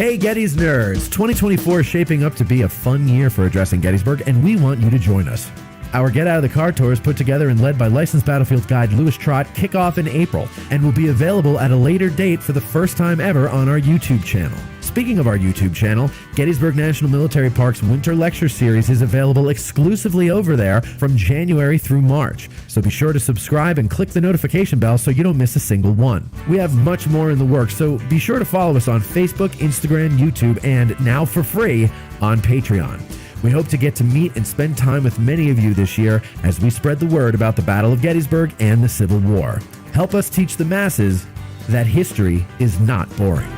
Hey Gettys nerds, 2024 is shaping up to be a fun year for Addressing Gettysburg, and we want you to join us. Our Get Out of the Car tours put together and led by licensed battlefield guide Louis Trott kick off in April and will be available at a later date for the first time ever on our YouTube channel. Speaking of our YouTube channel, Gettysburg National Military Park's Winter Lecture Series is available exclusively over there from January through March. So be sure to subscribe and click the notification bell so you don't miss a single one. We have much more in the works, so be sure to follow us on Facebook, Instagram, YouTube, and now for free on Patreon. We hope to get to meet and spend time with many of you this year as we spread the word about the Battle of Gettysburg and the Civil War. Help us teach the masses that history is not boring.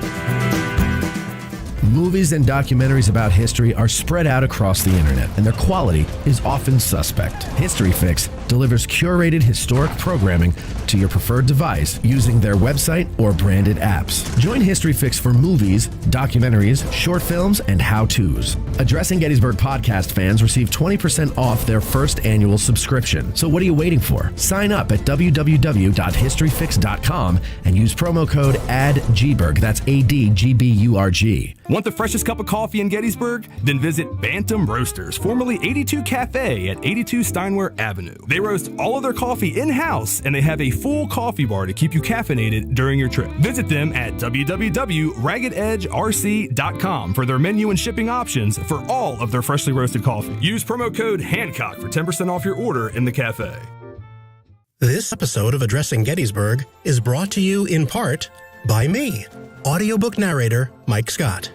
Movies and documentaries about history are spread out across the internet, and their quality is often suspect. History Fix delivers curated historic programming to your preferred device using their website or branded apps. Join History Fix for movies, documentaries, short films, and how-tos. Addressing Gettysburg podcast fans receive 20% off their first annual subscription. So what are you waiting for? Sign up at www.historyfix.com and use promo code ADGBURG. That's ADGBURG. Want the freshest cup of coffee in Gettysburg? Then visit Bantam Roasters, formerly 82 Cafe at 82 Steinware Avenue. They roast all of their coffee in-house, and they have a full coffee bar to keep you caffeinated during your trip. Visit them at www.raggededgerc.com for their menu and shipping options for all of their freshly roasted coffee. Use promo code Hancock for 10% off your order in the cafe. This episode of Addressing Gettysburg is brought to you in part by me, audiobook narrator Mike Scott.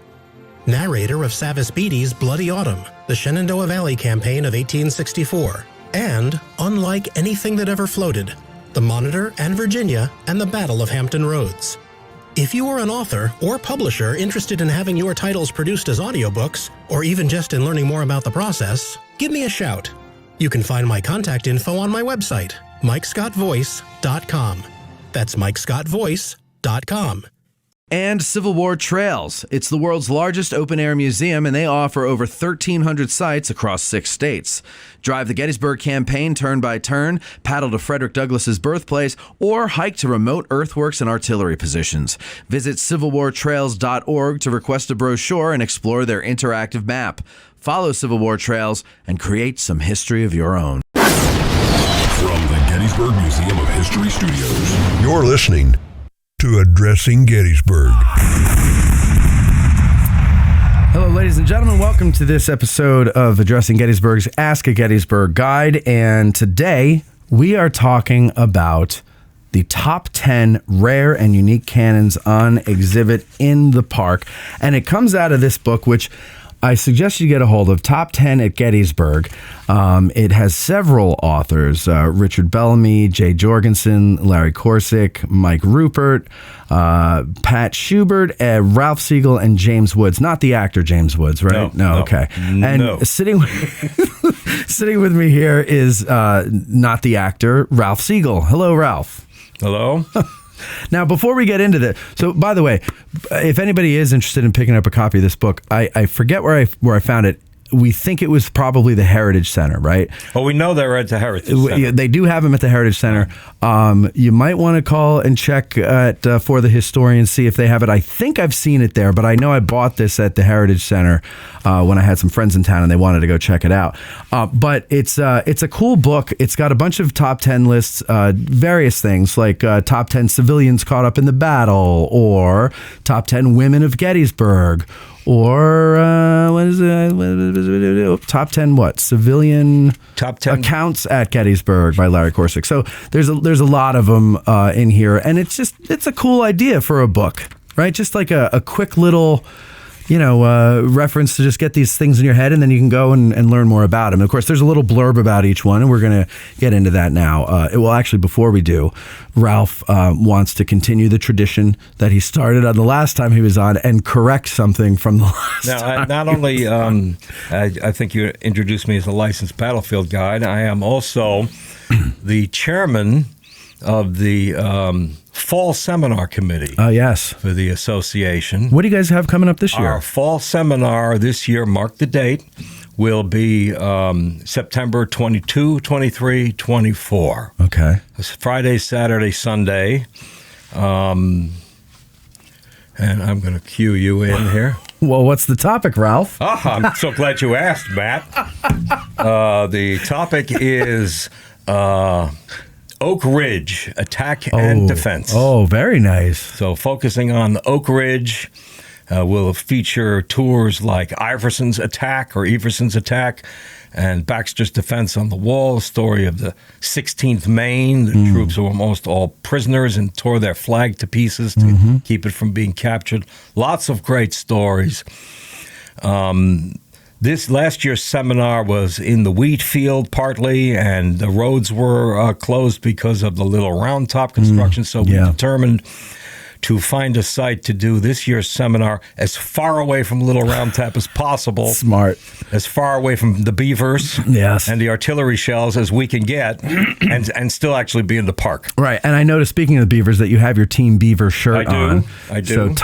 Narrator of Savis Beattie's Bloody Autumn, the Shenandoah Valley Campaign of 1864, and Unlike Anything That Ever Floated, the Monitor and Virginia and the Battle of Hampton Roads. If you are an author or publisher interested in having your titles produced as audiobooks, or even just in learning more about the process, give me a shout. You can find my contact info on my website, MikeScottVoice.com. That's MikeScottVoice.com. And Civil War Trails. It's the world's largest open-air museum, and they offer over 1,300 sites across 6 states. Drive the Gettysburg campaign turn by turn, paddle to Frederick Douglass's birthplace, or hike to remote earthworks and artillery positions. Visit civilwartrails.org to request a brochure and explore their interactive map. Follow Civil War Trails and create some history of your own. From the Gettysburg Museum of History Studios, you're listening to Addressing Gettysburg. Hello, ladies and gentlemen. Welcome to this episode of Addressing Gettysburg's Ask a Gettysburg Guide. And today we are talking about the top 10 rare and unique cannons on exhibit in the park. And it comes out of this book, which I suggest you get a hold of, Top 10 at Gettysburg. It has several authors, Richard Bellamy, Jay Jorgensen, Larry Corsick, Mike Rupert, Pat Schubert, Ralph Seigel, and James Woods. Not the actor James Woods, right? No. Okay. And sitting with me here is not the actor, Ralph Seigel. Hello, Ralph. Hello. Now, before we get into that, so by the way, if anybody is interested in picking up a copy of this book, I forget where I found it. We think it was probably the Heritage Center, right? Well, we know they're at the Heritage Center. They do have them at the Heritage Center. You might want to call and check at For the Historian, see if they have it. I think I've seen it there, but I know I bought this at the Heritage Center when I had some friends in town and they wanted to go check it out. But it's a cool book. It's got a bunch of top 10 lists, various things like top 10 civilians caught up in the battle, or top 10 women of Gettysburg, or what is it? Top 10 what? Civilian top 10 accounts at Gettysburg by Larry Corsick. So there's a lot of them in here, and it's a cool idea for a book, right? Just like a quick little, reference to just get these things in your head, and then you can go and learn more about them. Of course, there's a little blurb about each one, and we're going to get into that now. Actually, before we do, Ralph wants to continue the tradition that he started on the last time he was on and correct something from the last time. Not only, I think you introduced me as a licensed battlefield guide, I am also the chairman of the Fall Seminar Committee. Oh, yes. For the association. What do you guys have coming up this year? Our fall seminar this year, mark the date, will be September 22, 23, 24. Okay. It's Friday, Saturday, Sunday. And I'm going to cue you in here. Well, what's the topic, Ralph? Oh, I'm so glad you asked, Matt. The topic is Oak Ridge, attack and defense. Oh, very nice. So focusing on the Oak Ridge, we'll feature tours like Iverson's attack and Baxter's defense on the wall, story of the 16th Maine. The troops were almost all prisoners and tore their flag to pieces to keep it from being captured. Lots of great stories. This last year's seminar was in the wheat field partly, and the roads were closed because of the Little Round Top construction. So we determined to find a site to do this year's seminar as far away from Little Round Top as possible. Smart. As far away from the beavers and the artillery shells as we can get, and still actually be in the park. Right. And I noticed, speaking of the beavers, that you have your Team Beaver shirt on. I do.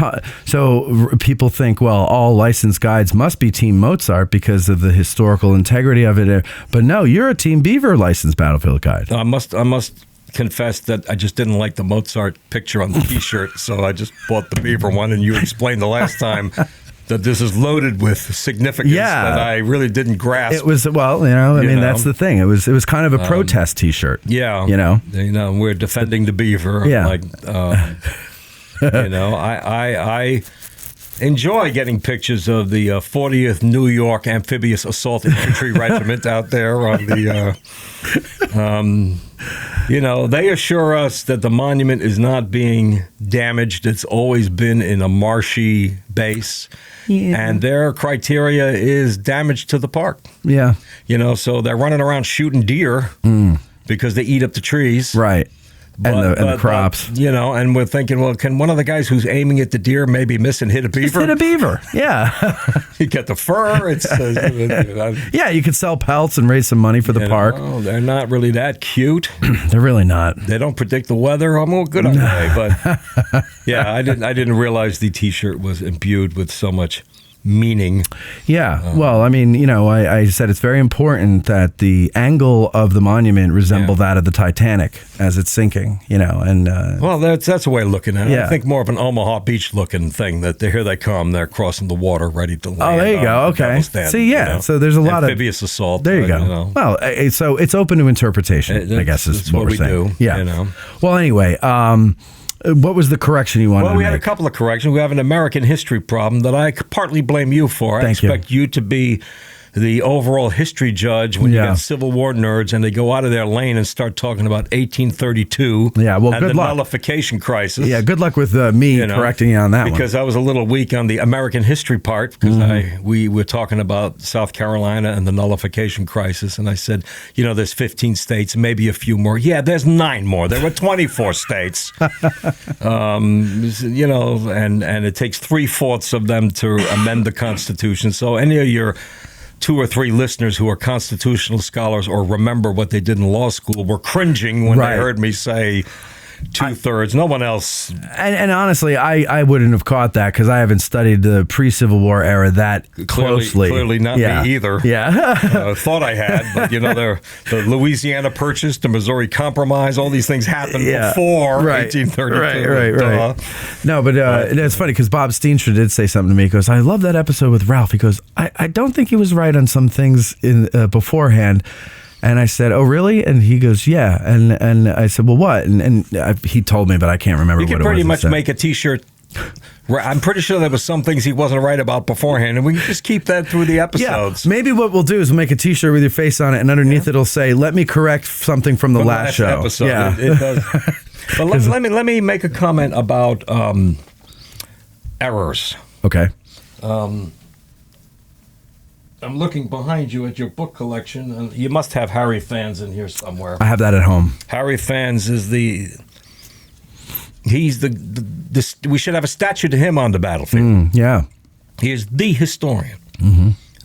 So people think, well, all licensed guides must be Team Mozart because of the historical integrity of it. But no, you're a Team Beaver licensed battlefield guide. I must confess that I just didn't like the Mozart picture on the T-shirt, so I just bought the Beaver one, and you explained the last time that this is loaded with significance that I really didn't grasp. It was, well, I mean, that's the thing. It was kind of a protest T-shirt. Yeah. We're defending the Beaver. Yeah. I enjoy getting pictures of the 40th New York Amphibious Assault Infantry Regiment out there on the... they assure us that the monument is not being damaged. It's always been in a marshy base. Yeah. And their criteria is damage to the park. Yeah. So they're running around shooting deer because they eat up the trees. Right. And the crops. And we're thinking, well, can one of the guys who's aiming at the deer maybe miss and hit a beaver? Just hit a beaver, yeah. You get the fur. It's yeah, you could sell pelts and raise some money for the park. They're not really that cute. They're really not. They don't predict the weather. I'm all good on that. But yeah, I didn't realize the T-shirt was imbued with so much meaning. Yeah. Well, I mean, I said it's very important that the angle of the monument resemble that of the Titanic as it's sinking, and well, that's a way of looking at it. Yeah. I think more of an Omaha Beach looking thing, that here they come, they're crossing the water ready to land. Oh, there you go. Okay. See, so there's a lot of amphibious assault. There you go. Well, so it's open to interpretation, I guess is what we're saying. Do. Yeah. Well, anyway, what was the correction you wanted to make? Well, we had a couple of corrections. We have an American history problem that I partly blame you for. I expect you to be the overall history judge when you get Civil War nerds and they go out of their lane and start talking about 1832 and the nullification crisis. Yeah, good luck with me correcting you on that because I was a little weak on the American history part because we were talking about South Carolina and the nullification crisis, and I said, there's 15 states, maybe a few more. Yeah, there's 9 more. There were 24 states. And it takes 3/4 of them to amend the Constitution. So any of your 2 or 3 listeners who are constitutional scholars or remember what they did in law school were cringing when they heard me say 2/3. No one else. And honestly, I wouldn't have caught that because I haven't studied the pre-Civil War era that closely. Clearly not me either. Yeah. Thought I had, but the Louisiana Purchase, the Missouri Compromise, all these things happened before 1832. Right. No, but it's funny because Bob Steenstra did say something to me. He goes, I love that episode with Ralph. He goes, I don't think he was right on some things in beforehand. And I said, "Oh, really?" And he goes, "Yeah." And I said, "Well, what?" And he told me, but I can't remember what it was. You can pretty much make a T-shirt. I'm pretty sure there was some things he wasn't right about beforehand, and we can just keep that through the episodes. Yeah, maybe what we'll do is we'll make a T-shirt with your face on it, and underneath it'll say, "Let me correct something from the last show." Episode. Yeah, it does. But let me make a comment about errors. Okay. I'm looking behind you at your book collection, and you must have Harry Fans in here somewhere. I have that at home. Harry Fans is he's the we should have a statue to him on the battlefield. Yeah. He is the historian.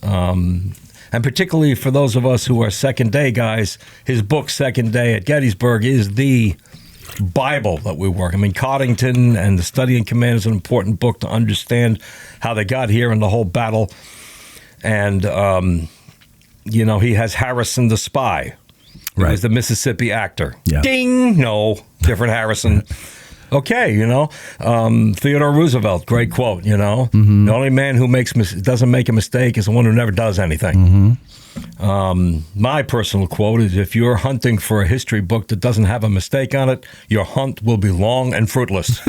And particularly for those of us who are second day guys, his book, Second Day at Gettysburg, is the Bible that we work. I mean, Coddington and the Study in Command is an important book to understand how they got here and the whole battle. And, he has Harrison the spy. He was the Mississippi actor. Yeah. Ding! No, different Harrison. Okay, Theodore Roosevelt, great quote, The only man who doesn't make a mistake is the one who never does anything. My personal quote is, if you're hunting for a history book that doesn't have a mistake on it, your hunt will be long and fruitless.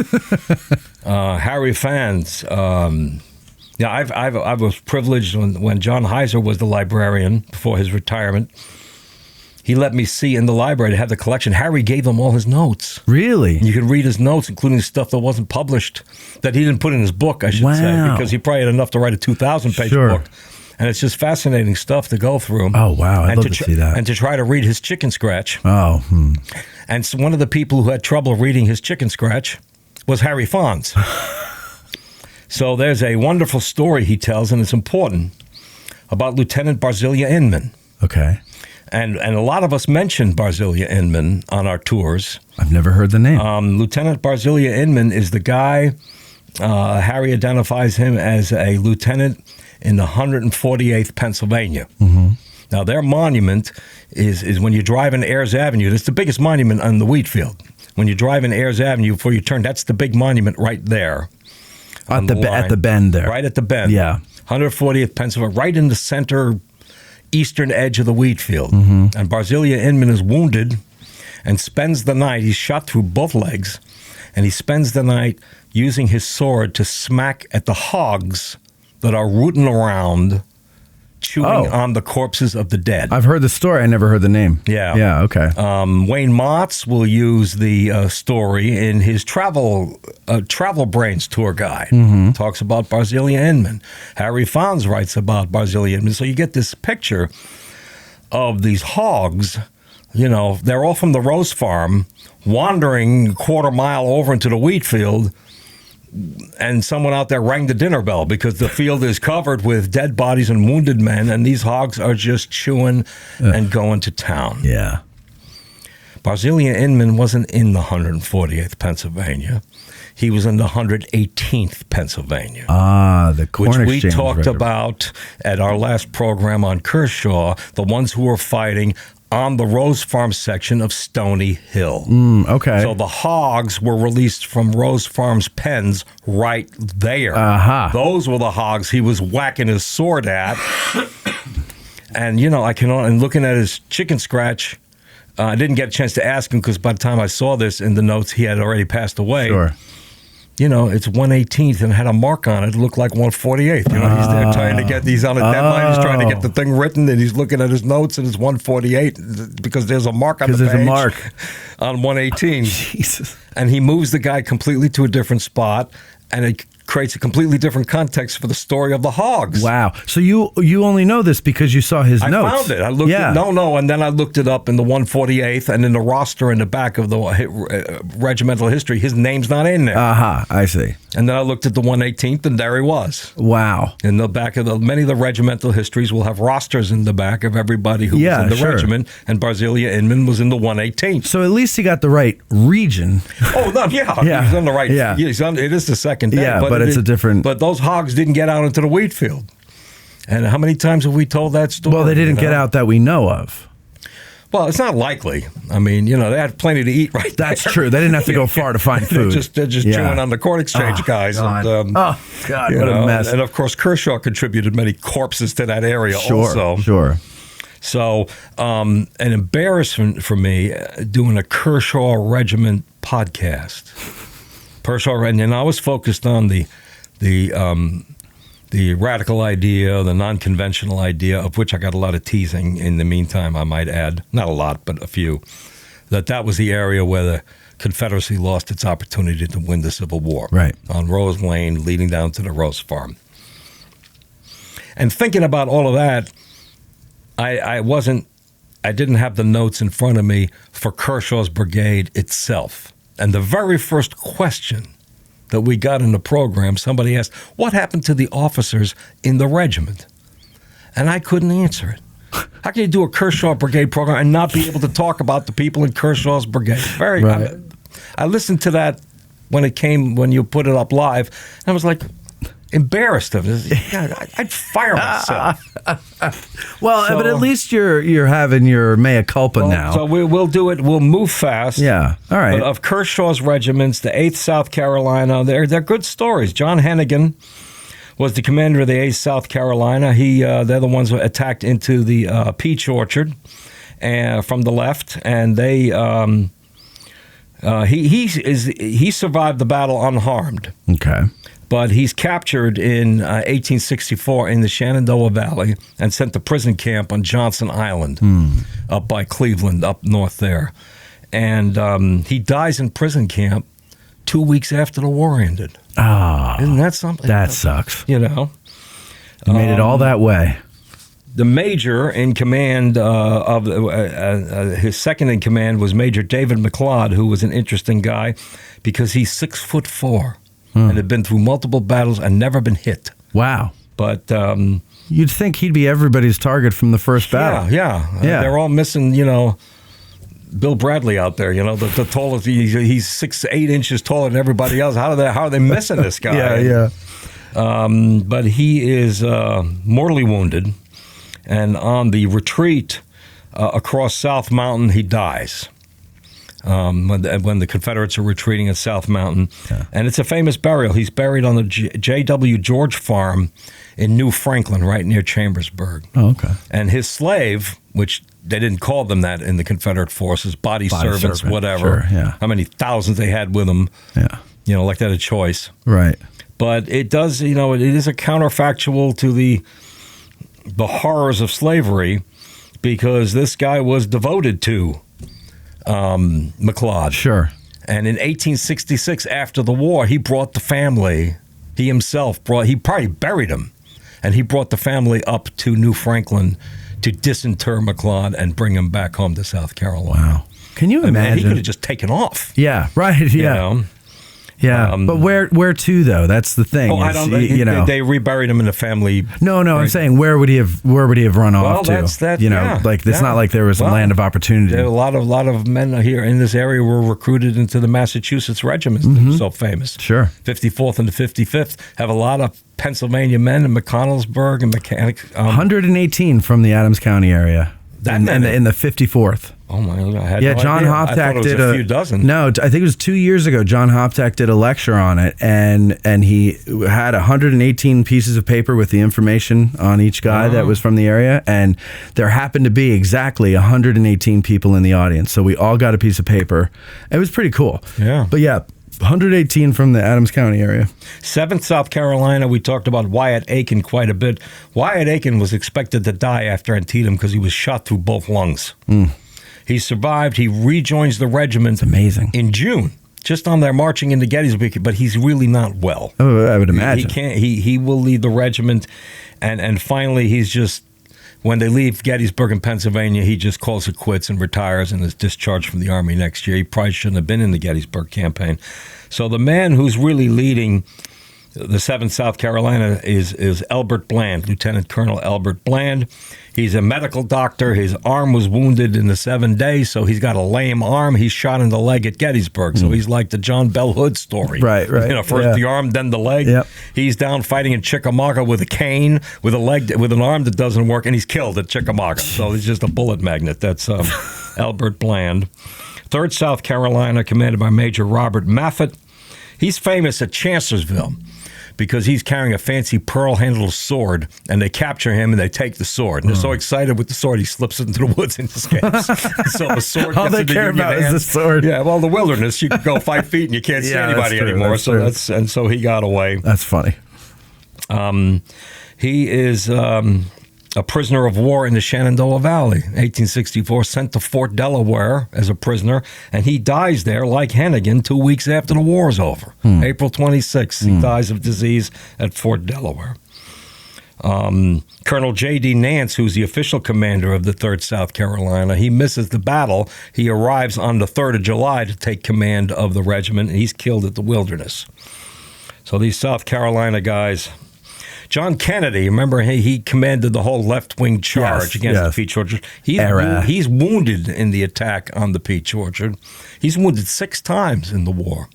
Harry Fans, I was privileged when John Heiser was the librarian before his retirement. He let me see in the library to have the collection. Harry gave them all his notes. Really? And you could read his notes, including stuff that wasn't published, that he didn't put in his book, I should say, because he probably had enough to write a 2,000-page book. And it's just fascinating stuff to go through. Oh, wow. I'd love to see that. And to try to read his chicken scratch. Oh. And so one of the people who had trouble reading his chicken scratch was Harry Fons. So there's a wonderful story he tells, and it's important, about Lieutenant Barzillai Inman. Okay. And a lot of us mention Barzillai Inman on our tours. I've never heard the name. Lieutenant Barzillai Inman is the guy, Harry identifies him as a lieutenant in the 148th Pennsylvania. Now, their monument is when you drive in Ayers Avenue. It's the biggest monument on the wheat field. When you drive in Ayers Avenue before you turn, that's the big monument right there. At the bend there. Right at the bend. Yeah. 140th Pennsylvania, right in the center eastern edge of the wheat field. And Barzillai Inman is wounded and spends the night, he's shot through both legs, and he spends the night using his sword to smack at the hogs that are rooting around, chewing on the corpses of the dead. I've heard the story. I never heard the name. Yeah. Yeah, okay. Wayne Motts will use the story in his Travel Brains tour guide. Talks about Barzillai Inman. Harry Fons writes about Barzillai Inman. So you get this picture of these hogs. They're all from the Rose Farm, wandering a quarter mile over into the wheat field, and someone out there rang the dinner bell because the field is covered with dead bodies and wounded men, and these hogs are just chewing and going to town. Yeah. Barzillai Inman wasn't in the 148th Pennsylvania. He was in the 118th Pennsylvania. The corn which we exchange talked regiment. about at our last program on Kershaw, the ones who were fighting on the Rose Farm section of Stony Hill. Okay. So the hogs were released from Rose Farm's pens right there. Those were the hogs he was whacking his sword at. And, and looking at his chicken scratch, I didn't get a chance to ask him because by the time I saw this in the notes, he had already passed away. Sure. It's 118th and had a mark on it. It looked like 148th. He's there trying to get these on a deadline. He's trying to get the thing written, and he's looking at his notes, and it's 148 because there's a mark on the page. Because there's a mark on 118. Jesus. And he moves the guy completely to a different spot, and it creates a completely different context for the story of the hogs. Wow. So you only know this because you saw his notes. I found it. I looked and then I looked it up in the 148th, and in the roster in the back of the regimental history, his name's not in there. I see. And then I looked at the 118th, and there he was. Wow. In the back of many of the regimental histories will have rosters in the back of everybody who was in the regiment, and Barzillai Inman was in the 118th. So at least he got the right region. Oh, no, yeah. He's on the right. Yeah. It is the second day. Yeah, but it's a different. But those hogs didn't get out into the wheat field. And how many times have we told that story? Well, they didn't get out that we know of. Well, it's not likely. I mean, they had plenty to eat right there. That's true. They didn't have to go far to find food. They're just chewing on the corn exchange guys. God. And, God, what a mess. And, of course, Kershaw contributed many corpses to that area also. Sure. So an embarrassment for me doing a Kershaw Regiment podcast. And I was focused on the radical idea, the non-conventional idea, of which I got a lot of teasing in the meantime, I might add. Not a lot, but a few. That was the area where the Confederacy lost its opportunity to win the Civil War. Right. On Rose Lane, leading down to the Rose Farm. And thinking about all of that, I didn't have the notes in front of me for Kershaw's brigade itself. And the very first question that we got in the program, somebody asked, what happened to the officers in the regiment? And I couldn't answer it. How can you do a Kershaw Brigade program and not be able to talk about the people in Kershaw's brigade? I listened to that when you put it up live, and I was like, embarrassed of this. I'd fire myself. But at least you're having your mea culpa now. So we'll do it. We'll move fast. Yeah. All right. But of Kershaw's regiments, the 8th South Carolina, they're good stories. John Hennigan was the commander of the 8th South Carolina. They're the ones who attacked into the peach orchard from the left, and he survived the battle unharmed. Okay. But he's captured in 1864 in the Shenandoah Valley and sent to prison camp on Johnson Island up by Cleveland, up north there. And he dies in prison camp 2 weeks after the war ended. Isn't that something? That sucks. You know? You made it all that way. The major in command of his second in command was Major David McLeod, who was an interesting guy because he's 6'4". And had been through multiple battles and never been hit. Wow. But you'd think he'd be everybody's target from the first battle. Yeah. They're all missing, Bill Bradley out there, the tallest. He's 6'8" inches taller than everybody else. How are they missing this guy? Yeah. But he is mortally wounded, and on the retreat across South Mountain, he dies. When the Confederates are retreating at South Mountain. Yeah. And it's a famous burial. He's buried on the J.W. George farm in New Franklin, right near Chambersburg. Oh, okay. And his slave, which they didn't call them that in the Confederate forces, body servants, whatever, sure, yeah. How many thousands they had with them, like they had a choice. Right. But it does, it is a counterfactual to the horrors of slavery, because this guy was devoted to McLeod. Sure. And in 1866, after the war, he brought the family, he probably buried him, and he brought the family up to New Franklin to disinter McLeod and bring him back home to South Carolina. Wow. Can you imagine? He could have just taken off. Yeah, right, yeah. Yeah, but where to though? That's the thing. I don't. They reburied him in the family. No. Right? I'm saying where would he have run off to? That's that. It's not like there was a land of opportunity. A lot of men here in this area were recruited into the Massachusetts regiments that are so famous. Sure. 54th and the 55th have a lot of Pennsylvania men in McConnellsburg and Mechanic. 118 from the Adams County area. In the 54th. Oh my God! John Hoptak did a few dozen. No, I think it was 2 years ago. John Hoptak did a lecture on it, and he had 118 pieces of paper with the information on each guy that was from the area, and there happened to be exactly 118 people in the audience. So we all got a piece of paper. It was pretty cool. Yeah. But 118 from the Adams County area. 7th South Carolina, we talked about Wyatt Aiken quite a bit. Wyatt Aiken was expected to die after Antietam because he was shot through both lungs. He survived. He rejoins the regiment. Amazing. In June, just on their marching into Gettysburg, but he's really not well. Oh, I would imagine. He can't. He will lead the regiment, and finally he's just, when they leave Gettysburg in Pennsylvania, he just calls it quits and retires and is discharged from the Army next year. He probably shouldn't have been in the Gettysburg campaign. So the man who's really leading the 7th South Carolina is Elbert Bland, Lieutenant Colonel Elbert Bland. He's a medical doctor. His arm was wounded in the 7 days, so he's got a lame arm. He's shot in the leg at Gettysburg, so he's like the John Bell Hood story. Right. First the arm, then the leg. Yep. He's down fighting in Chickamauga with a cane, with an arm that doesn't work, and he's killed at Chickamauga. So he's just a bullet magnet. That's Elbert Bland. 3rd South Carolina, commanded by Major Robert Maffitt. He's famous at Chancellorsville because he's carrying a fancy pearl-handled sword, and they capture him and they take the sword. And they're so excited with the sword, he slips it into the woods and escapes. So the sword all gets they into care Union about hands. is the sword. Yeah, well, the wilderness, you can go 5 feet and you can't see anybody anymore. So he got away. That's funny. He is a prisoner of war in the Shenandoah Valley, 1864, sent to Fort Delaware as a prisoner, and he dies there, like Hennigan, 2 weeks after the war is over. April 26th, he dies of disease at Fort Delaware. Colonel J.D. Nance, who's the official commander of the 3rd South Carolina, he misses the battle. He arrives on the 3rd of July to take command of the regiment, and he's killed at the Wilderness. So these South Carolina guys... John Kennedy, remember, he commanded the whole left-wing charge against the Peach Orchard. He's wounded in the attack on the Peach Orchard. He's wounded 6 times in the war.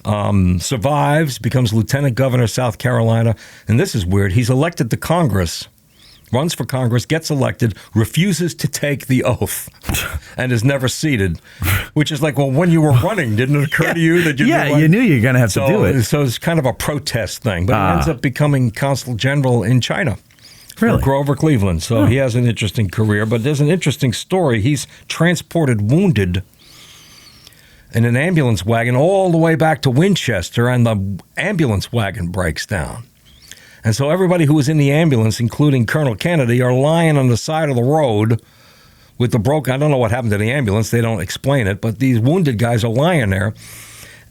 survives, becomes lieutenant governor of South Carolina. And this is weird. He's elected to Congress, runs for Congress, gets elected, refuses to take the oath, and is never seated, which is like, well, when you were running, didn't it occur to you that you you knew you were going to have to do it. So it's kind of a protest thing. But he ends up becoming consul general in China. Really? Grover Cleveland. So he has an interesting career, but there's an interesting story. He's transported wounded in an ambulance wagon all the way back to Winchester, and the ambulance wagon breaks down. And so everybody who was in the ambulance, including Colonel Kennedy, are lying on the side of the road with the broken. I don't know what happened to the ambulance. They don't explain it, but these wounded guys are lying there.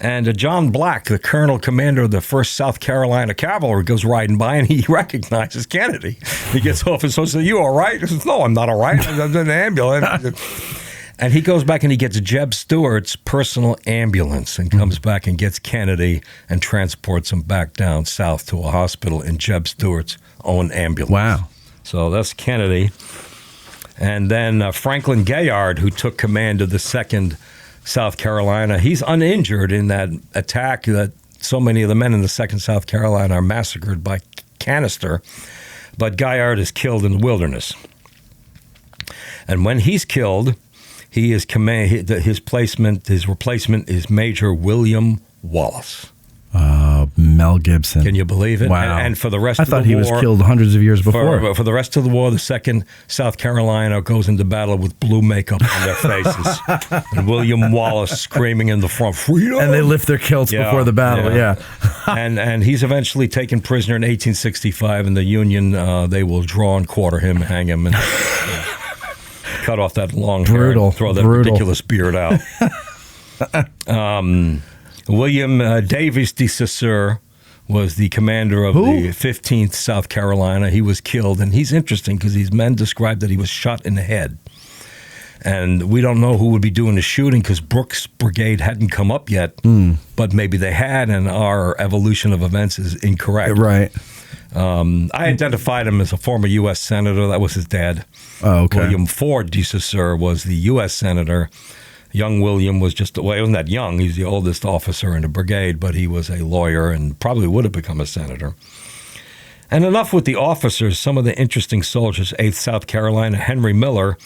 And John Black, the colonel commander of the 1st South Carolina Cavalry, goes riding by, and he recognizes Kennedy. He gets off and says, "Are you all right?" He says, "No, I'm not all right. I'm in the ambulance." And he goes back and he gets Jeb Stuart's personal ambulance and comes back and gets Kennedy and transports him back down south to a hospital in Jeb Stuart's own ambulance. Wow. So that's Kennedy. And then Franklin Gayard, who took command of the 2nd South Carolina, he's uninjured in that attack that so many of the men in the 2nd South Carolina are massacred by canister. But Gayard is killed in the wilderness. And when he's killed, his replacement is Major William Wallace. Mel Gibson. Can you believe it? Wow. And for the rest of the war, I thought he was killed hundreds of years before. For the rest of the war, the 2nd South Carolina goes into battle with blue makeup on their faces. And William Wallace screaming in the front, "Freedom!" And they lift their kilts before the battle, and he's eventually taken prisoner in 1865, and the Union, they will draw and quarter him, hang him, and cut off that long hair and throw that ridiculous beard out. William Davis de Saussure was the commander of the 15th South Carolina. He was killed, and he's interesting because these men described that he was shot in the head. And we don't know who would be doing the shooting because Brooks' brigade hadn't come up yet, but maybe they had, and our evolution of events is incorrect. Right. I identified him as a former U.S. Senator. That was his dad. Oh, okay. William Ford de Saussure was the U.S. Senator. Young William was he wasn't that young. He's the oldest officer in the brigade, but he was a lawyer and probably would have become a senator. And enough with the officers. Some of the interesting soldiers, 8th South Carolina, Henry Miller,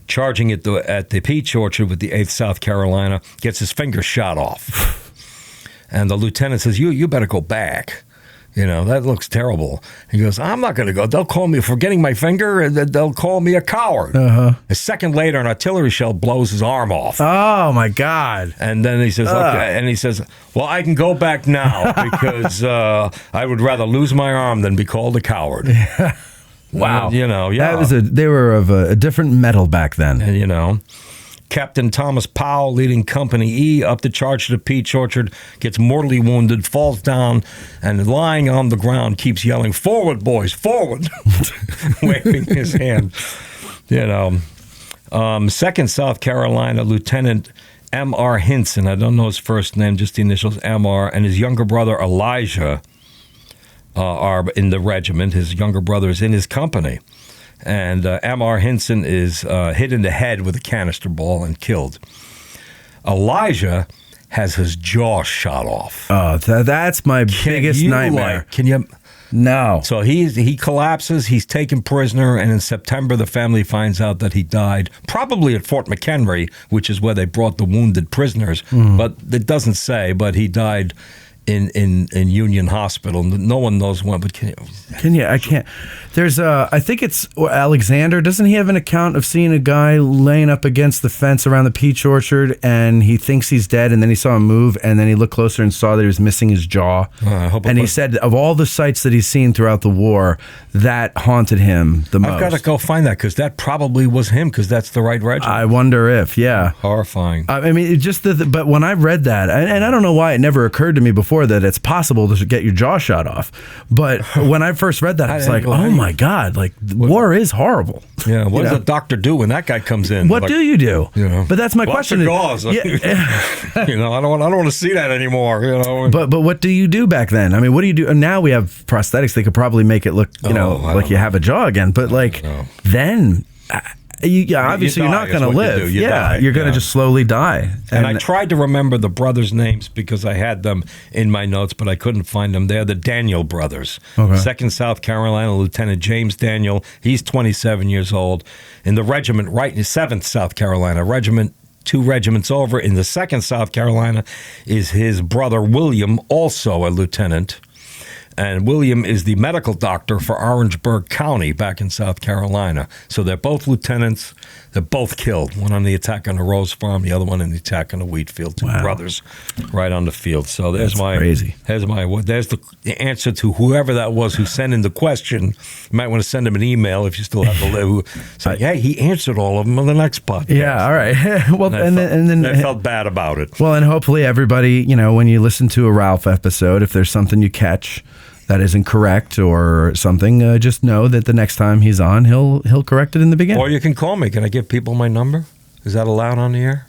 charging at the peach orchard with the 8th South Carolina, gets his finger shot off. And the lieutenant says, you better go back. That looks terrible. He goes, "I'm not going to go. They'll call me for getting my finger, and they'll call me a coward." A second later, an artillery shell blows his arm off. Oh, my God. And then he says, "Okay." And he says, "Well, I can go back now because I would rather lose my arm than be called a coward." Wow. That was they were of a different metal back then. And, Captain Thomas Powell, leading Company E, up the charge to the peach orchard, gets mortally wounded, falls down, and lying on the ground keeps yelling, "Forward, boys, forward," waving his hand. 2nd South Carolina, Lieutenant M.R. Hinson, I don't know his first name, just the initials M.R., and his younger brother Elijah are in the regiment. His younger brother is in his company. And M.R. Hinson is hit in the head with a canister ball and killed. Elijah has his jaw shot off. Oh, that's my biggest nightmare. Can you? No. So he collapses. He's taken prisoner, and in September, the family finds out that he died, probably at Fort McHenry, which is where they brought the wounded prisoners. But it doesn't say. But he died in Union Hospital. No one knows when, but can you? I can't. There's I think it's Alexander. Doesn't he have an account of seeing a guy laying up against the fence around the peach orchard, and he thinks he's dead, and then he saw him move, and then he looked closer and saw that he was missing his jaw. And he said of all the sights that he's seen throughout the war, that haunted him the most. I've got to go find that because that probably was him because that's the right regiment. I wonder if, Horrifying. I mean, it just but when I read that, and I don't know why it never occurred to me before that it's possible to get your jaw shot off. But when I first read that, I was like, oh my God, like war is horrible. Yeah, what does a doctor do when that guy comes in? What do you do? But that's my question. Gauze. I don't want to see that anymore. But what do you do back then? I mean, what do you do? Now we have prosthetics. They could probably make it look, like you have a jaw again. But like then, obviously you're not going to live. You're going to just slowly die. And I tried to remember the brothers' names because I had them in my notes, but I couldn't find them. They're the Daniel brothers. Okay. 2nd South Carolina, Lieutenant James Daniel. He's 27 years old. In the regiment, right in 7th South Carolina, regiment, 2 regiments over. In the 2nd South Carolina is his brother William, also a lieutenant. And William is the medical doctor for Orangeburg County back in South Carolina. So they're both lieutenants. They're both killed. One on the attack on the Rose Farm, the other one in the attack on the wheat field. 2 brothers right on the field. So there's crazy. There's the answer to whoever that was who sent in the question. You might want to send him an email if you still have to live. Who say, hey, he answered all of them on the next podcast. Yeah, all right. Well, and then I felt bad about it. Well, and hopefully everybody, when you listen to a Ralph episode, if there's something you catch that isn't correct or something, just know that the next time he's on, he'll correct it in the beginning. Or you can call me. Can I give people my number? Is that allowed on the air?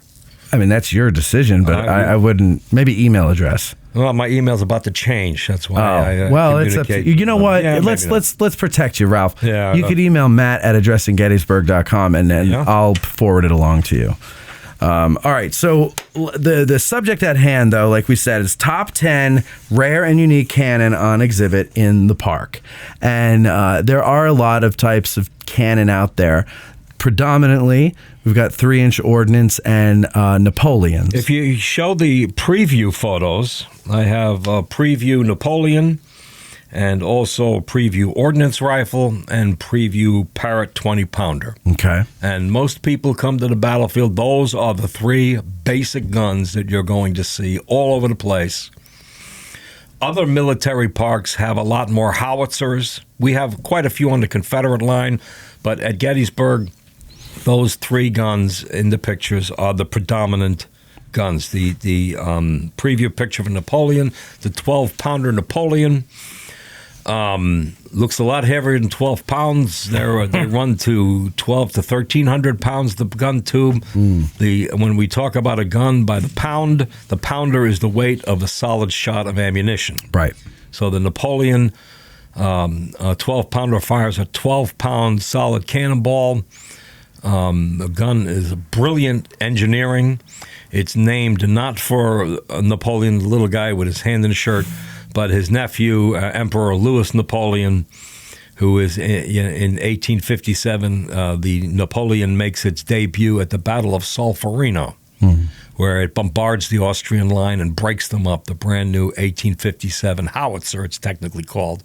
I mean, that's your decision, but I wouldn't. Maybe email address. Well, my email's about to change. That's why I well, it's up to you. You know what? Yeah, let's protect you, Ralph. Yeah, you could email Matt at addressinggettysburg.com, and then I'll forward it along to you. All right, so the subject at hand, though, like we said, is top 10 rare and unique cannon on exhibit in the park. And there are a lot of types of cannon out there. Predominantly, we've got 3-inch ordnance and Napoleons. If you show the preview photos, I have a preview Napoleon and also a preview ordnance rifle and preview Parrot 20-pounder. Okay. And most people come to the battlefield. Those are the 3 basic guns that you're going to see all over the place. Other military parks have a lot more howitzers. We have quite a few on the Confederate line, but at Gettysburg, those 3 guns in the pictures are the predominant guns. The preview picture of Napoleon, the 12-pounder Napoleon, looks a lot heavier than 12 pounds. They run to 12 to 1,300 pounds, the gun tube. When we talk about a gun by the pounder is the weight of a solid shot of ammunition. Right. So the Napoleon 12-pounder fires a 12-pound solid cannonball. The gun is brilliant engineering. It's named not for Napoleon, the little guy with his hand in his shirt, but his nephew, Emperor Louis Napoleon, who is in 1857. The Napoleon makes its debut at the Battle of Solferino, where it bombards the Austrian line and breaks them up. The brand new 1857 howitzer, it's technically called,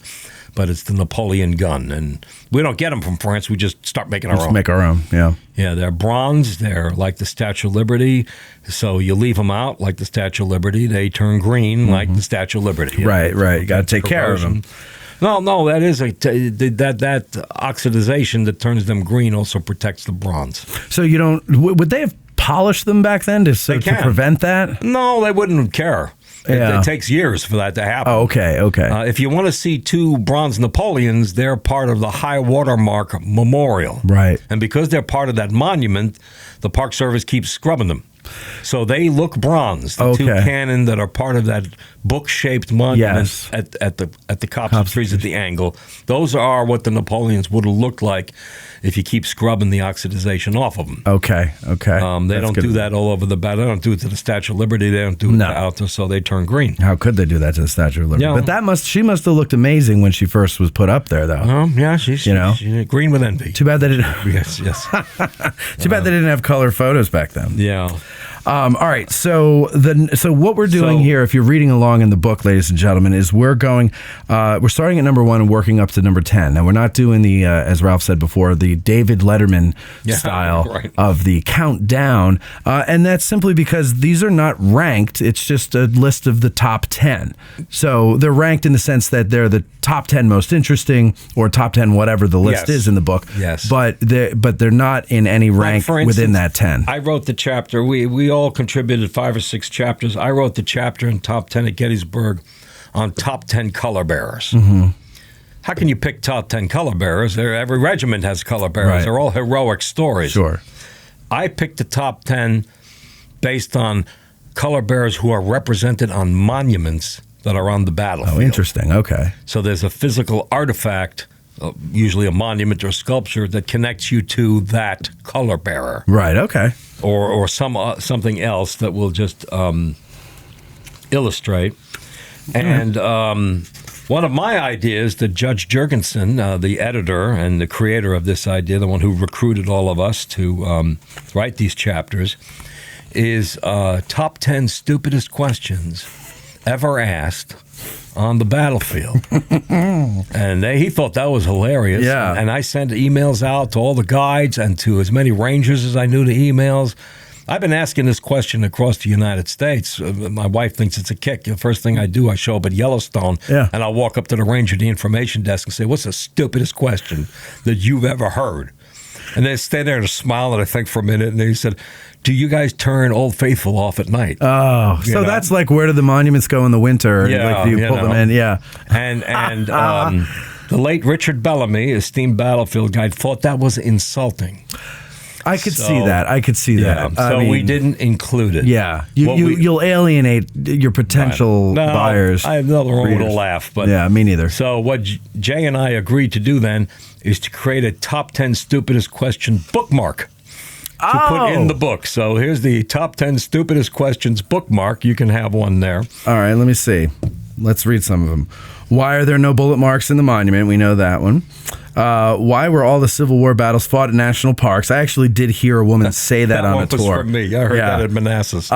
but it's the Napoleon gun. And we don't get them from France. We just start making our own. Make our own, yeah. Yeah, they're bronze. They're like the Statue of Liberty. So you leave them out like the Statue of Liberty. They turn green like the Statue of Liberty. Right. You got to take care of them. No, that is that oxidization that turns them green also protects the bronze. So you don't, would they have polished them back then to prevent that? No, they wouldn't care. It takes years for that to happen. Oh, okay. If you want to see 2 bronze Napoleons, they're part of the High Watermark Memorial. Right. And because they're part of that monument, the Park Service keeps scrubbing them. So they look bronze. The 2 cannon that are part of that book-shaped monument at the copse of trees at the angle, those are what the Napoleons would have looked like if you keep scrubbing the oxidization off of them. Okay. They don't do that all over the battle. They don't do it to the Statue of Liberty. They don't do it out there, so they turn green. How could they do that to the Statue of Liberty? Yeah. But she must have looked amazing when she first was put up there, though. Yeah, she's green with envy. Too bad they didn't. Yes. Too bad they didn't have color photos back then. Yeah. All right, so what we're doing here, if you're reading along in the book, ladies and gentlemen, is we're starting at number 1 and working up to number 10. Now, we're not doing the, as Ralph said before, the David Letterman style of the countdown, and that's simply because these are not ranked. It's just a list of the top 10. So they're ranked in the sense that they're the top 10 most interesting, or top 10 whatever the list is in the book. Yes. But they're not in any rank within that 10. I wrote the chapter. We all contributed 5 or 6 chapters. I wrote the chapter in Top 10 at Gettysburg on top 10 color bearers. How can you pick top 10 color bearers? Every regiment has color bearers. Right. They're all heroic stories. Sure. I picked the top 10 based on color bearers who are represented on monuments that are on the battlefield. Oh, interesting. Okay. So there's a physical artifact usually a monument or sculpture that connects you to that color bearer. Right, okay. Or something else that will just illustrate. And one of my ideas that Judge Jurgensen, the editor and the creator of this idea, the one who recruited all of us to write these chapters, is top 10 stupidest questions ever asked on the battlefield. And he thought that was hilarious. Yeah. And I sent emails out to all the guides and to as many rangers as I knew to emails. I've been asking this question across the United States. My wife thinks it's a kick. The first thing I do, I show up at Yellowstone, and I'll walk up to the ranger at the information desk and say, what's the stupidest question that you've ever heard? And they stay there and smile, and I think for a minute, and they said, do you guys turn Old Faithful off at night? Oh, so that's like, where do the monuments go in the winter? Yeah, like, do you pull them in? Yeah. And the late Richard Bellamy, esteemed battlefield guide, thought that was insulting. I could see that. I could see that. So we didn't include it. Yeah. You'll alienate your potential buyers. I have nothing wrong with a laugh. But yeah, me neither. So what Jay and I agreed to do then is to create a top 10 stupidest question bookmark to put in the book. So here's the top 10 stupidest questions bookmark. You can have one there. All right, let me see. Let's read some of them. Why are there no bullet marks in the monument? We know that one. Why were all the Civil War battles fought in national parks? I actually did hear a woman say that on a tour. That was from me. I heard that at Manassas.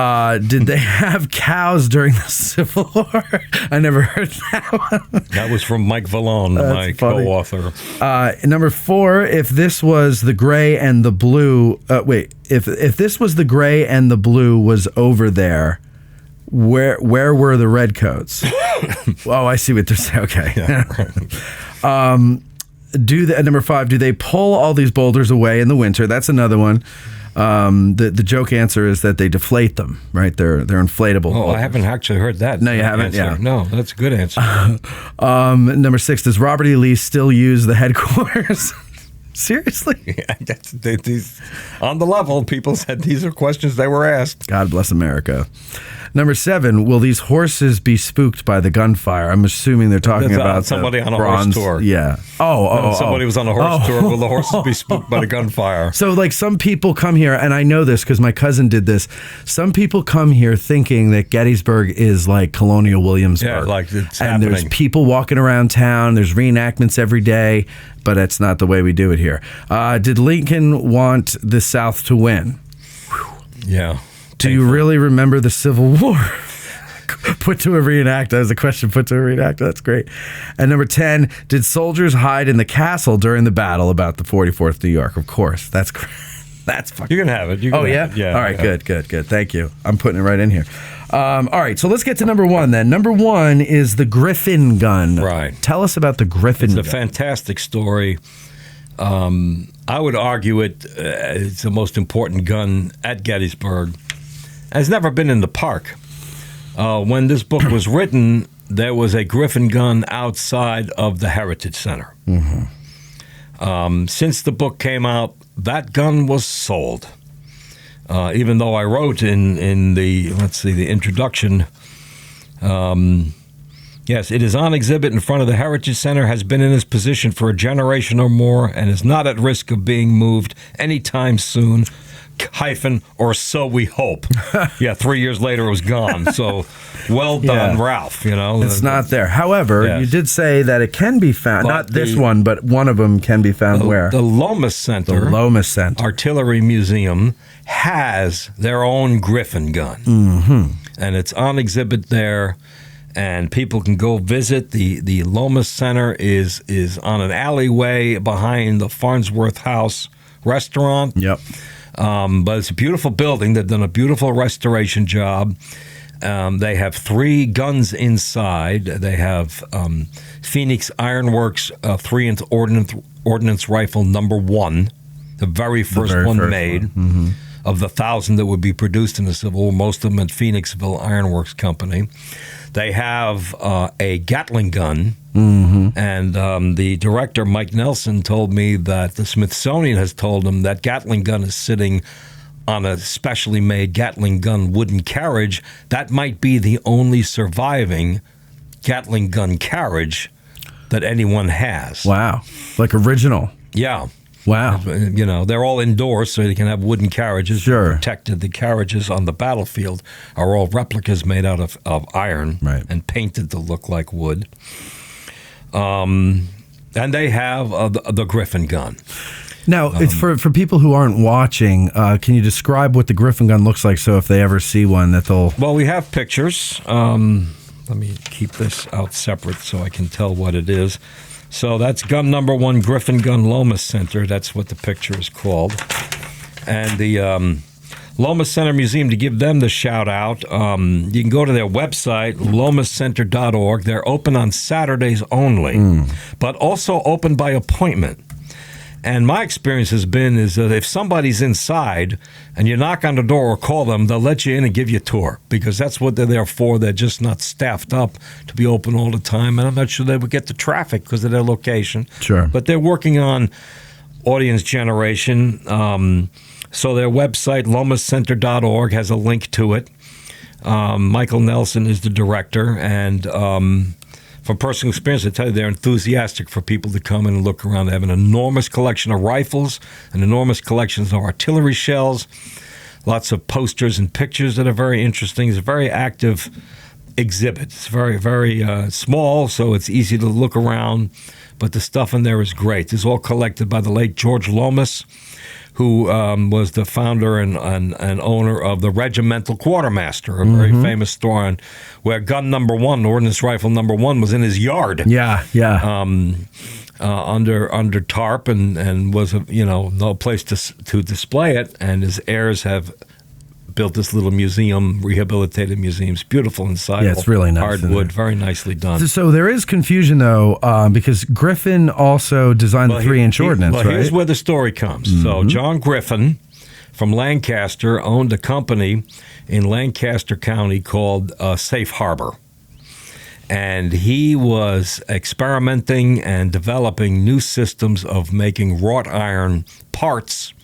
Did they have cows during the Civil War? I never heard that one. That was from Mike Vallone, my co-author. Number 4, if this was the gray and the blue... if this was the gray and the blue was over there, where were the red coats? Oh, I see what they're saying. Okay. Yeah. Number 5, do they pull all these boulders away in the winter? That's another one. The joke answer is that they deflate them, right? They're inflatable. Oh, I haven't actually heard that. No, you haven't? Answer. Yeah. No, that's a good answer. Number 6, does Robert E. Lee still use the headquarters? Seriously? Yeah, these, on the level, people said these are questions they were asked. God bless America. Number 7, will these horses be spooked by the gunfire? I'm assuming they're talking about somebody on a bronze horse tour. Yeah. Somebody was on a horse tour. Will the horses be spooked by the gunfire? So, like, some people come here, and I know this because my cousin did this. Some people come here thinking that Gettysburg is like Colonial Williamsburg. Yeah, like it's and happening. There's people walking around town. There's reenactments every day, but that's not the way we do it here. Did Lincoln want the South to win? Yeah. Do you really remember the Civil War? Put to a reenactor. That was a question put to a reenactor. That's great. And number 10, did soldiers hide in the castle during the battle about the 44th New York? Of course. That's great. That's fucking... You can have it. You can have it. Yeah. All right, good. Thank you. I'm putting it right in here. All right, so let's get to number 1 then. Number 1 is the Griffin gun. Right. Tell us about the Griffin gun. It's a fantastic story. I would argue it's the most important gun at Gettysburg. Has never been in the park. When this book was written, there was a Griffin gun outside of the Heritage Center. Mm-hmm. Since the book came out, that gun was sold. Even though I wrote in the introduction, yes, it is on exhibit in front of the Heritage Center, has been in this position for a generation or more, and is not at risk of being moved anytime soon. Or so we hope. Yeah, 3 years later it was gone. So well done, Ralph. It's not there. However, you did say that it can be found. Not this one, but one of them can be found where? The Lomas Center. The Lomas Center. Artillery Museum has their own Griffin gun. Mm-hmm. And it's on exhibit there. And people can go visit. The Lomas Center is on an alleyway behind the Farnsworth House restaurant. Yep. But it's a beautiful building. They've done a beautiful restoration job. They have 3 guns inside. They have Phoenix Ironworks 3-inch ordnance rifle number 1, the very first one made of the 1,000 that would be produced in the Civil War, most of them at Phoenixville Ironworks Company. They have a Gatling gun. Mm-hmm. And the director, Mike Nelson, told me that the Smithsonian has told him that Gatling gun is sitting on a specially made Gatling gun wooden carriage. That might be the only surviving Gatling gun carriage that anyone has. Wow. Like original. Yeah. Wow. You know, they're all indoors, so they can have wooden carriages. Sure. Protected. The carriages on the battlefield are all replicas made out of iron and painted to look like wood. And they have the Griffin gun. Now, it's for people who aren't watching, can you describe what the Griffin gun looks like so if they ever see one that they'll... Well, we have pictures. Let me keep this out separate so I can tell what it is. So that's gun number 1, Griffin Gun Lomas Center. That's what the picture is called. And the Lomas Center Museum, to give them the shout out, you can go to their website, lomascenter.org. They're open on Saturdays only, but also open by appointment. And my experience has been is that if somebody's inside and you knock on the door or call them, they'll let you in and give you a tour because that's what they're there for. They're just not staffed up to be open all the time. And I'm not sure they would get the traffic because of their location. Sure. But they're working on audience generation. So their website, lomascenter.org, has a link to it. Michael Nelson is the director. And from personal experience, I tell you, they're enthusiastic for people to come in and look around. They have an enormous collection of rifles, an enormous collection of artillery shells, lots of posters and pictures that are very interesting. It's a very active exhibit. It's very, very small, so it's easy to look around, but the stuff in there is great. It's all collected by the late George Lomas, who was the founder and owner of the Regimental Quartermaster, a very famous store, where gun number 1, ordnance rifle number 1, was in his yard. Yeah. Under tarp and was no place to display it, and his heirs have built this little museum, rehabilitated museum. It's beautiful inside. Yeah, it's really nice. Hardwood, very nicely done. So there is confusion, though, because Griffin also designed the 3-inch ordnance, right? Here's where the story comes. So John Griffin from Lancaster owned a company in Lancaster County called Safe Harbor. And he was experimenting and developing new systems of making wrought iron parts,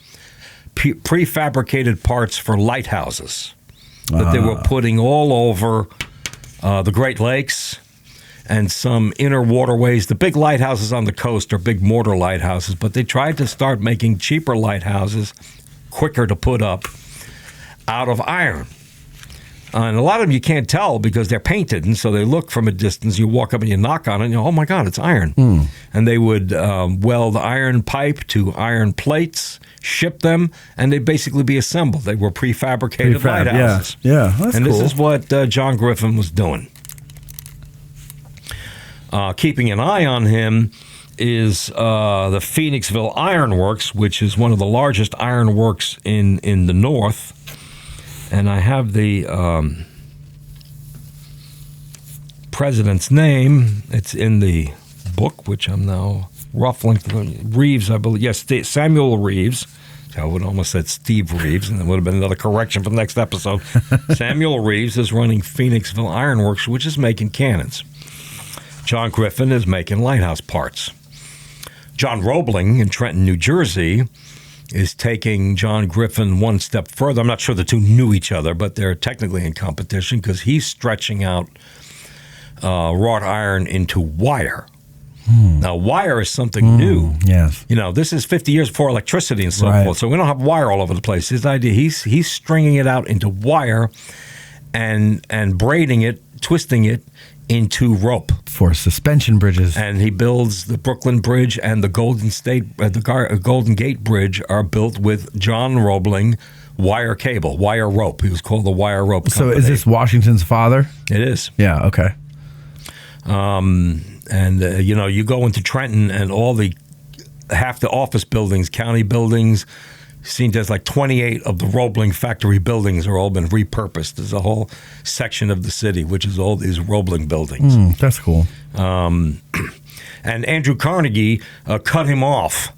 prefabricated parts for lighthouses that they were putting all over the Great Lakes and some inner waterways. The big lighthouses on the coast are big mortar lighthouses, but they tried to start making cheaper lighthouses, quicker to put up, out of iron. And a lot of them you can't tell because they're painted, and so they look from a distance. You walk up and you knock on it, and you go, oh my God, it's iron. And they would weld iron pipe to iron plates, ship them, and they'd basically be assembled. They were prefabricated lighthouses. Yeah, that's and cool. This is what John Griffin was doing. Keeping an eye on him is the Phoenixville Ironworks, which is one of the largest ironworks in the North. And I have the president's name. It's in the book, which I'm now ruffling through. Reeves, I believe. Yes, Samuel Reeves. I would almost said Steve Reeves, and it would have been another correction for the next episode. Samuel Reeves is running Phoenixville Ironworks, which is making cannons. John Griffin is making lighthouse parts. John Roebling in Trenton, New Jersey, is taking John Griffin one step further. I'm not sure the two knew each other, but they're technically in competition because he's stretching out wrought iron into wire. Now, wire is something new. Yes. This is 50 years before electricity and so forth, so we don't have wire all over the place. His idea, he's stringing it out into wire and braiding it, twisting it into rope for suspension bridges. And he builds the Brooklyn Bridge and the Golden Gate Bridge are built with John Roebling wire cable, wire rope. He was called the Wire Rope Company. So is this Washington's father? It is. Yeah, okay. You go into Trenton and half the office buildings, county buildings, there's like 28 of the Roebling factory buildings are all been repurposed. There's a whole section of the city, which is all these Roebling buildings. That's cool. And Andrew Carnegie cut him off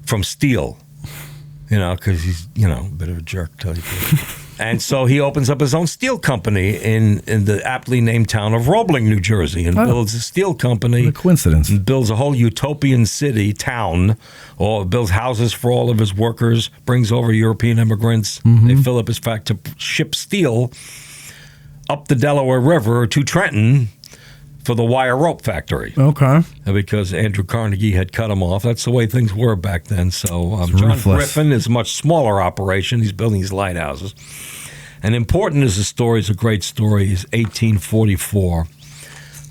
from steel, because he's, a bit of a jerk, tell you the truth. And so he opens up his own steel company in the aptly named town of Roebling, New Jersey, and builds a steel company. What a coincidence. And builds a whole utopian town, or builds houses for all of his workers, brings over European immigrants. They fill up his factory to ship steel up the Delaware River to Trenton for the wire rope factory. Okay. Because Andrew Carnegie had cut him off. That's the way things were back then. So John ruthless. Griffin is a much smaller operation. He's building these lighthouses. And important as the story is, a great story, is 1844.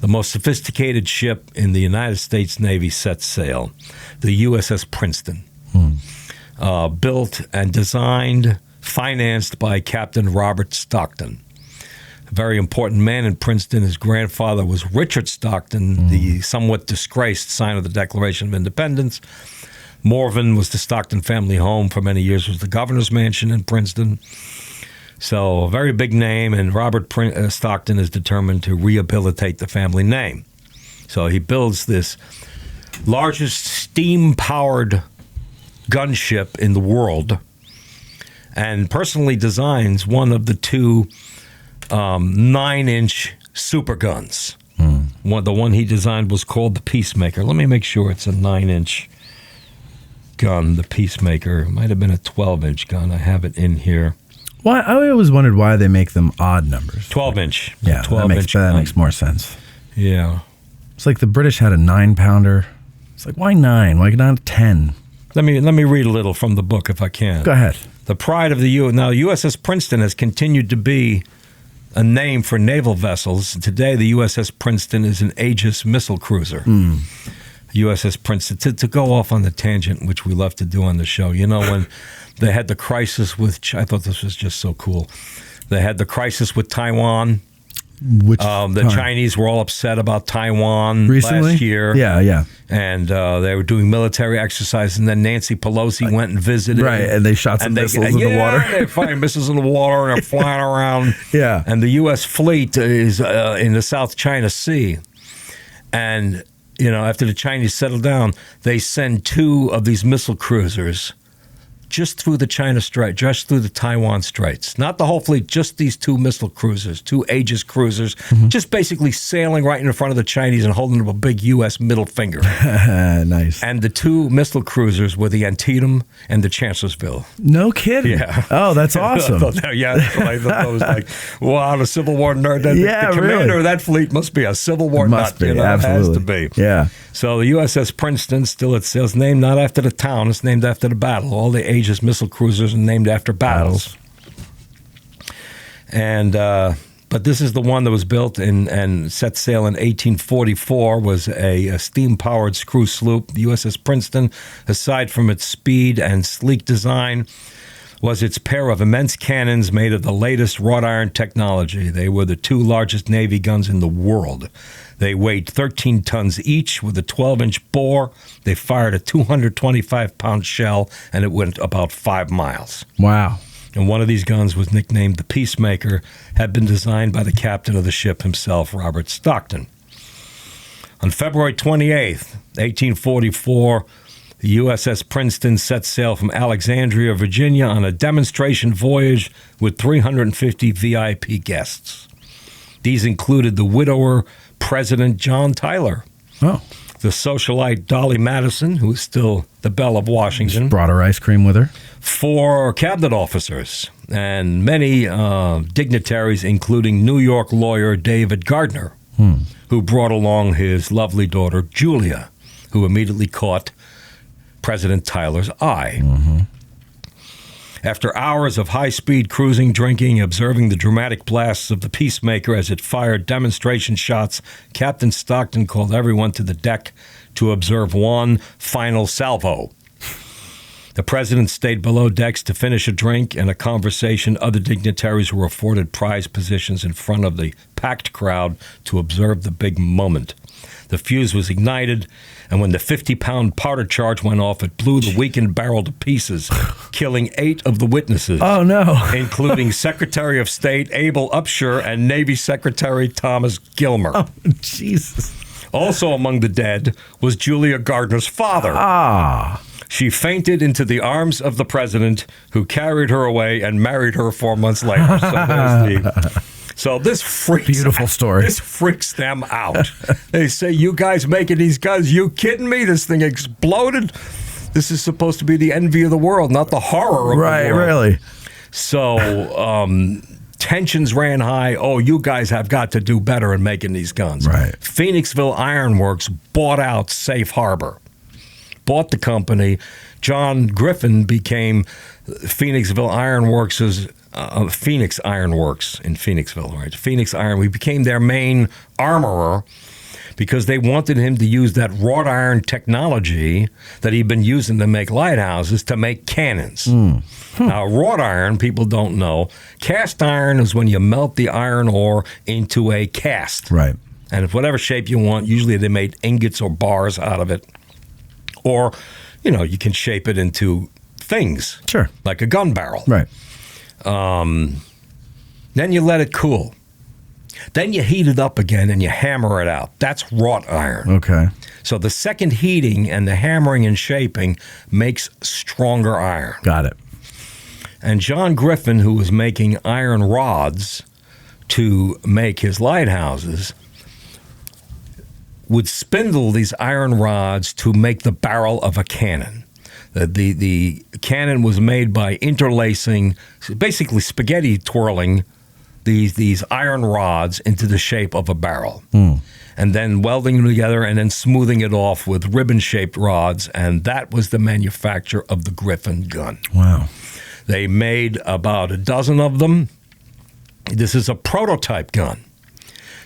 The most sophisticated ship in the United States Navy sets sail, the USS Princeton. Built and designed, financed by Captain Robert Stockton. A very important man in Princeton. His grandfather was Richard Stockton, the somewhat disgraced sign of the Declaration of Independence. Morven was the Stockton family home for many years, was the governor's mansion in Princeton. So a very big name, and Robert Stockton is determined to rehabilitate the family name. So he builds this largest steam-powered gunship in the world and personally designs one of the two 9-inch super guns. The one he designed was called the Peacemaker. Let me make sure it's a 9-inch gun, the Peacemaker. It might have been a 12-inch gun. I have it in here. Why? I always wondered why they make them odd numbers. 12-inch. Yeah, 12-inch that makes more sense. Yeah. It's like the British had a 9-pounder. It's like, why 9? Why not 10? Let me read a little from the book if I can. Go ahead. The pride of the U. Now, USS Princeton has continued to be a name for naval vessels. Today, the USS Princeton is an Aegis missile cruiser. USS Princeton. To go off on the tangent, which we love to do on the show, you know, when they had the crisis with, I thought this was just so cool. They had the crisis with Taiwan. The Chinese were all upset about Taiwan recently? Last year. Yeah. And they were doing military exercises, and then Nancy Pelosi went and visited. Right, and they shot some missiles in the water. They're firing missiles in the water, and they're flying around. Yeah. And the U.S. fleet is in the South China Sea. And, you know, after the Chinese settle down, they send 2 of these missile cruisers just through the China Strait, just through the Taiwan Straits. Not the whole fleet, just these 2 missile cruisers, 2 Aegis cruisers, just basically sailing right in front of the Chinese and holding up a big U.S. middle finger. Nice. And the 2 missile cruisers were the Antietam and the Chancellorsville. No kidding. Yeah. Oh, that's awesome. I thought it was like, wow, the Civil War nerd. The commander really. of that fleet must be a Civil War Must nut. be, You know, absolutely. It has to be. Yeah. So the USS Princeton, still it says, named not after the town, it's named after the battle. All the Aegis missile cruisers are named after battles. And but this is the one that was built and set sail in 1844, was a steam-powered screw sloop. The USS Princeton, aside from its speed and sleek design, was its pair of immense cannons made of the latest wrought iron technology. They were the 2 largest Navy guns in the world. They weighed 13 tons each with a 12-inch bore. They fired a 225-pound shell, and it went about 5 miles. Wow. And one of these guns was nicknamed the Peacemaker, had been designed by the captain of the ship himself, Robert Stockton. On February 28th, 1844, the USS Princeton set sail from Alexandria, Virginia, on a demonstration voyage with 350 VIP guests. These included the widower President John Tyler, the socialite Dolly Madison, who is still the belle of Washington. Just brought her ice cream with her. 4 cabinet officers, and many dignitaries, including New York lawyer David Gardner, who brought along his lovely daughter Julia, who immediately caught President Tyler's eye. After hours of high-speed cruising, drinking, observing the dramatic blasts of the Peacemaker as it fired demonstration shots, Captain Stockton called everyone to the deck to observe one final salvo. The president stayed below decks to finish a drink and a conversation. Other dignitaries were afforded prize positions in front of the packed crowd to observe the big moment. The fuse was ignited, and when the 50-pound powder charge went off, it blew the weakened barrel to pieces, killing 8 of the witnesses. Oh, no. Including Secretary of State Abel Upshur and Navy Secretary Thomas Gilmer. Oh, Jesus. Also among the dead was Julia Gardner's father. She fainted into the arms of the president, who carried her away and married her 4 months later. So this freaks beautiful story. This freaks them out. They say, "You guys making these guns? You kidding me? This thing exploded. This is supposed to be the envy of the world, not the horror of the world." Right, really. So Tensions ran high. Oh, you guys have got to do better in making these guns. Right. Phoenixville Ironworks bought out Safe Harbor, bought the company. John Griffin became Phoenixville Ironworks' Phoenix Ironworks in Phoenixville, right? Phoenix Iron. We became their main armorer because they wanted him to use that wrought iron technology that he'd been using to make lighthouses to make cannons. Now, wrought iron, people don't know. Cast iron is when you melt the iron ore into a cast. Right. And if whatever shape you want, usually they made ingots or bars out of it. Or, you can shape it into things. Sure. Like a gun barrel. Right. Then you let it cool. Then you heat it up again and you hammer it out. That's wrought iron. Okay. So the second heating and the hammering and shaping makes stronger iron. Got it. And John Griffin, who was making iron rods to make his lighthouses, would spindle these iron rods to make the barrel of a cannon. The cannon was made by interlacing, basically spaghetti twirling these iron rods into the shape of a barrel. And then welding them together and then smoothing it off with ribbon-shaped rods. And that was the manufacture of the Griffin gun. Wow. They made about a dozen of them. This is a prototype gun.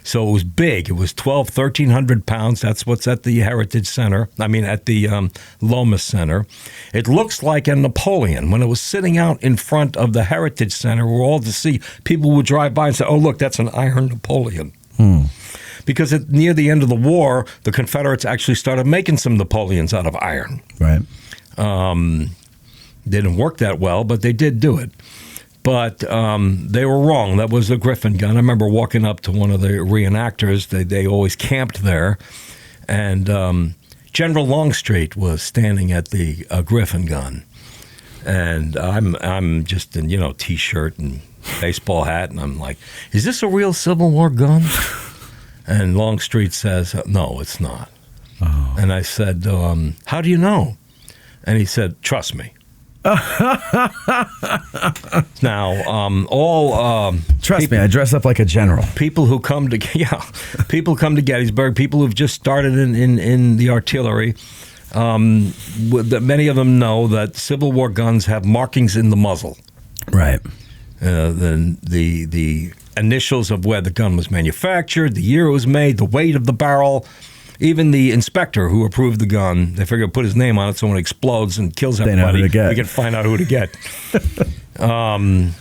So it was big. It was 1,300 pounds. That's what's at the Heritage Center. At the Lomas Center. It looks like a Napoleon. When it was sitting out in front of the Heritage Center, we're all to see, people would drive by and say, oh, look, that's an iron Napoleon. Because near the end of the war, the Confederates actually started making some Napoleons out of iron. Right. Didn't work that well, but they did do it. But they were wrong. That was a Griffin gun. I remember walking up to one of the reenactors. They always camped there. And General Longstreet was standing at the Griffin gun. And I'm just in, T-shirt and baseball hat. And I'm like, is this a real Civil War gun? And Longstreet says, no, it's not. Oh. And I said, how do you know? And he said, trust me. Now, trust me, I dress up like a general. People who come to Gettysburg, people who've just started in the artillery, many of them know that Civil War guns have markings in the muzzle. Right. Then the initials of where the gun was manufactured, the year it was made, the weight of the barrel. Even the inspector who approved the gun, they figure put his name on it so when it explodes and kills everybody, we can find out who to get. The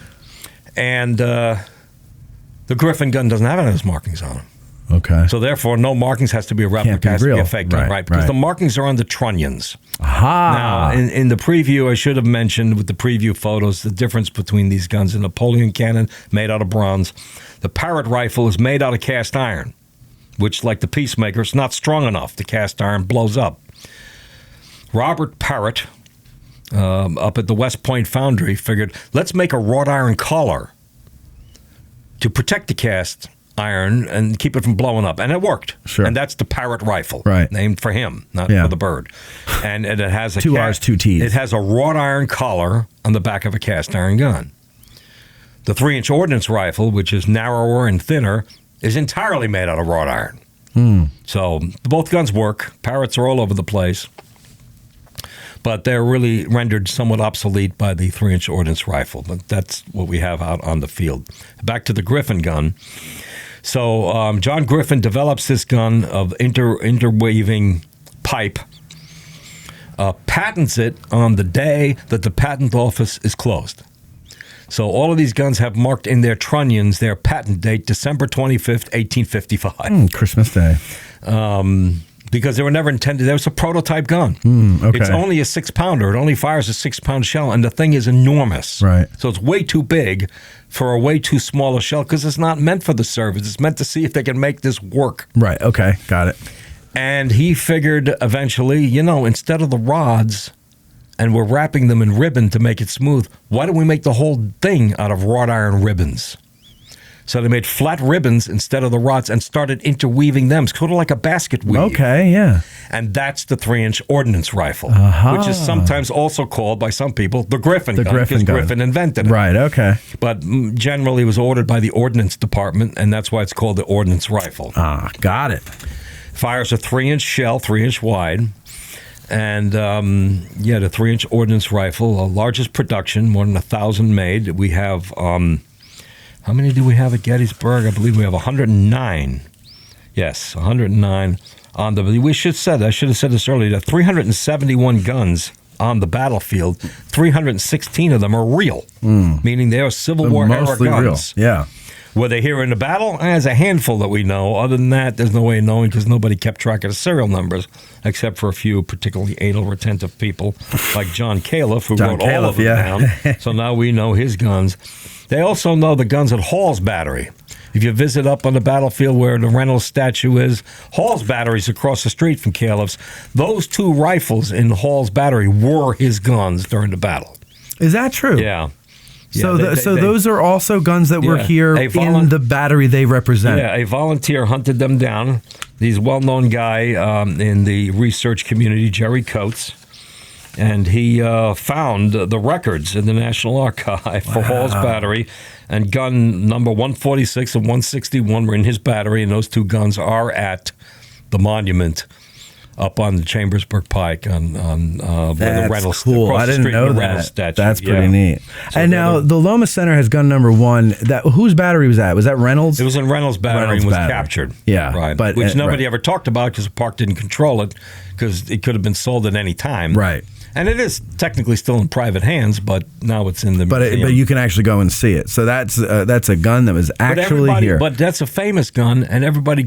Griffin gun doesn't have any of those markings on it. Okay. So therefore, no markings, has to be a replica, has to be a fake gun, right? Because the markings are on the trunnions. Aha. Now, in the preview, I should have mentioned with the preview photos the difference between these guns. A Napoleon cannon made out of bronze. The Parrot rifle is made out of cast iron, which, like the Peacemaker, is not strong enough. The cast iron blows up. Robert Parrot, up at the West Point Foundry, figured, let's make a wrought iron collar to protect the cast iron and keep it from blowing up. And it worked. Sure. And that's the Parrot rifle, right? Named for him, not for the bird. And it has a two R's, two T's. It has a wrought iron collar on the back of a cast iron gun. The 3-inch ordnance rifle, which is narrower and thinner, is entirely made out of wrought iron. So both guns work. Parrots are all over the place. But they're really rendered somewhat obsolete by the 3-inch ordnance rifle. But that's what we have out on the field. Back to the Griffin gun. So John Griffin develops this gun of interweaving pipe, patents it on the day that the patent office is closed. So all of these guns have marked in their trunnions their patent date, December 25th, 1855. Christmas Day. Because they were never intended. That was a prototype gun. Okay. It's only a 6-pounder. It only fires a 6-pound shell, and the thing is enormous. Right. So it's way too big for a way too small a shell because it's not meant for the service. It's meant to see if they can make this work. Right. Okay. Got it. And he figured eventually, instead of the rods, and we're wrapping them in ribbon to make it smooth, why don't we make the whole thing out of wrought iron ribbons? So they made flat ribbons instead of the rods and started interweaving them, sort of like a basket weave. Okay, yeah. And that's the 3-inch ordnance rifle, which is sometimes also called by some people the Griffin gun, because Griffin invented it. Right, okay. But generally it was ordered by the Ordnance Department, and that's why it's called the ordnance rifle. Ah, got it. Fires a 3-inch shell, 3-inch wide. And, the 3-inch ordnance rifle, the largest production, more than 1,000 made. We have... how many do we have at Gettysburg? I believe we have 109. Yes, 109 on the. I should have said this earlier. There are 371 guns on the battlefield. 316 of them are real, meaning they are Civil War era guns. Real. Yeah. Were they here in the battle? There's a handful that we know. Other than that, there's no way of knowing because nobody kept track of the serial numbers, except for a few particularly anal retentive people like John Califf, who wrote all of them down. So now we know his guns. They also know the guns at Hall's Battery. If you visit up on the battlefield where the Reynolds statue is, Hall's Battery's across the street from Califf's. Those 2 rifles in Hall's Battery were his guns during the battle. Is that true? Yeah. So those are also guns that were here in the battery they represent. Yeah, a volunteer hunted them down. He's a well-known guy in the research community, Jerry Coates. And he found the records in the National Archive for Hall's Battery, and gun number 146 and 161 were in his battery, and those 2 guns are at the monument up on the Chambersburg Pike on where the Reynolds. Cool. I didn't know that. Statue. That's pretty neat. So and now the Loma Center has gun number 1. Whose battery was that? Was that Reynolds? It was in Reynolds' battery and was captured. Yeah, right. Which nobody ever talked about because the park didn't control it, because it could have been sold at any time. Right. And it is technically still in private hands, but now it's in the museum. But you can actually go and see it. So that's a gun that was actually here. But that's a famous gun, and everybody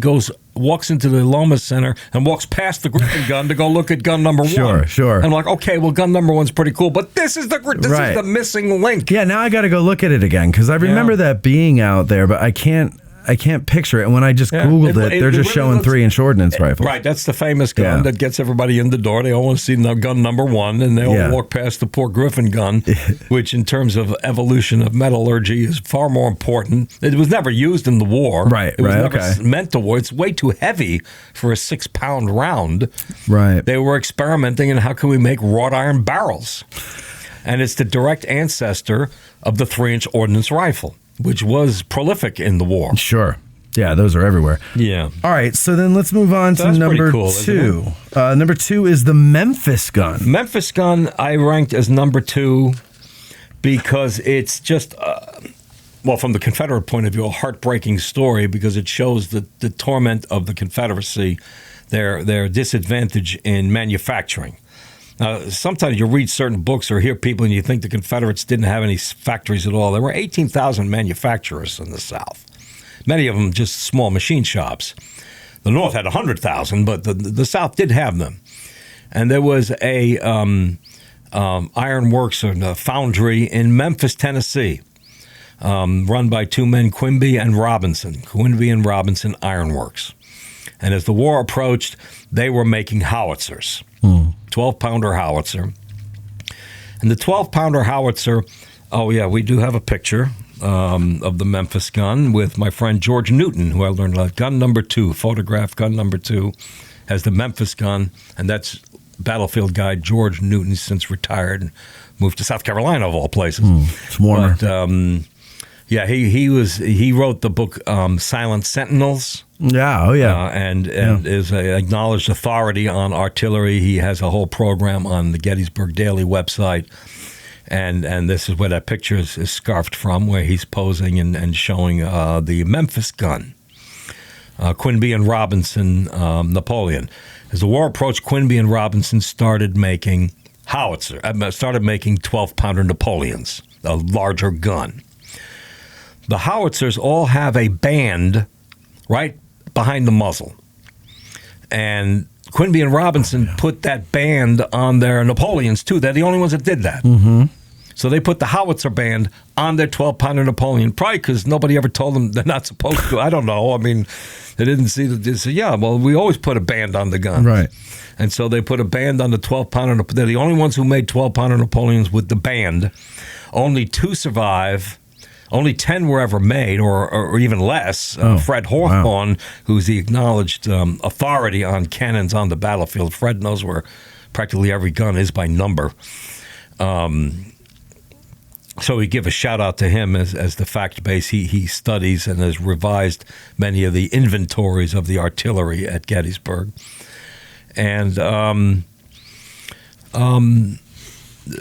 walks into the Loma Center and walks past the Griffin gun to go look at gun number 1. Sure. And I'm like, okay, well, gun number 1's pretty cool, but this is the missing link. Yeah, now I got to go look at it again, because I remember that being out there, but I can't picture it. And when I just Googled it, they're just really showing 3-inch ordnance rifles. Right, that's the famous gun that gets everybody in the door. They all want to see gun number 1, and they all walk past the poor Griffin gun, which in terms of evolution of metallurgy is far more important. It was never used in the war. Right, It was never meant to war. It's way too heavy for a 6-pound round. Right. They were experimenting in how can we make wrought iron barrels. And it's the direct ancestor of the 3-inch ordnance rifle, which was prolific in the war. Sure. Yeah, those are everywhere. Yeah. All right, so then let's move on to number 2. Number 2 is the Memphis gun. Memphis gun I ranked as number 2 because it's just, from the Confederate point of view, a heartbreaking story, because it shows the torment of the Confederacy, their disadvantage in manufacturing. Now, sometimes you read certain books or hear people and you think the Confederates didn't have any factories at all. There were 18,000 manufacturers in the South, many of them just small machine shops. The North had 100,000, but the South did have them. And there was a Ironworks, or a foundry in Memphis, Tennessee, run by 2 men, Quimby and Robinson Ironworks. And as the war approached, they were making howitzers. 12-pounder howitzer. And the 12-pounder howitzer, we do have a picture of the Memphis gun with my friend George Newton, who I learned about. Gun number 2, photograph gun number 2, has the Memphis gun, and that's battlefield guy George Newton, since retired and moved to South Carolina, of all places. It's warmer. But, he wrote the book Silent Sentinels. Yeah, and is an acknowledged authority on artillery. He has a whole program on the Gettysburg Daily website, and this is where that picture is scarfed from, where he's posing and showing the Memphis gun. Quinby and Robinson, Napoleon. As the war approached, Quinby and Robinson started making 12-pounder Napoleons, a larger gun. The howitzers all have a band right behind the muzzle. And Quinby and Robinson put that band on their Napoleons, too. They're the only ones that did that. Mm-hmm. So they put the howitzer band on their 12-pounder Napoleon, probably because nobody ever told them they're not supposed to. I don't know. I mean, they didn't see that. They said, we always put a band on the gun. Right. And so they put a band on the 12-pounder. They're the only ones who made 12-pounder Napoleons with the band. Only 2 survive. Only 10 were ever made, or even less. Fred Hawthorne, who's the acknowledged authority on cannons on the battlefield. Fred knows where practically every gun is by number. So we give a shout out to him as the fact base. He studies and has revised many of the inventories of the artillery at Gettysburg. And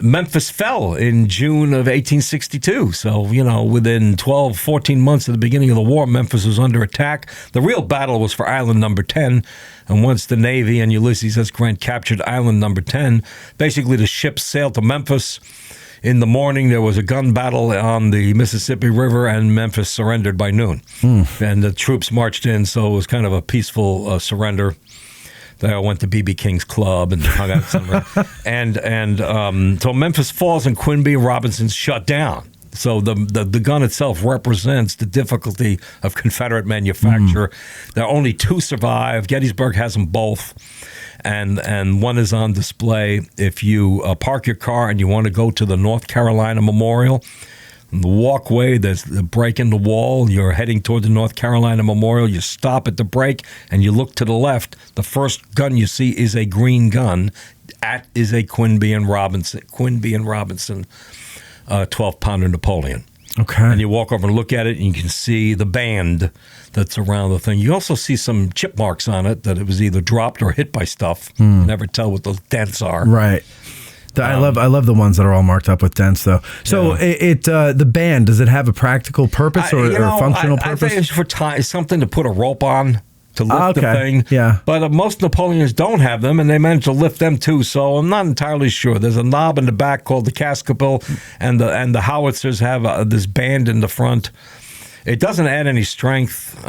Memphis fell in June of 1862. So, within 12, 14 months of the beginning of the war, Memphis was under attack. The real battle was for Island Number 10. And once the Navy and Ulysses S. Grant captured Island Number 10, basically the ships sailed to Memphis. In the morning, there was a gun battle on the Mississippi River, and Memphis surrendered by noon. And the troops marched in, so it was kind of a peaceful surrender. I went to B.B. King's Club and hung out somewhere. So Memphis falls and Quinby and Robinson's shut down. So the gun itself represents the difficulty of Confederate manufacture. There are only 2 survive. Gettysburg has them both. And one is on display. If you park your car and you want to go to the North Carolina Memorial, the walkway, there's the break in the wall. You're heading toward the North Carolina Memorial. You stop at the break and you look to the left. The first gun you see is a green gun. Is a Quinby and Robinson 12-pounder Napoleon. Okay. And you walk over and look at it, and you can see the band that's around the thing. You also see some chip marks on it that it was either dropped or hit by stuff. You never tell what those dents are. Right. I love the ones that are all marked up with dents, though. So the band, does it have a practical purpose or a functional purpose? I think it's for something to put a rope on to lift the thing. Yeah. But most Napoleons don't have them, and they managed to lift them too. So I'm not entirely sure. There's a knob in the back called the cascabel, and the howitzers have this band in the front. It doesn't add any strength.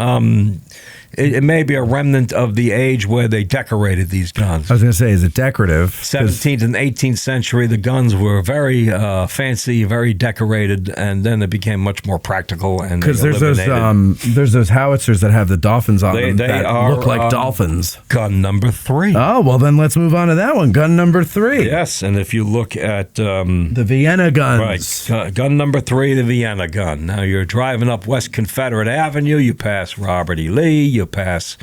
It may be a remnant of the age where they decorated these guns. I was going to say, is it decorative? 17th and 18th century, the guns were very fancy, very decorated, and then it became much more practical. Because there's those howitzers that have the dolphins on them that look like dolphins. Gun number 3. Oh, well, then let's move on to that one. Gun number 3. Yes, and if you look at the Vienna guns. Right, gun number 3, the Vienna gun. Now you're driving up West Confederate Avenue, you pass Robert E. Lee, you pass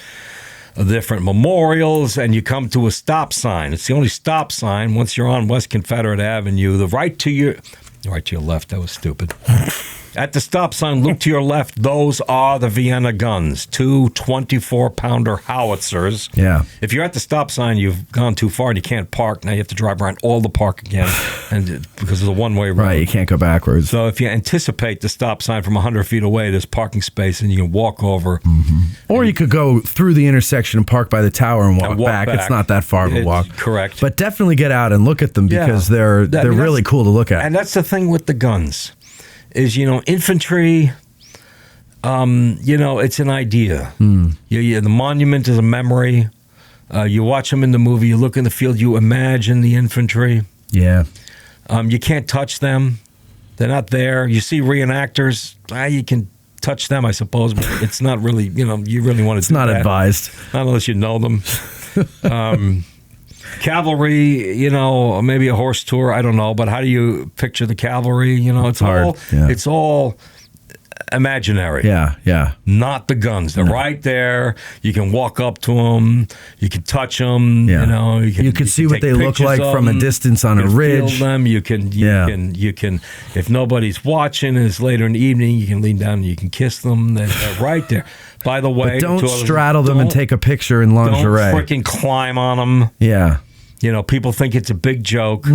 different memorials, and you come to a stop sign. It's the only stop sign once you're on West Confederate Avenue. The right to your left. That was stupid. At the stop sign, look to your left. Those are the Vienna guns, 2 24-pounder howitzers. Yeah. If you're at the stop sign, you've gone too far and you can't park. Now you have to drive around all the park again, and because it's a one-way road. Right, you can't go backwards. So if you anticipate the stop sign from 100 feet away, there's parking space, and you can walk over. Or you could go through the intersection and park by the tower and walk back. It's not that far of a walk. Correct. But definitely get out and look at them because they're really cool to look at. And that's the thing with the guns. Is, infantry, it's an idea. The monument is a memory. You watch them in the movie, you look in the field, you imagine the infantry. Yeah. You can't touch them. They're not there. You see reenactors, you can touch them, I suppose, but it's not really, you really want to It's not advised. Not unless you know them. Cavalry, maybe a horse tour, I don't know, but how do you picture the cavalry? It's hard. It's all imaginary. Yeah. Not the guns. They're right there. You can walk up to them. You can touch them. Yeah. You can see what they look like from a distance on a ridge. Feel them. You can. If nobody's watching, and it's later in the evening, you can lean down and you can kiss them. They're right there. By the way, but don't straddle them and take a picture in lingerie. Don't freaking climb on them. Yeah. People think it's a big joke.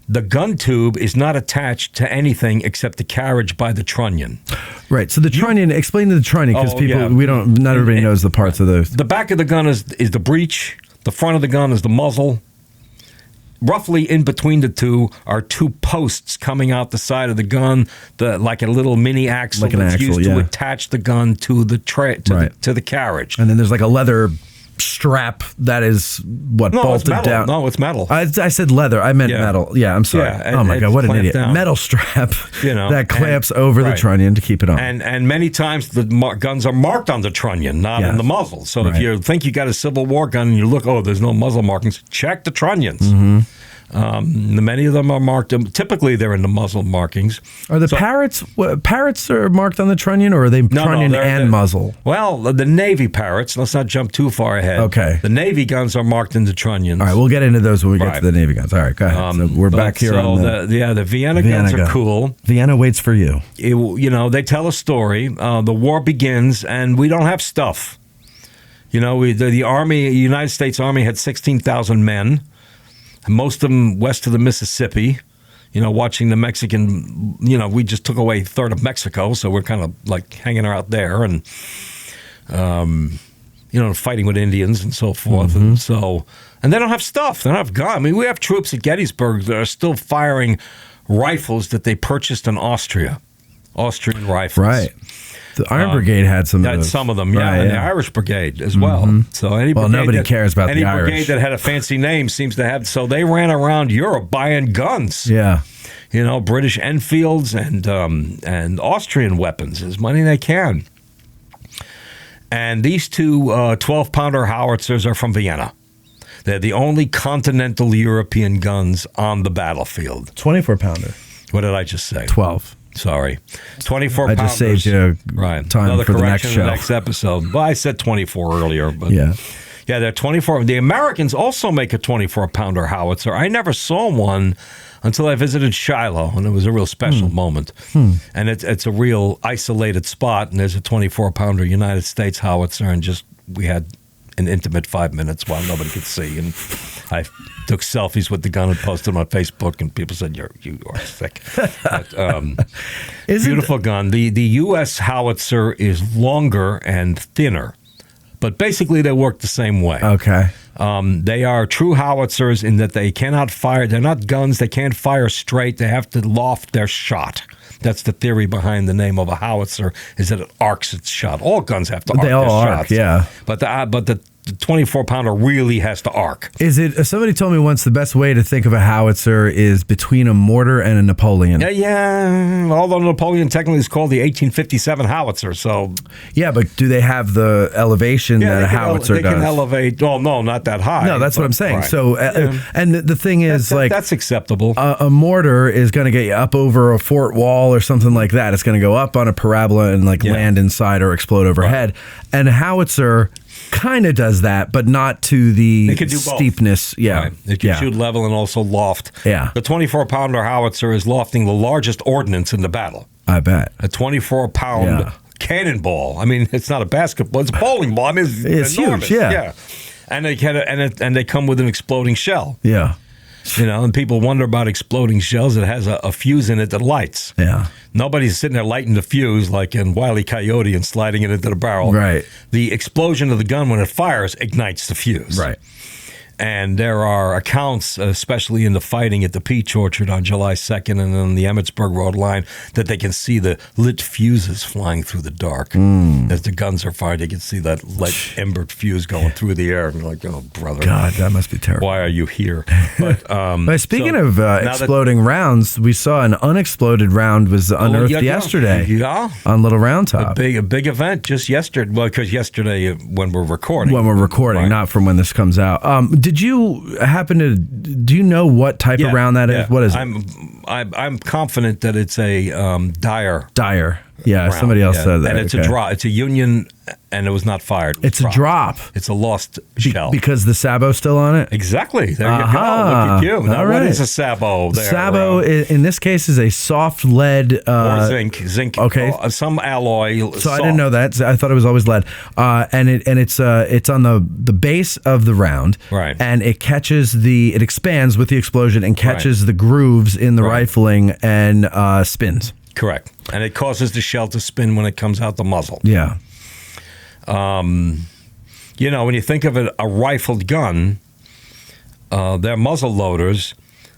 The gun tube is not attached to anything except the carriage by the trunnion. Right. So the trunnion, explain the trunnion, because not everybody knows the parts of those. The back of the gun is the breech. The front of the gun is the muzzle. Roughly in between the two are 2 posts coming out the side of the gun, like a little mini axle used to attach the gun to the to the carriage. And then there's like a leather strap that is bolted down. No, it's metal. I said leather. I meant metal. Yeah, I'm sorry. Yeah, oh my God, what an idiot! Down. Metal strap that clamps over the trunnion to keep it on. And many times the guns are marked on the trunnion, not in the muzzle. So if you think you got a Civil War gun and you look, there's no muzzle markings, check the trunions. Many of them are marked. Typically, they're in the muzzle markings. Are the parrots are marked on the trunnion, or are they trunnion and muzzle? Well, the Navy Parrots. Let's not jump too far ahead. Okay. The Navy guns are marked in the trunions. All right, we'll get into those when we get to the Navy guns. All right, go ahead. So we're back here on the Vienna guns are cool. Vienna waits for you. They tell a story. The war begins, and we don't have stuff. The Army, United States Army, had 16,000 men. Most of them west of the Mississippi, watching the Mexican, we just took away a third of Mexico, so we're kind of like hanging out there and, fighting with Indians and so forth. Mm-hmm. And they don't have stuff. They don't have guns. I mean, we have troops at Gettysburg that are still firing rifles that they purchased in Austria, Austrian rifles. Right. The Iron Brigade had some of those. Some of them, yeah, and the Irish Brigade as well. Mm-hmm. So nobody cares about the Irish. Any brigade that had a fancy name seems to have. So they ran around Europe buying guns. Yeah, British Enfields and Austrian weapons, as money they can. And these two 12-pounder howitzers are from Vienna. They're the only continental European guns on the battlefield. 24-pounder. What did I just say? 12. Sorry. 24 pounders. I just saved you time Another for the next correction show. in the next episode. Well, I said 24 earlier. But yeah, they're 24. The Americans also make a 24-pounder howitzer. I never saw one until I visited Shiloh, and it was a real special moment. And it's a real isolated spot, and there's a 24-pounder United States howitzer, and we had an intimate 5 minutes while nobody could see. And I took selfies with the gun and posted them on Facebook, and people said, you are sick. But, beautiful gun. The U.S. howitzer is longer and thinner, but basically they work the same way. Okay. They are true howitzers in that they cannot fire. They're not guns. They can't fire straight. They have to loft their shot. That's the theory behind the name of a howitzer, is that it arcs its shot. All guns have to arc their shots. Yeah. But the 24-pounder really has to arc. Is it? Somebody told me once the best way to think of a howitzer is between a mortar and a Napoleon. Yeah. Although Napoleon technically is called the 1857 howitzer, so. Yeah, but do they have the elevation that a howitzer does? They can elevate. Well, no, not that high. No, that's what I'm saying. Right. So, and the thing is, that's acceptable. A mortar is going to get you up over a fort wall or something like that. It's going to go up on a parabola and land inside or explode overhead. Right. And a howitzer kind of does that, but not to the steepness. Yeah. Right. It can shoot level and also loft. Yeah. The 24-pounder howitzer is lofting the largest ordnance in the battle. I bet. A 24-pound cannonball. I mean, it's not a basketball. It's a bowling ball. I mean, it's enormous. Huge. Yeah. And they come with an exploding shell. Yeah. And people wonder about exploding shells. It has a fuse in it that lights. Yeah. Nobody's sitting there lighting the fuse like in Wile E. Coyote and sliding it into the barrel. Right. The explosion of the gun when it fires ignites the fuse. Right. And there are accounts, especially in the fighting at the Peach Orchard on July 2nd and on the Emmitsburg Road line, that they can see the lit fuses flying through the dark. As the guns are fired, they can see that lit ember fuse going through the air. And you're like, oh, brother. God, that must be terrible. Why are you here? But, speaking of exploding rounds, we saw an unexploded round was unearthed yesterday. Yeah. On Little Round Top. A big event just yesterday. Well, because yesterday when we're recording. When we're recording, right. Not from when this comes out. Did you do you know what type of round that is? What is it? I'm confident that it's a Dyer. Dyer. Yeah, round. Somebody else said that. And it's a drop. It's a Union, and it was not fired. It's a drop. It's a lost shell. Because the sabo's still on it? Exactly. There you go. Look at you. Now, what is a sabo there? Sabo, in this case, is a soft lead. Or zinc. Okay. Some alloy. So soft. I didn't know that. I thought it was always lead. And it's on the base of the round. Right. And it expands with the explosion and catches the grooves in the rifling and spins. Correct. And it causes the shell to spin when it comes out the muzzle. Yeah. When you think of a rifled gun, their muzzle loaders,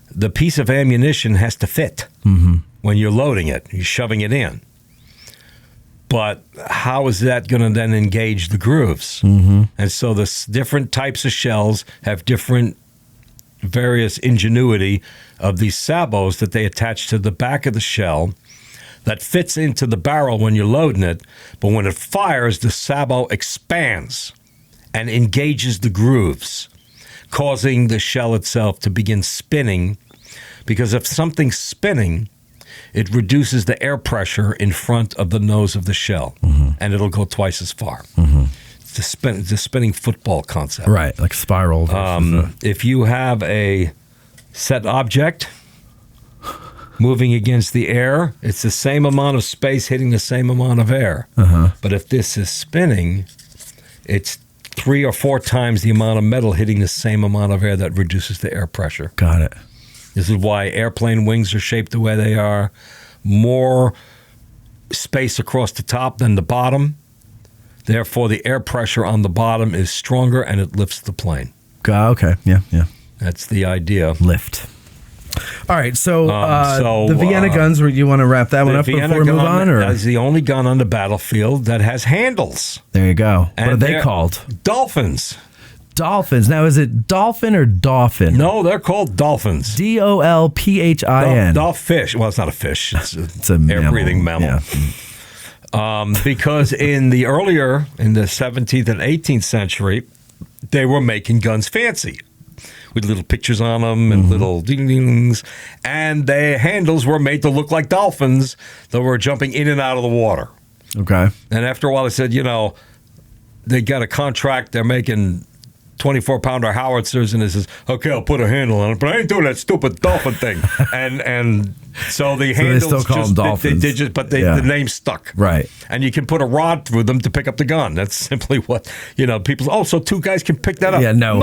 the piece of ammunition has to fit when you're loading it. You're shoving it in. But how is that going to then engage the grooves? And so the different types of shells have different various ingenuity of these sabos that they attach to the back of the shell that fits into the barrel when you're loading it, but when it fires, the sabo expands and engages the grooves, causing the shell itself to begin spinning, because if something's spinning, it reduces the air pressure in front of the nose of the shell, and it'll go twice as far. It's the spinning football concept. Right, like spiral. If you have a set object moving against the air, it's the same amount of space hitting the same amount of air. But if this is spinning, it's 3 or 4 times the amount of metal hitting the same amount of air. That reduces the air pressure. Got it. This is why airplane wings are shaped the way they are. More space across the top than the bottom. Therefore, the air pressure on the bottom is stronger and it lifts the plane. Okay, yeah. That's the idea. Lift. All right, so the Vienna guns, you want to wrap that one up before we move on? Or? Is the only gun on the battlefield that has handles. There you go. And what are they called? Dolphins. Dolphins. Now, is it dolphin or dolphin? No, they're called dolphins. Dolphin. Dolphin. Well, it's not a fish. It's a air-breathing mammal. Yeah. Because in the 17th and 18th century, they were making guns fancy, with little pictures on them and little ding-dings. And the handles were made to look like dolphins that were jumping in and out of the water. Okay. And after a while, they said, they got a contract. They're making 24-pounder howitzers, and it says, okay, I'll put a handle on it, but I ain't doing that stupid dolphin thing. and so the handles, they still call them dolphins. The name stuck. Right. And you can put a rod through them to pick up the gun. That's simply what, people, so 2 guys can pick that up. Yeah, no.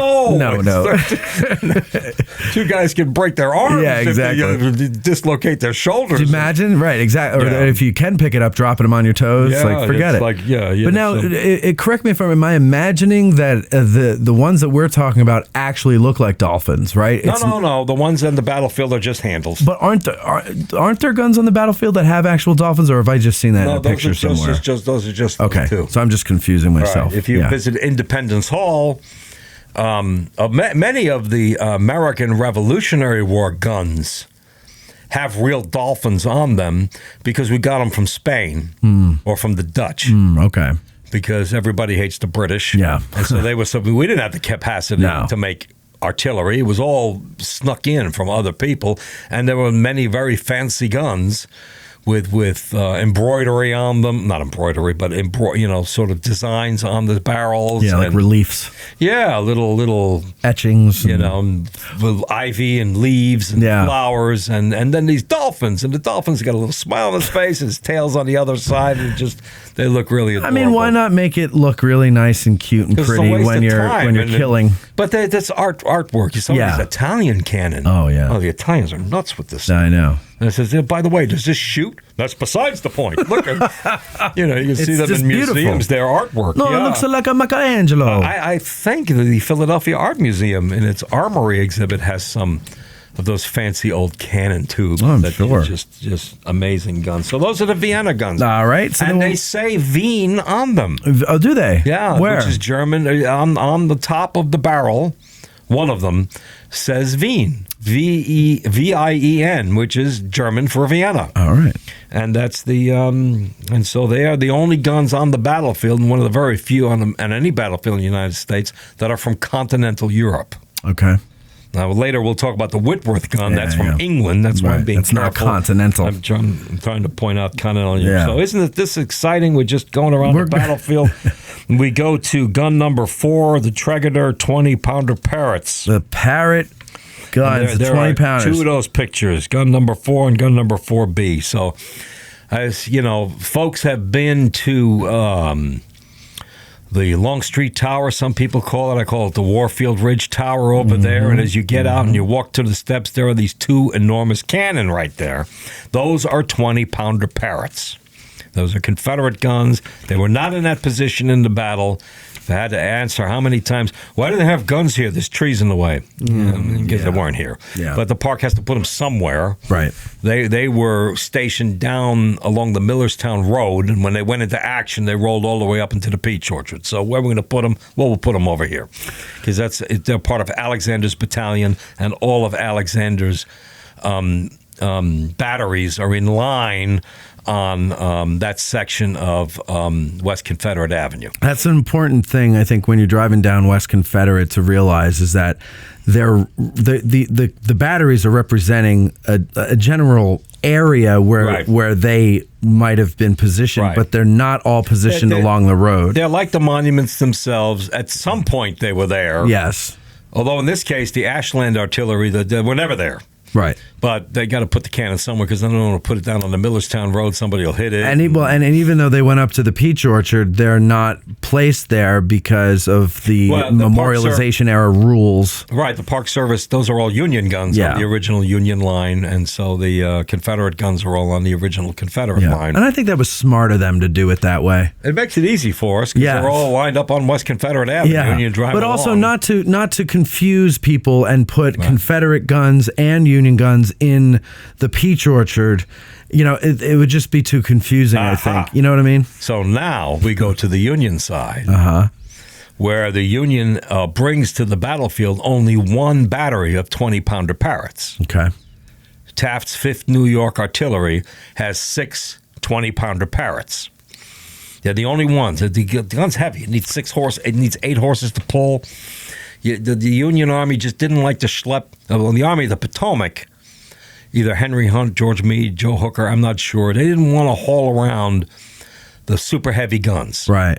2 guys can break their arms. Yeah, exactly. If they, dislocate their shoulders. Imagine, right, exactly. Or if you can pick it up, dropping them on your toes, forget it. But now, correct me if am I imagining that the ones that we're talking about actually look like dolphins, right? No. The ones on the battlefield are just handles. But aren't there guns on the battlefield that have actual dolphins, or have I just seen that in a picture somewhere? Those are just okay. Two. So I'm just confusing myself. Right. If you visit Independence Hall, many of the American Revolutionary War guns have real dolphins on them because we got them from Spain or from the Dutch. Okay. Because everybody hates the British. Yeah. And so they were something we didn't have the capacity to make artillery. It was all snuck in from other people, and there were many very fancy guns with embroidery on them. Not embroidery, but sort of designs on the barrels. Yeah, like reliefs. Yeah, little etchings. With ivy and leaves and flowers, and then these dolphins, and the dolphins got a little smile on his face, and his tail's on the other side, and they look really adorable. I mean, why not make it look really nice and cute and pretty when you're killing? But that's artwork. You saw this Italian cannon. Oh yeah. Oh, the Italians are nuts with this. I know. And it says, by the way, does this shoot? That's besides the point. Look, you can see them in museums. Beautiful. Their artwork. No, it looks like a Michelangelo. I think the Philadelphia Art Museum in its armory exhibit has some of those fancy old cannon tubes. Oh, I'm sure. Just amazing guns. So those are the Vienna guns. All right. So and they say Wien on them. Oh, do they? Yeah. Where? Which is German. On the top of the barrel, one of them says Wien. Wien, which is German for Vienna. All right. And that's and so they are the only guns on the battlefield, and one of the very few on any battlefield in the United States that are from continental Europe. Okay. Now, later we'll talk about the Whitworth gun. That's from England. That's why I'm being careful. That's not continental. I'm trying to point out continental Europe. So isn't this exciting? We're just going around the battlefield. We go to gun number 4, the Tregeder 20-pounder Parrots. The Parrot guns, the 20-pounders. 2 of those pictures, gun number 4 and gun number 4B. So, as folks have been to the Longstreet Tower, some people call it. I call it the Warfield Ridge Tower over there. And as you get out and you walk to the steps, there are these 2 enormous cannon right there. Those are 20-pounder Parrots. Those are Confederate guns. They were not in that position in the battle. They had to answer how many times, why do they have guns here? There's trees in the way. Because they weren't here. Yeah. But the park has to put them somewhere. Right. They were stationed down along the Millerstown Road, and when they went into action, they rolled all the way up into the peach orchard. So where are we going to put them? Well, we'll put them over here. Because they're part of Alexander's battalion and all of Alexander's batteries are in line on that section of West Confederate Avenue. That's an important thing, I think, when you're driving down West Confederate to realize is that the batteries are representing a general area where they might have been positioned, but they're not all positioned along the road. They're like the monuments themselves. At some point, they were there. Yes. Although in this case, the Ashland artillery, they were never there. Right. But they got to put the cannon somewhere because they don't want to put it down on the Millerstown Road. Somebody will hit it. And even though they went up to the Peach Orchard, they're not placed there because of the memorialization era rules. Right. The Park Service, those are all Union guns on the original Union line. And so the Confederate guns are all on the original Confederate line. And I think that was smart of them to do it that way. It makes it easy for us because they're all lined up on West Confederate Avenue. And you drive but along. Also not to confuse people and put Confederate guns and Union guns in the Peach Orchard. You know, it would just be too confusing, I think. You know what I mean? So now we go to the Union side, where the Union brings to the battlefield only one battery of 20-pounder Parrots. Okay. Taft's 5th New York Artillery has 6 20-pounder Parrots. They're the only ones. The gun's heavy. It needs 6 horses. It needs 8 horses to pull. The Union Army just didn't like to schlep. The Army of the Potomac, either Henry Hunt, George Meade, Joe Hooker, I'm not sure. They didn't want to haul around the super heavy guns. Right.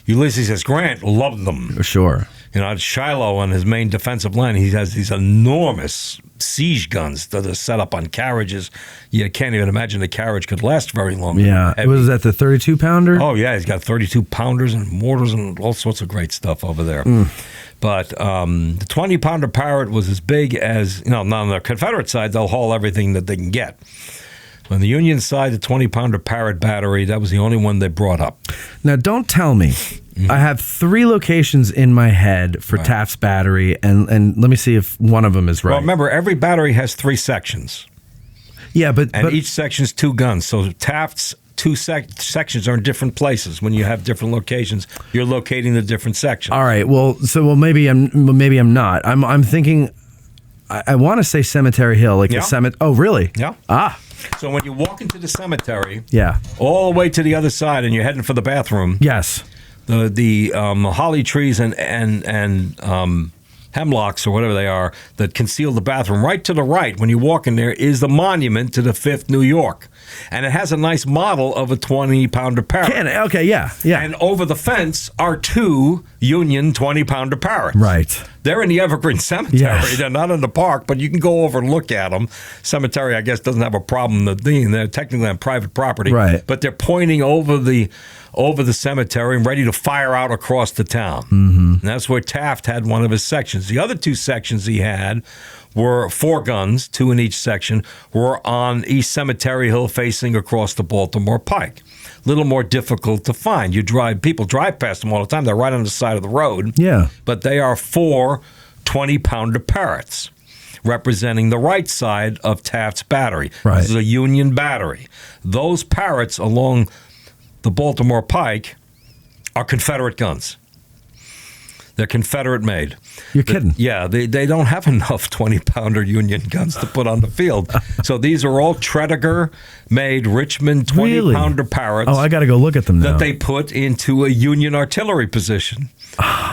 Ulysses S. Grant loved them. Sure. You know, at Shiloh on his main defensive line, he has these enormous siege guns that are set up on carriages. You can't even imagine a carriage could last very long. Yeah. Was that the 32-pounder? Oh, yeah. He's got 32-pounders and mortars and all sorts of great stuff over there. But the 20-pounder Parrot was as big as, now on the Confederate side, they'll haul everything that they can get. On the Union side, the 20-pounder Parrot battery, that was the only one they brought up. Now, don't tell me. I have 3 locations in my head for Taft's battery, and let me see if one of them is right. Well, remember, every battery has 3 sections. Yeah, but each section's 2 guns. So Taft's 2 sections are in different places. When you have different locations, you're locating the different sections. All right. Well, maybe I'm not. I'm thinking. I want to say Cemetery Hill, like the cemetery. Oh, really? Yeah. So when you walk into the cemetery, all the way to the other side, and you're heading for the bathroom. Yes. The holly trees and hemlocks or whatever they are that conceal the bathroom. Right to the right, when you walk in there, is the monument to the 5th New York. And it has a nice model of a 20-pounder Parrot. Okay, yeah. And over the fence are 2 Union 20-pounder Parrots. Right. They're in the Evergreen Cemetery. Yes. They're not in the park, but you can go over and look at them. Cemetery, I guess, doesn't have a problem. They're technically on private property. Right. But they're pointing over the cemetery and ready to fire out across the town. Mm-hmm. And that's where Taft had one of his sections. The other 2 sections he had were 4 guns, 2 in each section, were on East Cemetery Hill facing across the Baltimore Pike. A little more difficult to find. People drive past them all the time. They're right on the side of the road. Yeah. But they are 4 20-pounder Parrots representing the right side of Taft's battery. Right. This is a Union battery. Those Parrots along the Baltimore Pike are Confederate guns. They're Confederate made. You're kidding. Yeah, they don't have enough 20-pounder Union guns to put on the field. So these are all Tredegar-made Richmond 20-pounder Parrots. Oh, I got to go look at them now. That they put into a Union artillery position.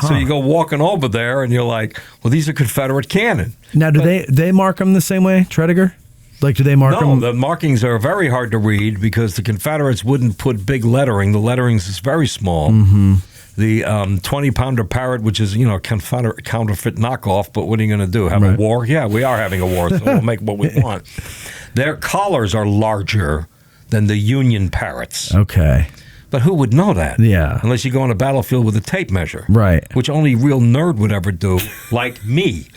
So you go walking over there and you're like, well, these are Confederate cannon. Now, do they mark them the same way, Tredegar? Like, do they mark them? No, the markings are very hard to read because the Confederates wouldn't put big lettering. The lettering is very small. Mm-hmm. The 20-pounder Parrot, which is, Confederate counterfeit knockoff, but what are you going to do? Have a war? Yeah, we are having a war, so we'll make what we want. Their collars are larger than the Union Parrots. Okay. But who would know that? Yeah. Unless you go on a battlefield with a tape measure. Right. Which only real nerd would ever do, like me.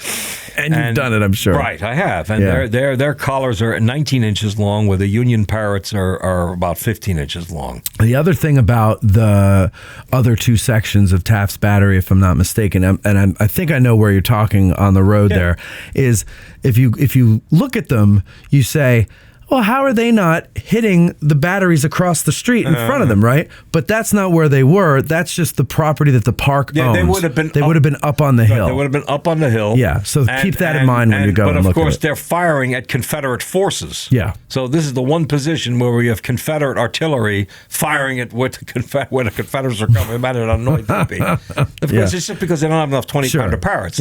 And you've done it, I'm sure. Right, I have. And their collars are 19 inches long, where the Union Parrots are about 15 inches long. The other thing about the other 2 sections of Taft's battery, if I'm not mistaken, I think I know where you're talking on the road there, is if you look at them, you say, Well, how are they not hitting the batteries across the street in front of them, right? But that's not where they were. That's just the property that the park owns. They would have been. They would have been up on the hill. They would have been up on the hill. Yeah. So keep that in mind when you go and look at it. But of course, they're firing at Confederate forces. Yeah. So this is the one position where we have Confederate artillery firing at where the Confederates are coming. It might have annoyed them. Of course, it's just because they don't have enough 20-pounder Parrots.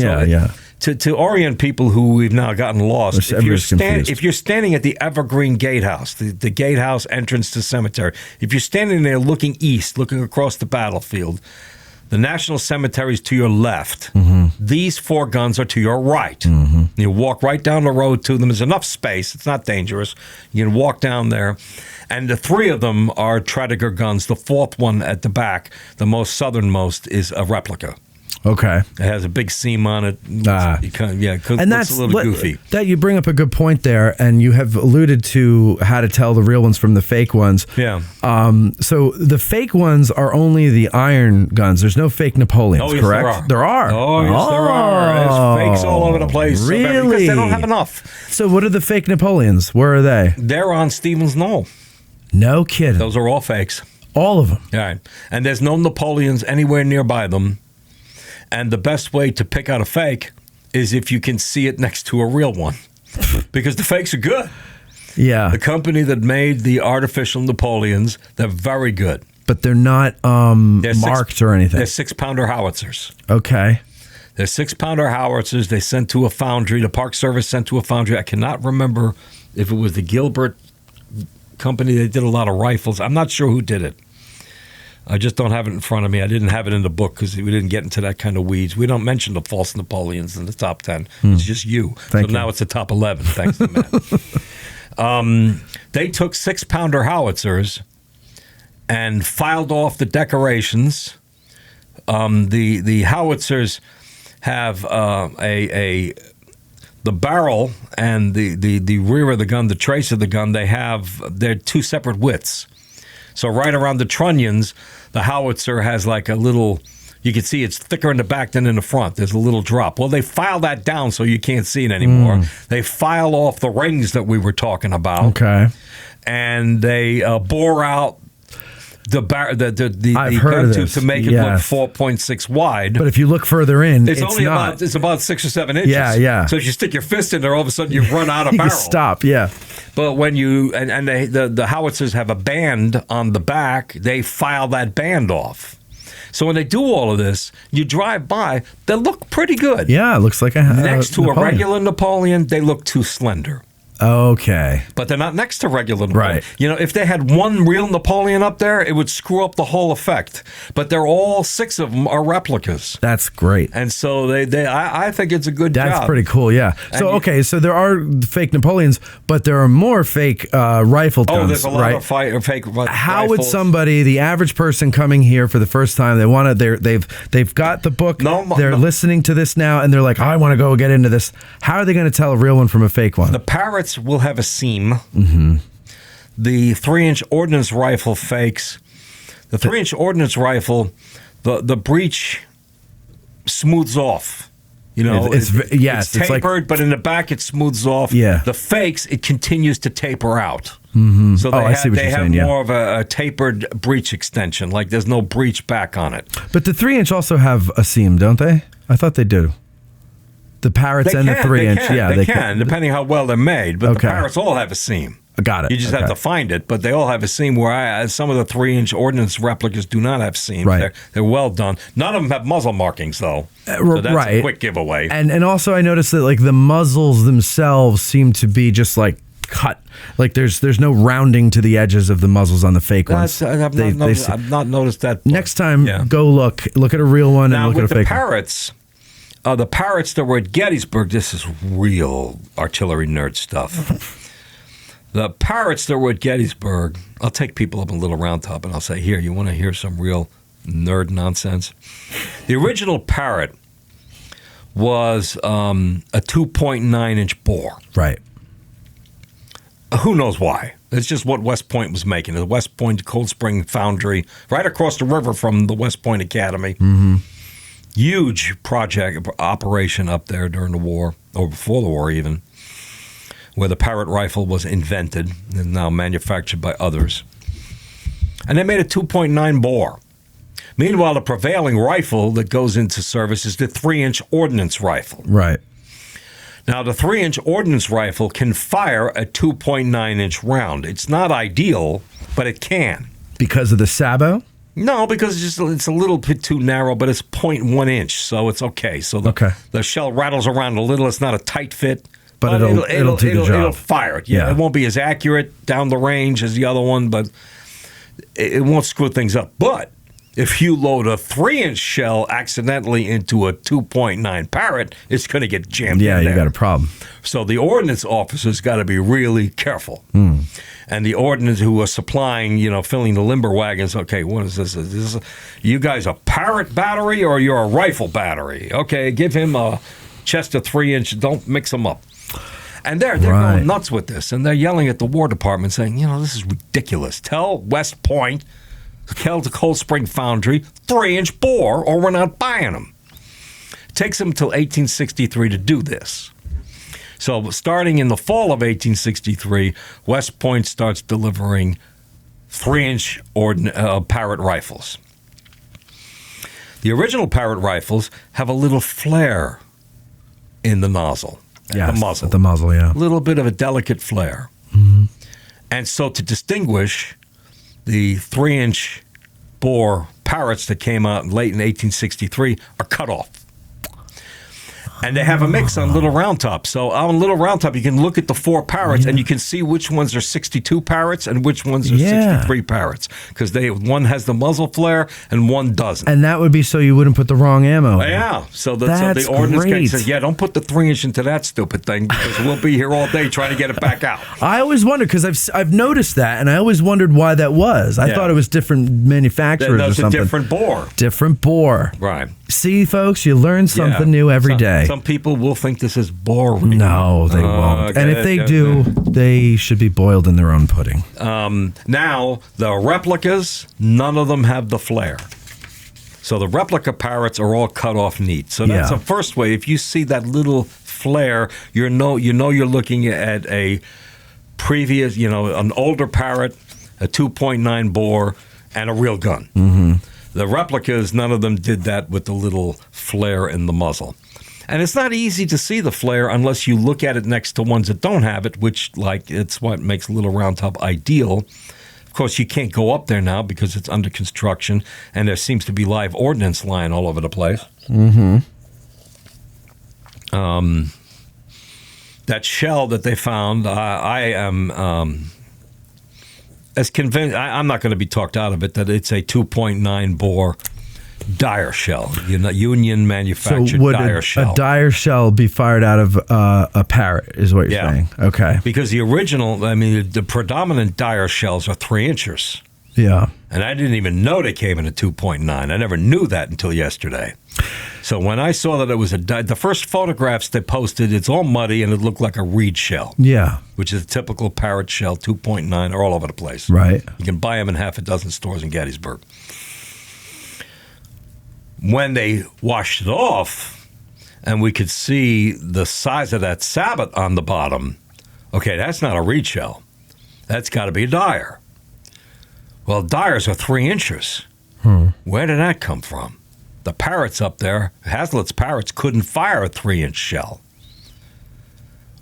So to orient people who we've now gotten lost, if you're standing at the Evergreen Gatehouse, the gatehouse entrance to cemetery, if you're standing there looking east, looking across the battlefield, the National Cemetery is to your left. These 4 guns are to your right. You walk right down the road to them. There's enough space. It's not dangerous. You can walk down there. And the 3 of them are Tredegar guns. The 4th one at the back, the most southernmost, is a replica. Okay. It has a big seam on it. And that's a little goofy. That you bring up a good point there, and you have alluded to how to tell the real ones from the fake ones. Yeah. So the fake ones are only the iron guns. There's no fake Napoleons, correct? There are. Oh, yes, there are. There's fakes all over the place. Really? Because they don't have enough. So what are the fake Napoleons? Where are they? They're on Stevens Knoll. No kidding. Those are all fakes. All of them? All right. And there's no Napoleons anywhere nearby them. And the best way to pick out a fake is if you can see it next to a real one, because the fakes are good. Yeah. The company that made the artificial Napoleons, they're very good. But they're not marked or anything. They're 6-pounder howitzers. Okay. They're 6-pounder howitzers. They sent to a foundry. The Park Service sent to a foundry. I cannot remember if it was the Gilbert company. They did a lot of rifles. I'm not sure who did it. I just don't have it in front of me. I didn't have it in the book because we didn't get into that kind of weeds. We don't mention the false Napoleons in the top 10. It's just you. Thank you. Now it's the top 11, thanks to Matt. They took 6-pounder howitzers and filed off the decorations. The howitzers have the barrel and the rear of the gun, the trace of the gun, they're 2 separate widths. So right around the trunnions, the howitzer has like a little, you can see it's thicker in the back than in the front. There's a little drop. Well, they file that down so you can't see it anymore. They file off the rings that we were talking about. Okay. And they bore out the gun tube to make it look 4.6 wide. But if you look further in, it's only not. It's about 6 or 7 inches. Yeah. So if you stick your fist in there, all of a sudden you run out of you barrel. Can stop, yeah. But when you the howitzers have a band on the back, they file that band off. So when they do all of this, you drive by, they look pretty good. Yeah, it looks like a next to Napoleon. a regular Napoleon, they look too slender. Okay. But they're not next to regular Napoleon. Right. You know, if they had one real Napoleon up there, it would screw up the whole effect. But they're all 6 of them are replicas. That's great. And so I think it's a good job. That's pretty cool, yeah. So, so there are fake Napoleons, but there are more fake rifle guns, there's a lot of fake rifles. How would somebody, the average person coming here for the first time, they've got the book, they're listening to this now, and they're like, I want to go get into this. How are they going to tell a real one from a fake one? The Parrots will have a seam. The 3-inch ordnance rifle fakes. The 3-inch ordnance rifle, the breech smooths off. You know, it's tapered, but in the back it smooths off. Yeah. The fakes, it continues to taper out. So they have more of a tapered breech extension. Like there's no breech back on it. But the 3-inch also have a seam, don't they? I thought they do. The Parrots and the 3-inch, they can, depending how well they're made. But the Parrots all have a seam. Got it. You just have to find it, but they all have a seam. Where some of the 3-inch ordnance replicas do not have seams. Right. They're well done. None of them have muzzle markings, though. So that's a quick giveaway. And also, I noticed that like the muzzles themselves seem to be just like cut. Like there's no rounding to the edges of the muzzles on the fake ones. I've not noticed that. Next time, go look at a real one and look at a fake one. The Parrots that were at Gettysburg, this is real artillery nerd stuff. The Parrots that were at Gettysburg, I'll take people up a little round top and I'll say, here, you want to hear some real nerd nonsense? The original Parrot was a 2.9-inch bore. Right. Who knows why? It's just what West Point was making. The West Point Cold Spring Foundry, right across the river from the West Point Academy. Huge project operation up there during the war, or before the war even. where the Parrot rifle was invented and now manufactured by others. And they made a 2.9 bore. Meanwhile, the prevailing rifle that goes into service is the 3-inch ordnance rifle. Right. Now, the 3-inch ordnance rifle can fire a 2.9-inch round. It's not ideal, but it can. Because of the sabot? No, because it's a little bit too narrow, but it's 0.1 inch, so it's okay. So the shell rattles around a little. It's not a tight fit. But it'll do the job. It'll fire it. Yeah, it won't be as accurate down the range as the other one, but it won't screw things up. But if you load a 3-inch shell accidentally into a 2.9 Parrot, it's going to get jammed in there. You got a problem. So the ordnance officers got to be really careful. And the ordnance who are supplying, filling the limber wagons, okay, what is this? Is this you guys a Parrot battery or you're a rifle battery? Okay, give him a chest of 3-inch. Don't mix them up. And they're going nuts with this. And they're yelling at the War Department saying, this is ridiculous. Tell West Point, tell the Cold Spring Foundry, 3-inch bore or we're not buying them. It takes them until 1863 to do this. So starting in the fall of 1863, West Point starts delivering 3-inch Parrot rifles. The original Parrot rifles have a little flare in the nozzle, the muzzle. The muzzle, yeah. A little bit of a delicate flare. And so to distinguish the 3-inch bore Parrots that came out late in 1863 are cut off. And they have a mix on Little Round Top. So on Little Round Top, you can look at the 4 Parrots, and you can see which ones are 62 Parrots and which ones are 63 Parrots. Because one has the muzzle flare and one doesn't. And that would be so you wouldn't put the wrong ammo in. Yeah. So the ordnance guy says, don't put the 3-inch into that stupid thing because we'll be here all day trying to get it back out. I always wondered, because I've noticed that, and I always wondered why that was. I thought it was different manufacturers or something. That's a different bore. Different bore. Right. See, folks, you learn something new every day. Some people will think this is boring. No, they won't. And if they do, they should be boiled in their own pudding. Now, the replicas, none of them have the flare. So the replica Parrots are all cut off neat. So that's the first way. If you see that little flare, you know you're looking at a previous, an older Parrot, a 2.9 bore, and a real gun. Mm-hmm. The replicas, none of them did that with the little flare in the muzzle. And it's not easy to see the flare unless you look at it next to ones that don't have it, which, it's what makes Little Round Top ideal. Of course, you can't go up there now because it's under construction, and there seems to be live ordnance lying all over the place. Mm-hmm. That shell that they found, I am... as convinced, I'm not going to be talked out of it, that it's a 2.9 bore Dyer shell, Union manufactured Dyer shell. A Dyer shell be fired out of a Parrot, is what you're saying? Okay. Because the original, the predominant Dyer shells are 3-inchers. Yeah. And I didn't even know they came in a 2.9. I never knew that until yesterday. So when I saw that it was the first photographs they posted, it's all muddy and it looked like a reed shell. Yeah. Which is a typical Parrot shell, 2.9, are all over the place. Right. You can buy them in half a dozen stores in Gettysburg. When they washed it off and we could see the size of that sabot on the bottom, okay, that's not a reed shell. That's got to be a Dyer. Well, Dyers are 3-inchers. Where did that come from? The Parrots up there, Hazlitt's Parrots couldn't fire a 3-inch shell.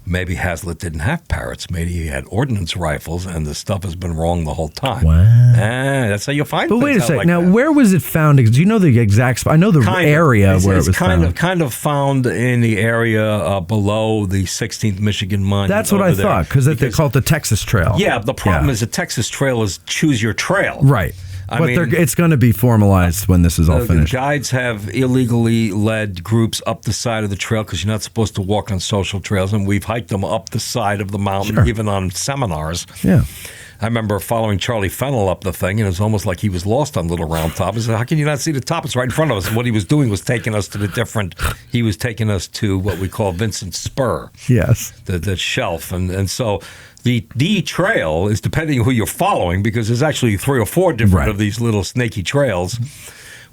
Maybe Hazlitt didn't have Parrots. Maybe he had ordnance rifles, and the stuff has been wrong the whole time. Wow. That's how you find But things wait a second. like now, that. where was it found? Do you know the exact spot? I know the area where it was found. Kind of found in the area below the 16th Michigan Monument. That's what I thought, because they call it the Texas Trail. Yeah, the problem is the Texas Trail is choose your trail. Right. It's going to be formalized when this is all finished. The guides have illegally led groups up the side of the trail because you're not supposed to walk on social trails, and we've hiked them up the side of the mountain, even on seminars. Yeah. I remember following Charlie Fennell up the thing, and it was almost like he was lost on Little Round Top. I said, how can you not see the top? It's right in front of us. And what he was doing was taking us to he was taking us to what we call Vincent Spur. Yes. The shelf. And so the trail is depending on who you're following, because there's actually 3 or 4 different of these little snaky trails,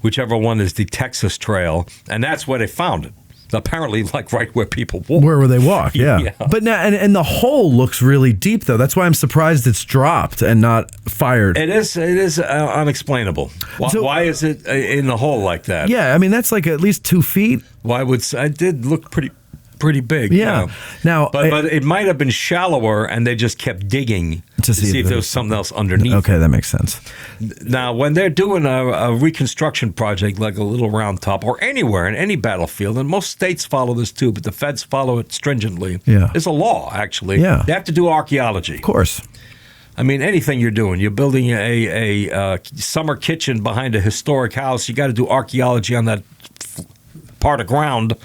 whichever one is the Texas Trail. And that's where they found it. Apparently, like right where people walk. Where they walk, yeah. Yeah. But now, and the hole looks really deep, though. That's why I'm surprised it's dropped and not fired. It is unexplainable. Why is it in the hole like that? Yeah, I mean, that's like at least 2 feet. Why would it did look pretty big? Yeah. You know. Now, but it might have been shallower, and they just kept digging to see if there was something else underneath. Okay, that makes sense. Now, when they're doing a reconstruction project like a Little Round Top or anywhere in any battlefield, and most states follow this too, but the feds follow it stringently. Yeah. It's a law, actually. Yeah. They have to do archaeology. Of course. I mean, anything you're doing, you're building a summer kitchen behind a historic house, you got to do archaeology on that part of ground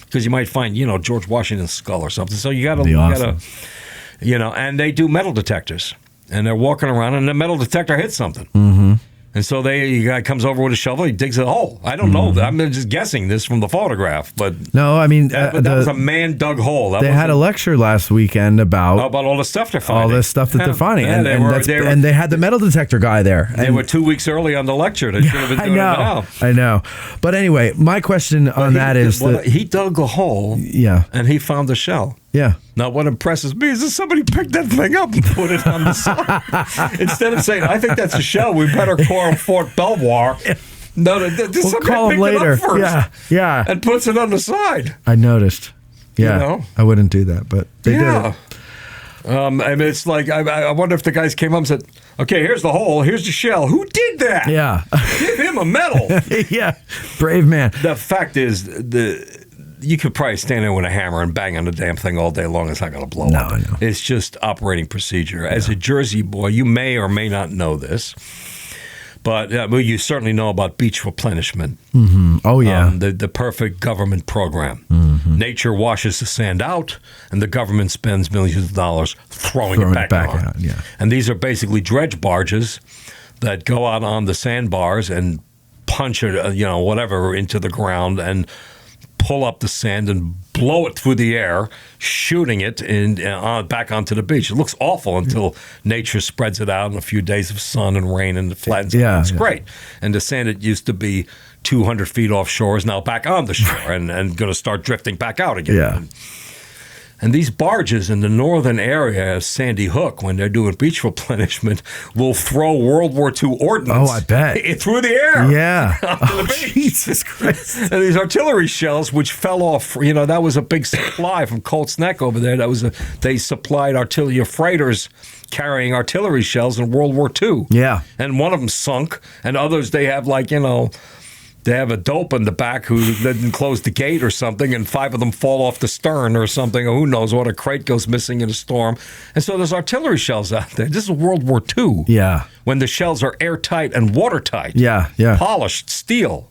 because you might find, George Washington's skull or something. So you got to, Awesome. And they do metal detectors. And they're walking around, and the metal detector hits something. Mm-hmm. And so the guy comes over with a shovel, he digs a hole. I don't know. I'm just guessing this from the photograph. But no, I mean, that was a man-dug hole. They had a lecture last weekend about all the stuff they're finding. All this stuff that they're finding. Yeah, and they had the metal detector guy there. They were 2 weeks early on the lecture. They should have been doing it now. I know. But anyway, my question on that is that he dug a hole, and he found the shell. Yeah. Now, what impresses me is that somebody picked that thing up and put it on the side. Instead of saying, I think that's a shell, we better call Fort Belvoir. No, we'll call him later. It up first Yeah. and puts it on the side. I noticed. Yeah. I wouldn't do that, but they did. I mean, it's like, I wonder if the guys came up and said, okay, here's the hole, here's the shell. Who did that? Yeah. Give him a medal. Yeah. Brave man. The fact is, you could probably stand there with a hammer and bang on the damn thing all day long. It's not going to blow up. I know. It's just operating procedure. As a Jersey boy, you may or may not know this, but you certainly know about beach replenishment. Mm-hmm. Oh, yeah. The perfect government program. Mm-hmm. Nature washes the sand out, and the government spends millions of dollars throwing it back on. out. Yeah. And these are basically dredge barges that go out on the sandbars and punch it, whatever, into the ground and pull up the sand and blow it through the air, shooting it back onto the beach. It looks awful until nature spreads it out in a few days of sun and rain and it flattens it. It's great. And the sand that used to be 200 feet offshore is now back on the shore and going to start drifting back out again. Yeah. And these barges in the northern area of Sandy Hook, when they're doing beach replenishment, will throw World War II ordnance. Oh, I bet. Through the air. Yeah. Onto the beach. Jesus Christ. And these artillery shells, which fell off, that was a big supply from Colt's Neck over there. They supplied artillery freighters carrying artillery shells in World War II. Yeah. And one of them sunk, and others they have they have a dope in the back who didn't close the gate or something, and 5 of them fall off the stern or something, or who knows what, a crate goes missing in a storm. And so there's artillery shells out there. This is World War II. Yeah. When the shells are airtight and watertight. Yeah. Polished steel.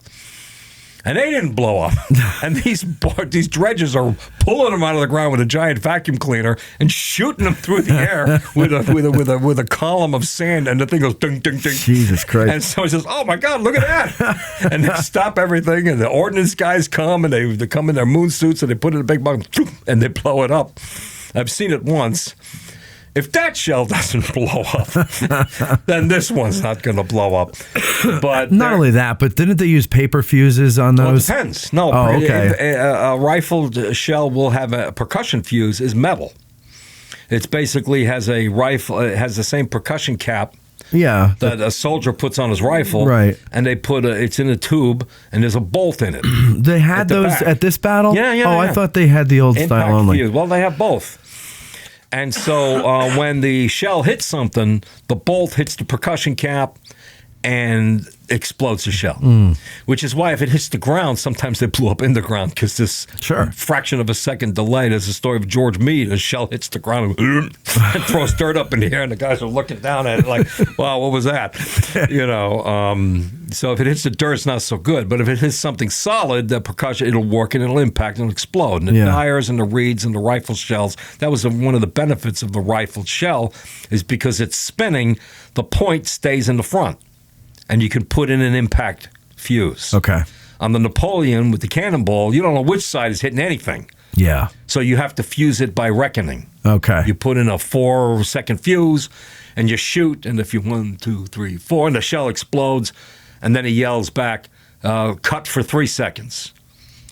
And they didn't blow up. And these dredges are pulling them out of the ground with a giant vacuum cleaner and shooting them through the air with a column of sand, and the thing goes ding, ding, ding. Jesus Christ. And so he says, oh my God, look at that. And they stop everything, and the ordnance guys come, and they come in their moon suits, and they put it in a big bug, and they blow it up. I've seen it once. If that shell doesn't blow up, then this one's not going to blow up. But not only that, but didn't they use paper fuses on those? Well, it depends. No, okay. A rifled shell will have a percussion fuse is metal. It basically has a rifle. It has the same percussion cap. Yeah, that a soldier puts on his rifle. Right. And they it's in a tube, and there's a bolt in it. They had those at this battle? Yeah. I thought they had the old style only. Fuse. Well, they have both. And so when the shell hits something, the bolt hits the percussion cap and explodes the shell. Which is why if it hits the ground, sometimes they blew up in the ground because this fraction of a second delay. There's a story of George Meade. A shell hits the ground and throws dirt up in the air, and the guys are looking down at it like, wow, what was that? So if it hits the dirt, it's not so good. But if it hits something solid, the percussion, it'll work and it'll impact and it'll explode. And the tires and the reeds and the rifle shells, that was one of the benefits of the rifled shell, is because it's spinning, the point stays in the front. And you can put in an impact fuse. Okay. On the Napoleon with the cannonball, you don't know which side is hitting anything. Yeah. So you have to fuse it by reckoning. Okay. You put in a 4-second fuse, and you shoot, and if you 1, 2, 3, 4, and the shell explodes, and then he yells back, cut for 3 seconds.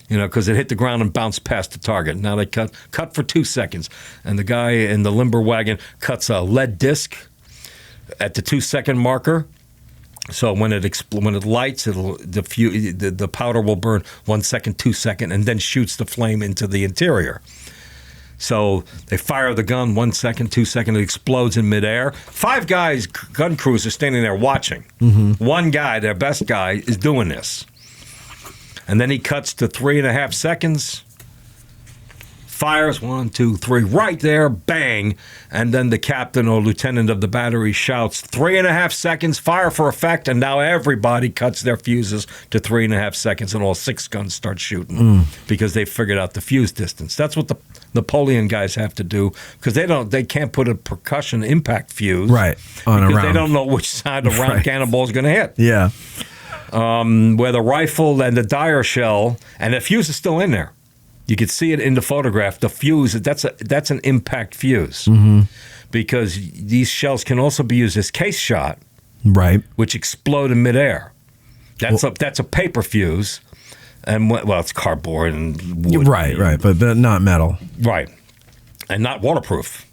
because it hit the ground and bounced past the target. Now they cut for 2 seconds, and the guy in the limber wagon cuts a lead disc at the 2-second marker. So when it lights, the powder will burn 1 second, 2 second, and then shoots the flame into the interior. So they fire the gun 1 second, 2 second, it explodes in midair. 5 guys, gun crews, are standing there watching. One guy, their best guy, is doing this. And then he cuts to 3.5 seconds, fires 1, 2, 3, right there, bang. And then the captain or lieutenant of the battery shouts, 3.5 seconds, fire for effect. And now everybody cuts their fuses to 3.5 seconds, and all 6 guns start shooting because they figured out the fuse distance. That's what the Napoleon guys have to do, because they can't put a percussion impact fuse on a round. Because they don't know which side the round cannonball is going to hit. Yeah. Where the rifle and the Dyer shell, and the fuse is still in there. You can see it in the photograph. The fuse, that's an impact fuse, because these shells can also be used as case shot, right? Which explode in midair. That's a paper fuse, and it's cardboard and wood, right, but not metal, right, and not waterproof.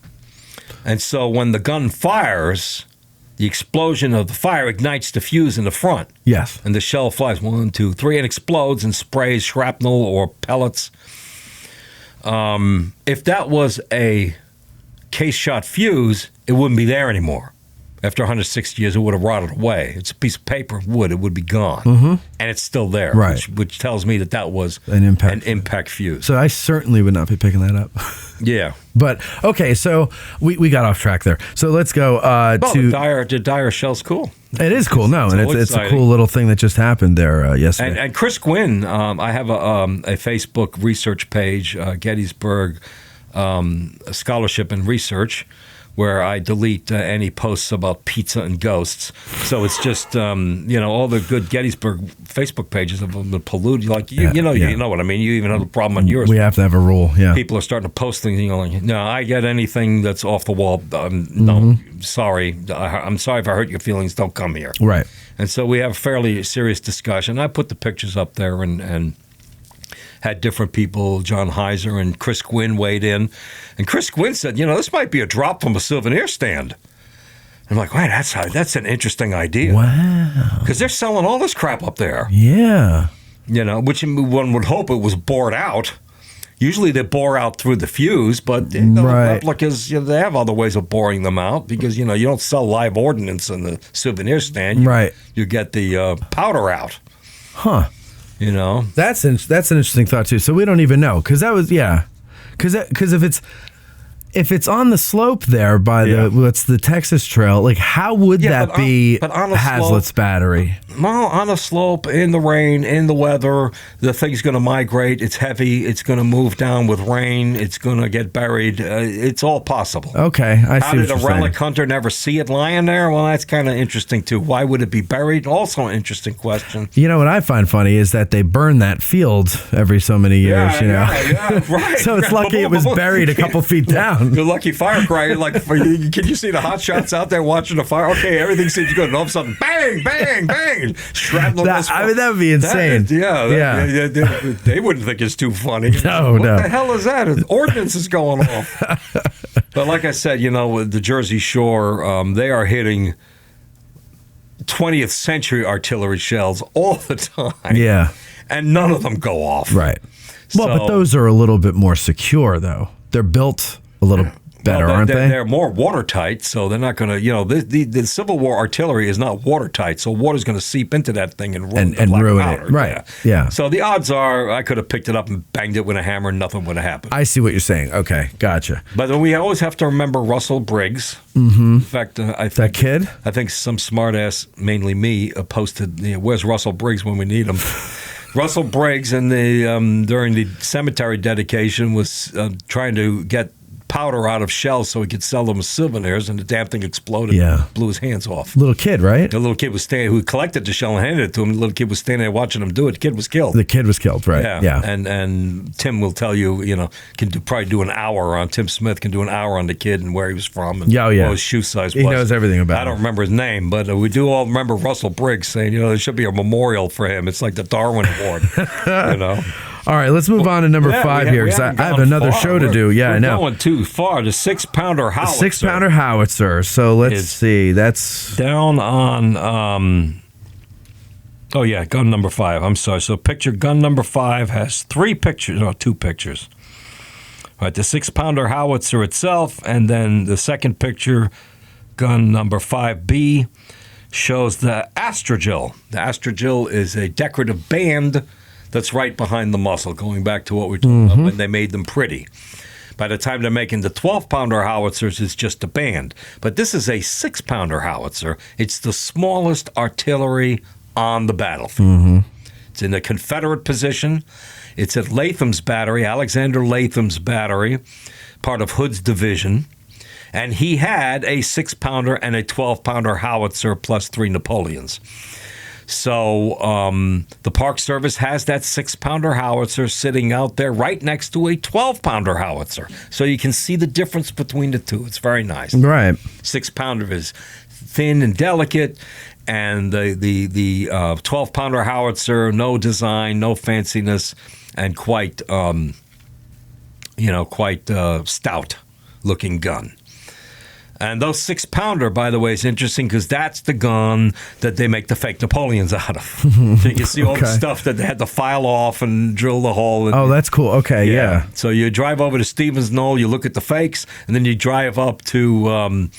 And so when the gun fires, the explosion of the fire ignites the fuse in the front. Yes, and the shell flies 1, 2, 3, and explodes and sprays shrapnel or pellets. If that was a case shot fuse, it wouldn't be there anymore. After 160 years, it would have rotted away. It's a piece of paper, wood, it would be gone. And it's still there, right. which tells me that was an impact fuse. So I certainly would not be picking that up. Yeah. But, okay, so we got off track there. So let's go to... The Dyer shell's cool. It is cool, it's a cool little thing that just happened there yesterday. And Chris Gwynn, I have a Facebook research page, Gettysburg Scholarship and Research, where I delete any posts about pizza and ghosts. So it's just, all the good Gettysburg Facebook pages have been polluted. Like, you know what I mean? You even have a problem on yours. We have to have a rule, yeah. People are starting to post things, no, I get anything that's off the wall. No, sorry. I'm sorry if I hurt your feelings. Don't come here. Right. And so we have a fairly serious discussion. I put the pictures up there and had different people, John Heiser and Chris Gwynn weighed in. And Chris Gwynn said, this might be a drop from a souvenir stand. I'm like, wait, that's an interesting idea. Wow. Because they're selling all this crap up there. Yeah. Which one would hope it was bored out. Usually they bore out through the fuse, but replicas, they have other ways of boring them out because, you don't sell live ordnance in the souvenir stand. You get the powder out. Huh. That's an interesting thought too. So we don't even know because that was because if it's on the slope there by the Texas Trail, like how would that be Hazlitt's battery? Well, on a slope, in the rain, in the weather, the thing's going to migrate. It's heavy. It's going to move down with rain. It's going to get buried. It's all possible. Okay, I see. How did a relic hunter never see it lying there? Well, that's kind of interesting too. Why would it be buried? Also an interesting question. What I find funny is that they burn that field every so many years. Yeah, right. So it's lucky it was buried a couple feet down. You're lucky firecracker. Can you see the hot shots out there watching the fire? Okay, everything seems good, and all of a sudden, bang, bang, bang. Shrapnel. That would be insane. They wouldn't think it's too funny. No. What the hell is that? Ordnance is going off. But like I said, with the Jersey Shore, they are hitting 20th century artillery shells all the time. Yeah. And none of them go off. Right. Well, but those are a little bit more secure, though. They're built a little better, aren't they? They're more watertight, so they're not going to, the Civil War artillery is not watertight, so water's going to seep into that thing and ruin it. Right, yeah. So the odds are I could have picked it up and banged it with a hammer and nothing would have happened. I see what you're saying. Okay, gotcha. But we always have to remember Russell Briggs. Mm-hmm. In fact, I think that kid? I think some smartass, mainly me, posted, where's Russell Briggs when we need him? Russell Briggs during the cemetery dedication was trying to get powder out of shells so he could sell them as souvenirs, and the damn thing exploded and blew his hands off. Little kid, right? The little kid was who collected the shell and handed it to him. The little kid was standing there watching him do it. The kid was killed. The kid was killed, right? Yeah. And Tim will tell you, probably do an hour on Tim Smith can do an hour on the kid and where he was from and what his shoe size was. He knows everything about him. I don't remember his name, but we do all remember Russell Briggs saying, there should be a memorial for him. It's like the Darwin Award, All right, let's move on to number 5 here because I have another show to do. Yeah, I know. We're going too far. The 6-pounder howitzer. 6-pounder howitzer. So let's see. That's down on. Oh yeah, gun number 5. I'm sorry. So picture gun number 5 has 2 pictures. Right, the 6-pounder howitzer itself, and then the second picture, gun number 5B, shows the astragil. The astragil is a decorative band that's right behind the muzzle, going back to what we talked about when they made them pretty. By the time they're making the 12-pounder howitzers, it's just a band. But this is a 6-pounder howitzer. It's the smallest artillery on the battlefield. It's in the Confederate position. It's at Latham's battery, Alexander Latham's battery, part of Hood's division. And he had a 6-pounder and a 12-pounder howitzer plus 3 Napoleons. So the Park Service has that 6-pounder howitzer sitting out there right next to a 12-pounder howitzer. So you can see the difference between the two. It's very nice. right. 6-pounder is thin and delicate, and the 12-pounder howitzer, no design, no fanciness, and quite stout-looking gun. And those 6-pounder, by the way, is interesting because that's the gun that they make the fake Napoleons out of. So you can see all the stuff that they had to file off and drill the hole. And, that's cool. Okay, yeah. So you drive over to Stevens Knoll, you look at the fakes, and then you drive up to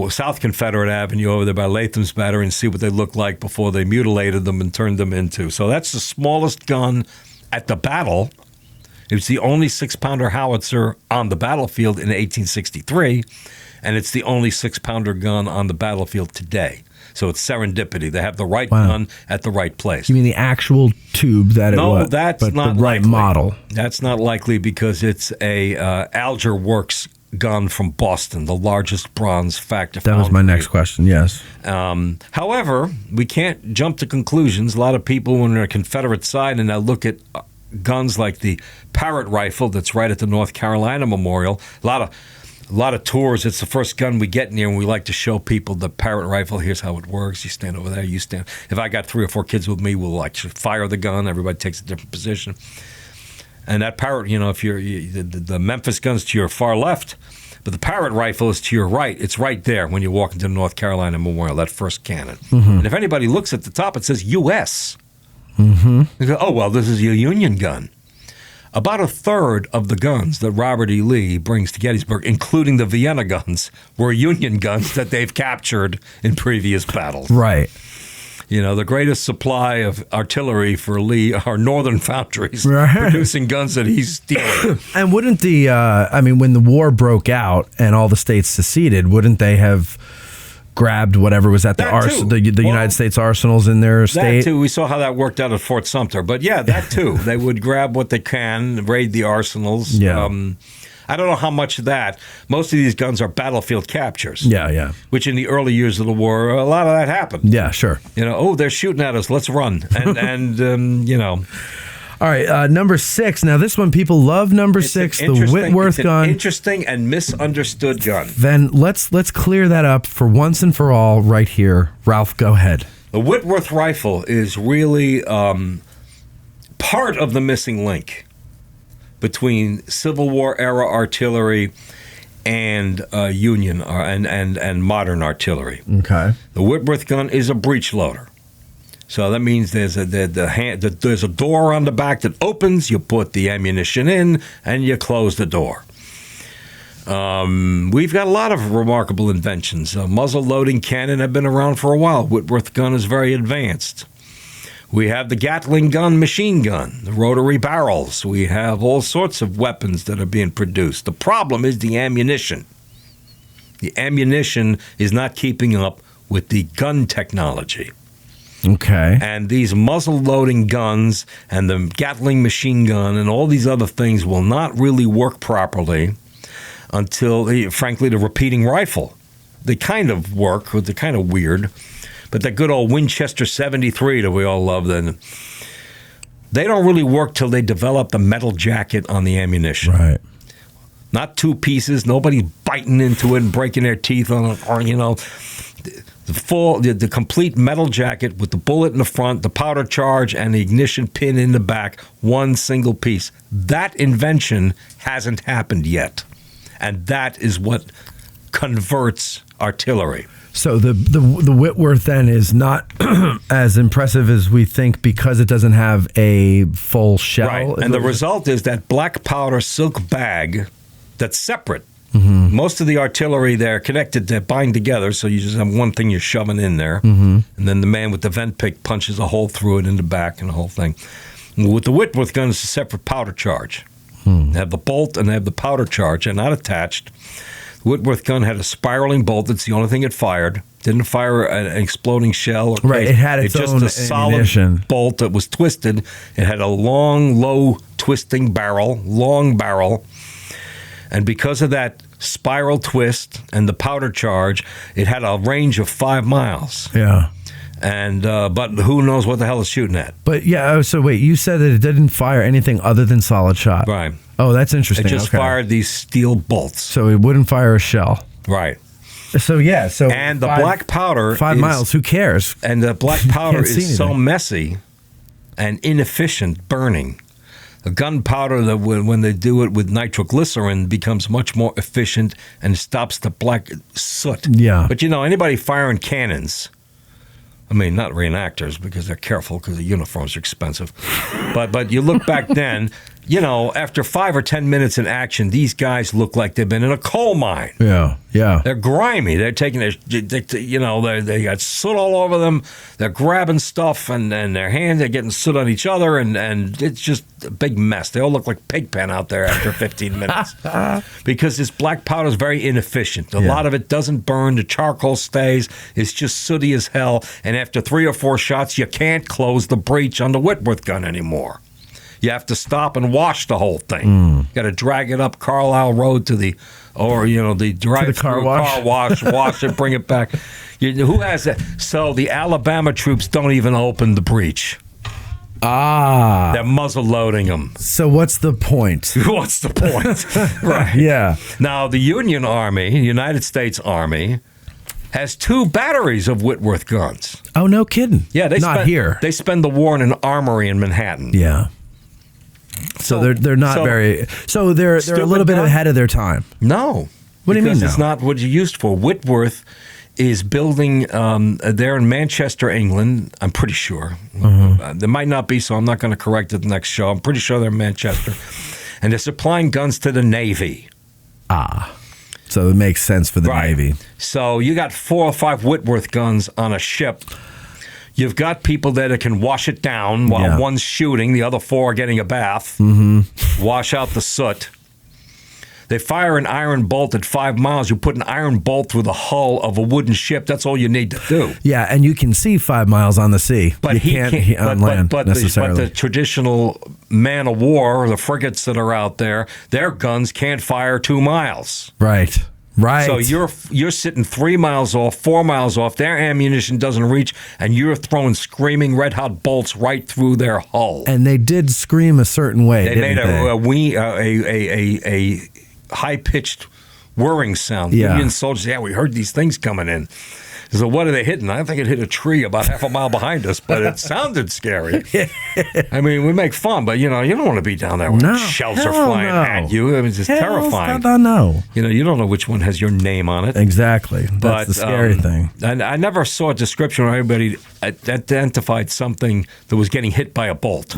South Confederate Avenue over there by Latham's Battery and see what they look like before they mutilated them and turned them into. So that's the smallest gun at the battle. It was the only 6-pounder howitzer on the battlefield in 1863. And it's the only 6-pounder gun on the battlefield today. So it's serendipity. They have the right gun at the right place. You mean the actual tube that it was? No, that's but not the right likely. model. That's not likely because it's a Ironworks gun from Boston, the largest bronze factor. That was my next question, yes. However, we can't jump to conclusions. A lot of people, when they're on the Confederate side and they look at guns like the Parrot rifle that's right at the North Carolina Memorial, a lot of tours, it's the first gun we get near, and we like to show people the Parrot rifle. Here's how it works. You stand over there, you stand. If I got 3 or 4 kids with me, we'll actually fire the gun. Everybody takes a different position. And that Parrot, if the Memphis gun's to your far left, but the Parrot rifle is to your right. It's right there when you walk into the North Carolina Memorial, that first cannon. And if anybody looks at the top, it says U.S. They go, oh, well, this is a Union gun. About a third of the guns that Robert E. Lee brings to Gettysburg, including the Vienna guns, were Union guns that they've captured in previous battles. Right. The greatest supply of artillery for Lee are northern foundries producing guns that he's stealing. And wouldn't when the war broke out and all the states seceded, wouldn't they have grabbed whatever was at the United States arsenals in their state? That too. We saw how that worked out at Fort Sumter. But yeah, that too. They would grab what they can, raid the arsenals. Yeah. I don't know how much of that. Most of these guns are battlefield captures. Yeah. Which in the early years of the war, a lot of that happened. Yeah, sure. They're shooting at us. Let's run. And All right, number 6. Now, this one, people love number 6, the Whitworth gun. It's an interesting and misunderstood gun. Then let's clear that up for once and for all right here. Ralph, go ahead. The Whitworth rifle is really part of the missing link between Civil War era artillery and Union and modern artillery. Okay. The Whitworth gun is a breech loader. So that means there's a door on the back that opens, you put the ammunition in, and you close the door. We've got a lot of remarkable inventions. Muzzle loading cannon have been around for a while. Whitworth gun is very advanced. We have the Gatling gun, machine gun, the rotary barrels. We have all sorts of weapons that are being produced. The problem is the ammunition. The ammunition is not keeping up with the gun technology. Okay. And these muzzle-loading guns and the Gatling machine gun and all these other things will not really work properly until, frankly, the repeating rifle. They kind of work, they're kind of weird. But that good old Winchester 73 that we all love, then they don't really work till they develop the metal jacket on the ammunition. Right. Not 2 pieces. Nobody's biting into it and breaking their teeth on it. Or, The complete metal jacket with the bullet in the front, the powder charge, and the ignition pin in the back, one single piece. That invention hasn't happened yet. And that is what converts artillery. So the Whitworth then is not as impressive as we think because it doesn't have a full shell. Right. And the result is that black powder silk bag that's separate. Mm-hmm. Most of the artillery, they're connected, they bind together, so you just have one thing you're shoving in there. Mm-hmm. And then the man with the vent pick punches a hole through it in the back and the whole thing. With the Whitworth gun, it's a separate powder charge. They have the bolt and they have the powder charge. They're not attached. The Whitworth gun had a spiraling bolt. That's the only thing it fired. Didn't fire an exploding shell. Or right, case. It had its just own a solid ammunition. bolt that was twisted. It had a long, low twisting barrel, long barrel. And because of that spiral twist and the powder charge, it had a range of 5 miles. Yeah. And but who knows what the hell it's shooting at? But yeah, so wait, you said that it didn't fire anything other than solid shot. Right. Oh, that's interesting. It just fired these steel bolts. So it wouldn't fire a shell. Right. So yeah, so and the black powder 5 miles, who cares? And the black powder is so messy and inefficient burning. The gunpowder, that when they do it with nitroglycerin, becomes much more efficient and stops the black soot. Yeah. But anybody firing cannons, I mean, not reenactors because they're careful because the uniforms are expensive. But you look back then, after 5 or 10 minutes in action, these guys look like they've been in a coal mine. Yeah, yeah. They're grimy. They're taking they got soot all over them. They're grabbing stuff and their hands are getting soot on each other and it's just a big mess. They all look like pigpen out there after 15 minutes because this black powder is very inefficient. A lot of it doesn't burn. The charcoal stays. It's just sooty as hell. And after 3 or 4 shots, you can't close the breech on the Whitworth gun anymore. You have to stop and wash the whole thing. You got to drag it up Carlisle Road to the drive-through car wash, wash it, bring it back. Who has that? So the Alabama troops don't even open the breech. They're muzzle loading them. So what's the point? What's the point? Right. Yeah. Now the Union Army, United States Army, has 2 batteries of Whitworth guns. Oh, no kidding. Yeah, here. They spend the war in an armory in Manhattan. Yeah. So they're not very. So they're a little bit ahead of their time. No. What do you mean? Because it's not what you used for. Whitworth is building. They're in Manchester, England. I'm pretty sure. There might not be, so I'm not going to correct it the next show. I'm pretty sure they're in Manchester, and they're supplying guns to the Navy. So it makes sense for the Navy. So you got 4 or 5 Whitworth guns on a ship. You've got people there that can wash it down while one's shooting, the other 4 are getting a bath, wash out the soot. They fire an iron bolt at 5 miles. You put an iron bolt through the hull of a wooden ship. That's all you need to do. Yeah, and you can see 5 miles on the sea. But you can't on land necessarily. But the traditional man of war, the frigates that are out there, their guns can't fire 2 miles. Right. So you're sitting 3 miles off, 4 miles off. Their ammunition doesn't reach, and you're throwing screaming red hot bolts right through their hull. And they did scream a certain way. They made a high pitched whirring sound. Yeah. Union soldiers, we heard these things coming in. So what are they hitting? I think it hit a tree about half a mile behind us, but it sounded scary. I mean, we make fun, but you don't want to be down there when shells are flying at you. I mean, it's just terrifying. No. You don't know which one has your name on it. Exactly. That's the scary thing. And I never saw a description where anybody identified something that was getting hit by a bolt.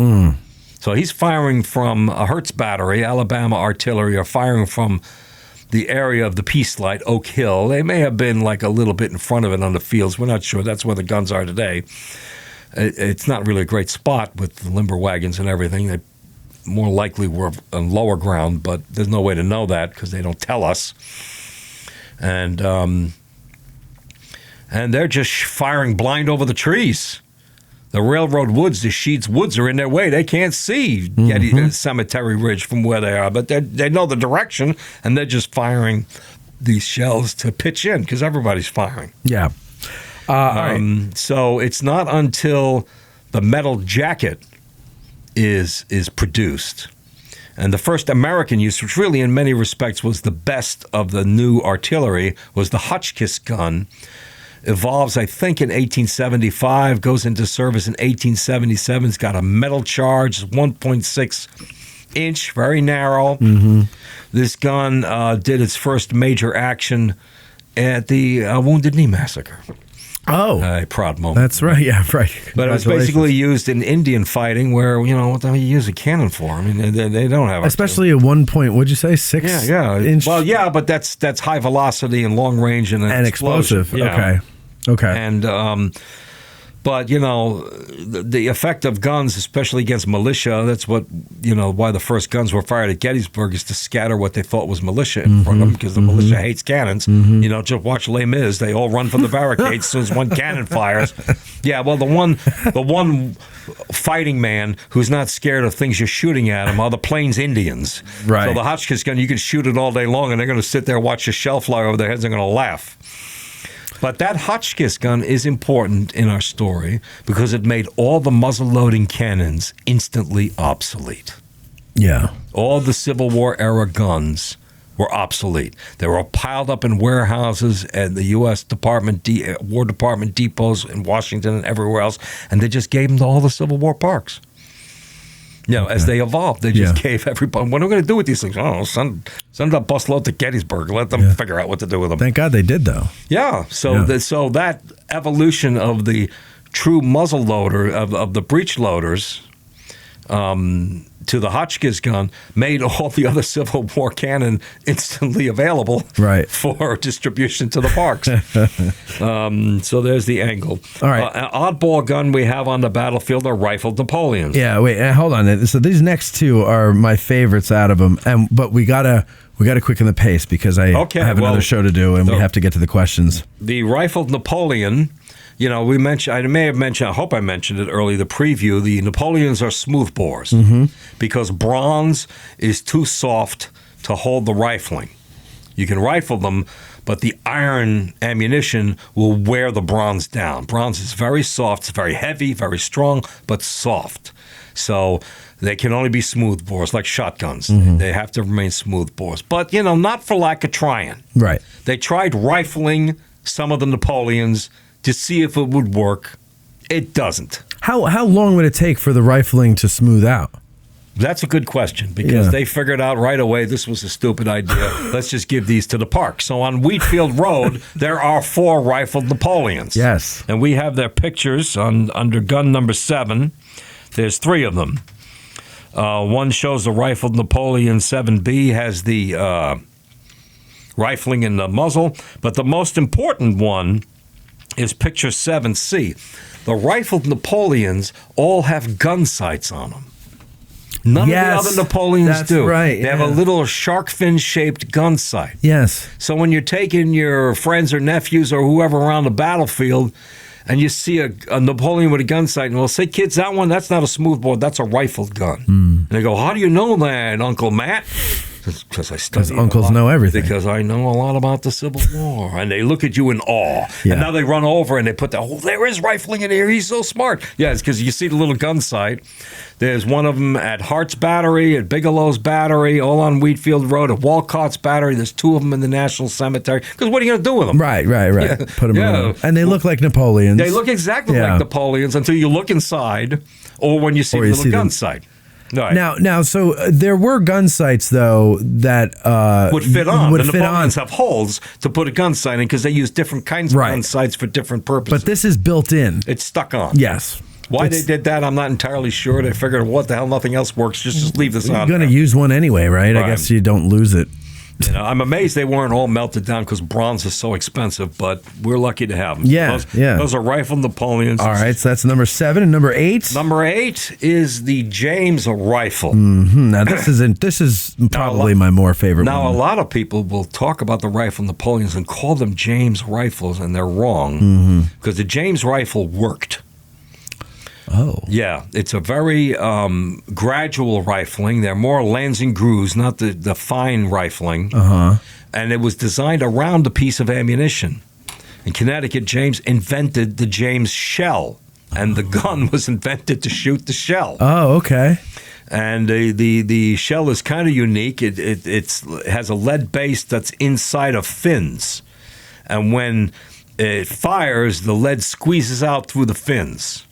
So he's firing from a Hertz battery. Alabama artillery are firing from the area of the Peace Light, Oak Hill. They may have been like a little bit in front of it on the fields. We're not sure. That's where the guns are today. It's not really a great spot with the limber wagons and everything. They more likely were on lower ground, but there's no way to know that because they don't tell us. And they're just firing blind over the trees. The railroad woods, the Sheets woods are in their way. They can't see Cemetery Ridge from where they are, but they know the direction, and they're just firing these shells to pitch in because everybody's firing. Yeah. So it's not until the metal jacket is produced. And the first American use, which really in many respects was the best of the new artillery, was the Hotchkiss gun. evolves, I think, in 1875, goes into service in 1877. It's got a metal charge, 1.6 inch, very narrow. This gun did its first major action at the Wounded Knee Massacre. Oh, A proud moment. that's right. Yeah, right. But it was basically used in Indian fighting where, what the hell you use a cannon for? I mean, they don't have Especially at 1 point, what'd you say, 6 inch? Well, yeah, but that's high velocity and long range and explosive. Yeah. Okay. And, but, the effect of guns, especially against militia, that's what, why the first guns were fired at Gettysburg is to scatter what they thought was militia in front of them, because the militia hates cannons. Just watch Les Mis. They all run for the barricades as soon as one cannon fires. Yeah, well, the one fighting man who's not scared of things you're shooting at him are the Plains Indians. Right. So the Hotchkiss gun, you can shoot it all day long, and they're going to sit there and watch a shell fly over their heads and they're going to laugh. But that Hotchkiss gun is important in our story because it made all the muzzle-loading cannons instantly obsolete. Yeah. All the Civil War era guns were obsolete. They were piled up in warehouses at the U.S. War Department depots in Washington and everywhere else, and they just gave them to all the Civil War parks. As they evolved, they just gave everybody, what are we going to do with these things? I don't know, send a busload to Gettysburg. Let them figure out what to do with them. Thank God they did, though. Yeah. So that evolution of the true muzzle loader, of the breech loaders, to the Hotchkiss gun made all the other Civil War cannon instantly available for distribution to the parks. So there's the angle. All right. An oddball gun we have on the battlefield are rifled Napoleons. Yeah, wait, hold on. So these next two are my favorites out of them, but we gotta quicken the pace because I have another show to do, and we have to get to the questions. The rifled Napoleon. We mentioned, I hope I mentioned it early, the preview, the Napoleons are smooth bores because bronze is too soft to hold the rifling. You can rifle them, but the iron ammunition will wear the bronze down. Bronze is very soft, it's very heavy, very strong, but soft. So they can only be smooth bores, like shotguns. They have to remain smooth bores. But, not for lack of trying. Right. They tried rifling some of the Napoleons to see if it would work. It doesn't. How long would it take for the rifling to smooth out? That's a good question because they figured out right away this was a stupid idea. Let's just give these to the park. So on Wheatfield Road, there are 4 rifled Napoleons. Yes. And we have their pictures under gun number 7. There's 3 of them. One shows the rifled Napoleon 7B, has the rifling in the muzzle. But the most important one is picture 7C. The rifled Napoleons all have gun sights on them. None of the other Napoleons do. Right. They have a little shark fin-shaped gun sight. Yes. So when you're taking your friends or nephews or whoever around the battlefield and you see a Napoleon with a gun sight, and we'll say, kids, that's not a smoothbore, that's a rifled gun. And they go, how do you know that, Uncle Matt? Because I study. Because uncles know everything. Because I know a lot about the Civil War. And they look at you in awe. Yeah. And now they run over and they put there is rifling in here. He's so smart. Yeah, it's because you see the little gun sight. There's one of them at Hart's Battery, at Bigelow's Battery, all on Wheatfield Road, at Walcott's Battery. There's 2 of them in the National Cemetery. Because what are you going to do with them? Right. Yeah. Put them in. And they look like Napoleons. They look exactly like Napoleons until you look inside or when you see the little gun sight. Right. Now, so there were gun sights though that would fit on. The Napoleons have holes to put a gun sight in because they use different kinds of gun sights for different purposes. But this is built in. It's stuck on. Yes. Why they did that, I'm not entirely sure. They figured, what the hell, nothing else works. Just leave this on. You're going to use one anyway, right? I guess you don't lose it. I'm amazed they weren't all melted down because bronze is so expensive, but we're lucky to have them. Yeah, Those are rifled Napoleons. All right, so that's number 7 and number 8. Number 8 is the James rifle. Now this is probably my more favorite. Now a lot of people will talk about the rifle Napoleons and call them James rifles, and they're wrong because the James rifle worked. Oh. Yeah, it's a very gradual rifling. They're more Lansing grooves, not the fine rifling. And it was designed around a piece of ammunition. In Connecticut, James invented the James shell, and the gun was invented to shoot the shell. Oh, okay. And the shell is kind of unique. It has a lead base that's inside of fins. And when it fires, the lead squeezes out through the fins.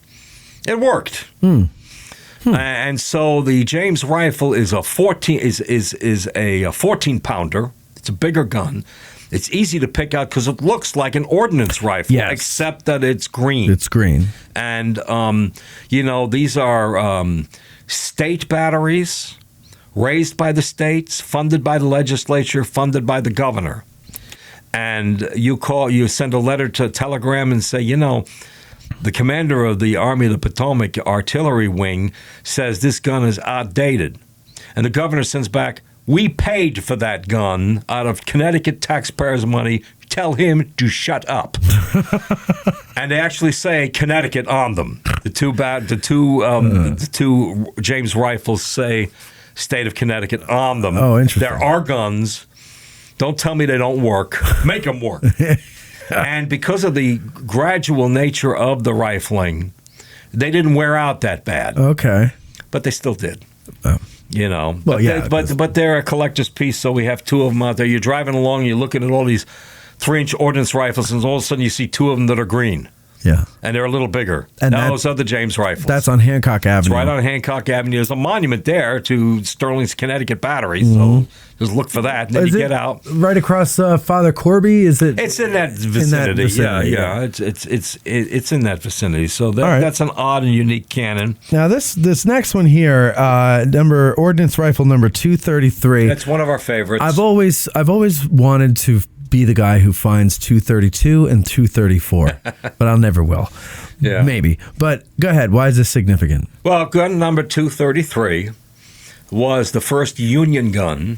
It worked. And so the James rifle is a 14 pounder. It's a bigger gun. It's easy to pick out because it looks like an ordnance rifle, except that it's green. It's green. And, these are state batteries raised by the states, funded by the legislature, funded by the governor. And you send a letter to Telegram and say, the commander of the Army of the Potomac Artillery Wing says this gun is outdated. And the governor sends back, we paid for that gun out of Connecticut taxpayers' money. Tell him to shut up. And they actually say Connecticut on them. The two James rifles say state of Connecticut on them. Oh, interesting. There are guns. Don't tell me they don't work. Make them work. And because of the gradual nature of the rifling, they didn't wear out that bad. Okay. But they still did. Oh. But they're a collector's piece, so we have two of them out there. You're driving along, you're looking at all these 3-inch ordnance rifles, and all of a sudden you see two of them that are green. Yeah. And they're a little bigger. And those are the James rifles. That's on Hancock Avenue. It's right on Hancock Avenue. There's a monument there to Sterling's Connecticut Battery, so just look for that, and then you get out. Right across Father Corby? Is it? It's in that vicinity. Yeah. It's in that vicinity. So that's an odd and unique cannon. Now this next one here, ordnance rifle number 233. That's one of our favorites. I've always wanted to be the guy who finds 232 and 234, but I'll never will. Yeah. Maybe. But go ahead. Why is this significant? Well, gun number 233 was the first Union gun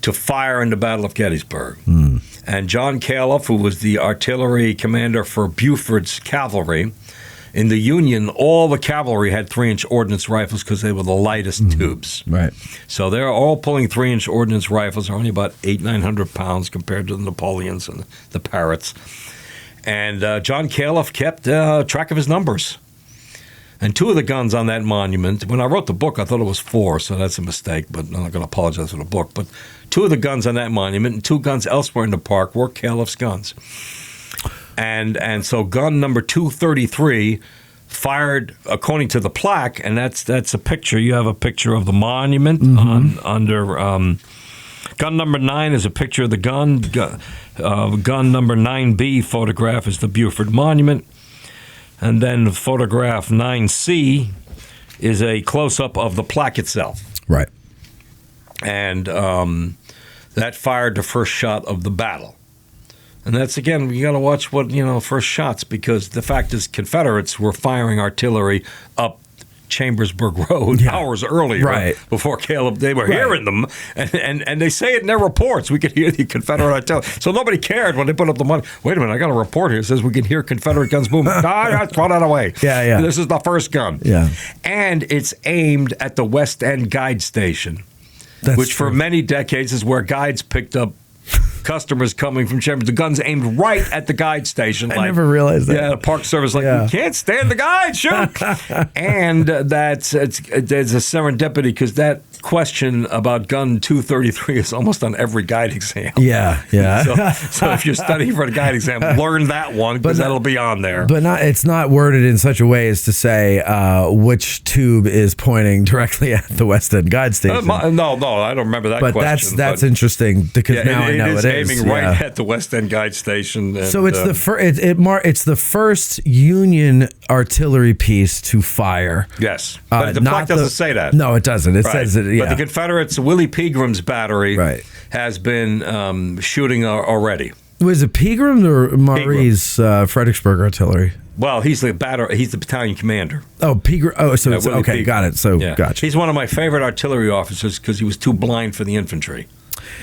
to fire in the Battle of Gettysburg. And John Califf, who was the artillery commander for Buford's cavalry, in the Union, all the cavalry had 3-inch ordnance rifles because they were the lightest tubes. Right. So they're all pulling 3-inch ordnance rifles. They're only about 900 pounds compared to the Napoleons and the Parrots. And John Califf kept track of his numbers. And two of the guns on that monument, when I wrote the book, I thought it was 4, so that's a mistake, but I'm not going to apologize for the book. But two of the guns on that monument and 2 guns elsewhere in the park were Califf's guns. And so gun number 233 fired according to the plaque, and that's a picture. You have a picture of the monument under gun number 9 is a picture of the gun. Gun number 9B photograph is the Buford Monument, and then photograph 9C is a close-up of the plaque itself. Right. And that fired the first shot of the battle. And that's, again, you got to watch first shots, because the fact is Confederates were firing artillery up Chambersburg Road hours earlier before Caleb. They were hearing them, and they say it in their reports. We could hear the Confederate artillery. So nobody cared when they put up the money. Wait a minute, I got a report here that says we can hear Confederate guns booming. Throw that away. Yeah. This is the first gun. Yeah. And it's aimed at the West End guide station, which for many decades is where guides picked up customers coming from Chambers. The gun's aimed right at the guide station. I never realized that. Yeah, the Park Service we can't stand the guide, shoot. And there's a serendipity, because that question about gun 233 is almost on every guide exam. Yeah. So if you're studying for the guide exam, learn that one, because that'll be on there. But it's not worded in such a way as to say which tube is pointing directly at the West End guide station. No, I don't remember that question. But that's interesting, because now I know it is. Aiming right at the West End guide station. And, so it's it's the first Union artillery piece to fire. Yes, but the plaque doesn't say that. No, it doesn't. It says it. Yeah. But the Confederates, Willie Peagram's battery, has been shooting already. Was it Pegram or Marie's Fredericksburg artillery? Well, he's the battalion commander. Oh, Pegram. Oh, so it's, okay, Pegram. Got it. So gotcha. He's one of my favorite artillery officers, because he was too blind for the infantry.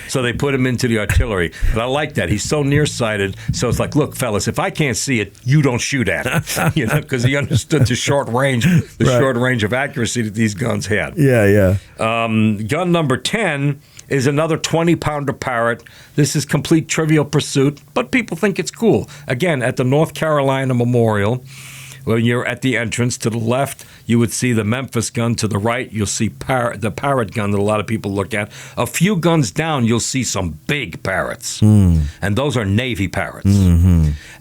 So they put him into the artillery. But I like that. He's so nearsighted. So it's like, look, fellas, if I can't see it, you don't shoot at it. Because he understood the short range of accuracy that these guns had. Yeah. Gun number 10 is another 20-pounder Parrot. This is complete Trivial Pursuit, but people think it's cool. Again, at the North Carolina Memorial, When you're at the entrance, to the left, you would see the Memphis gun. To the right, you'll see the Parrot gun that a lot of people look at. A few guns down, you'll see some big Parrots. And those are Navy Parrots.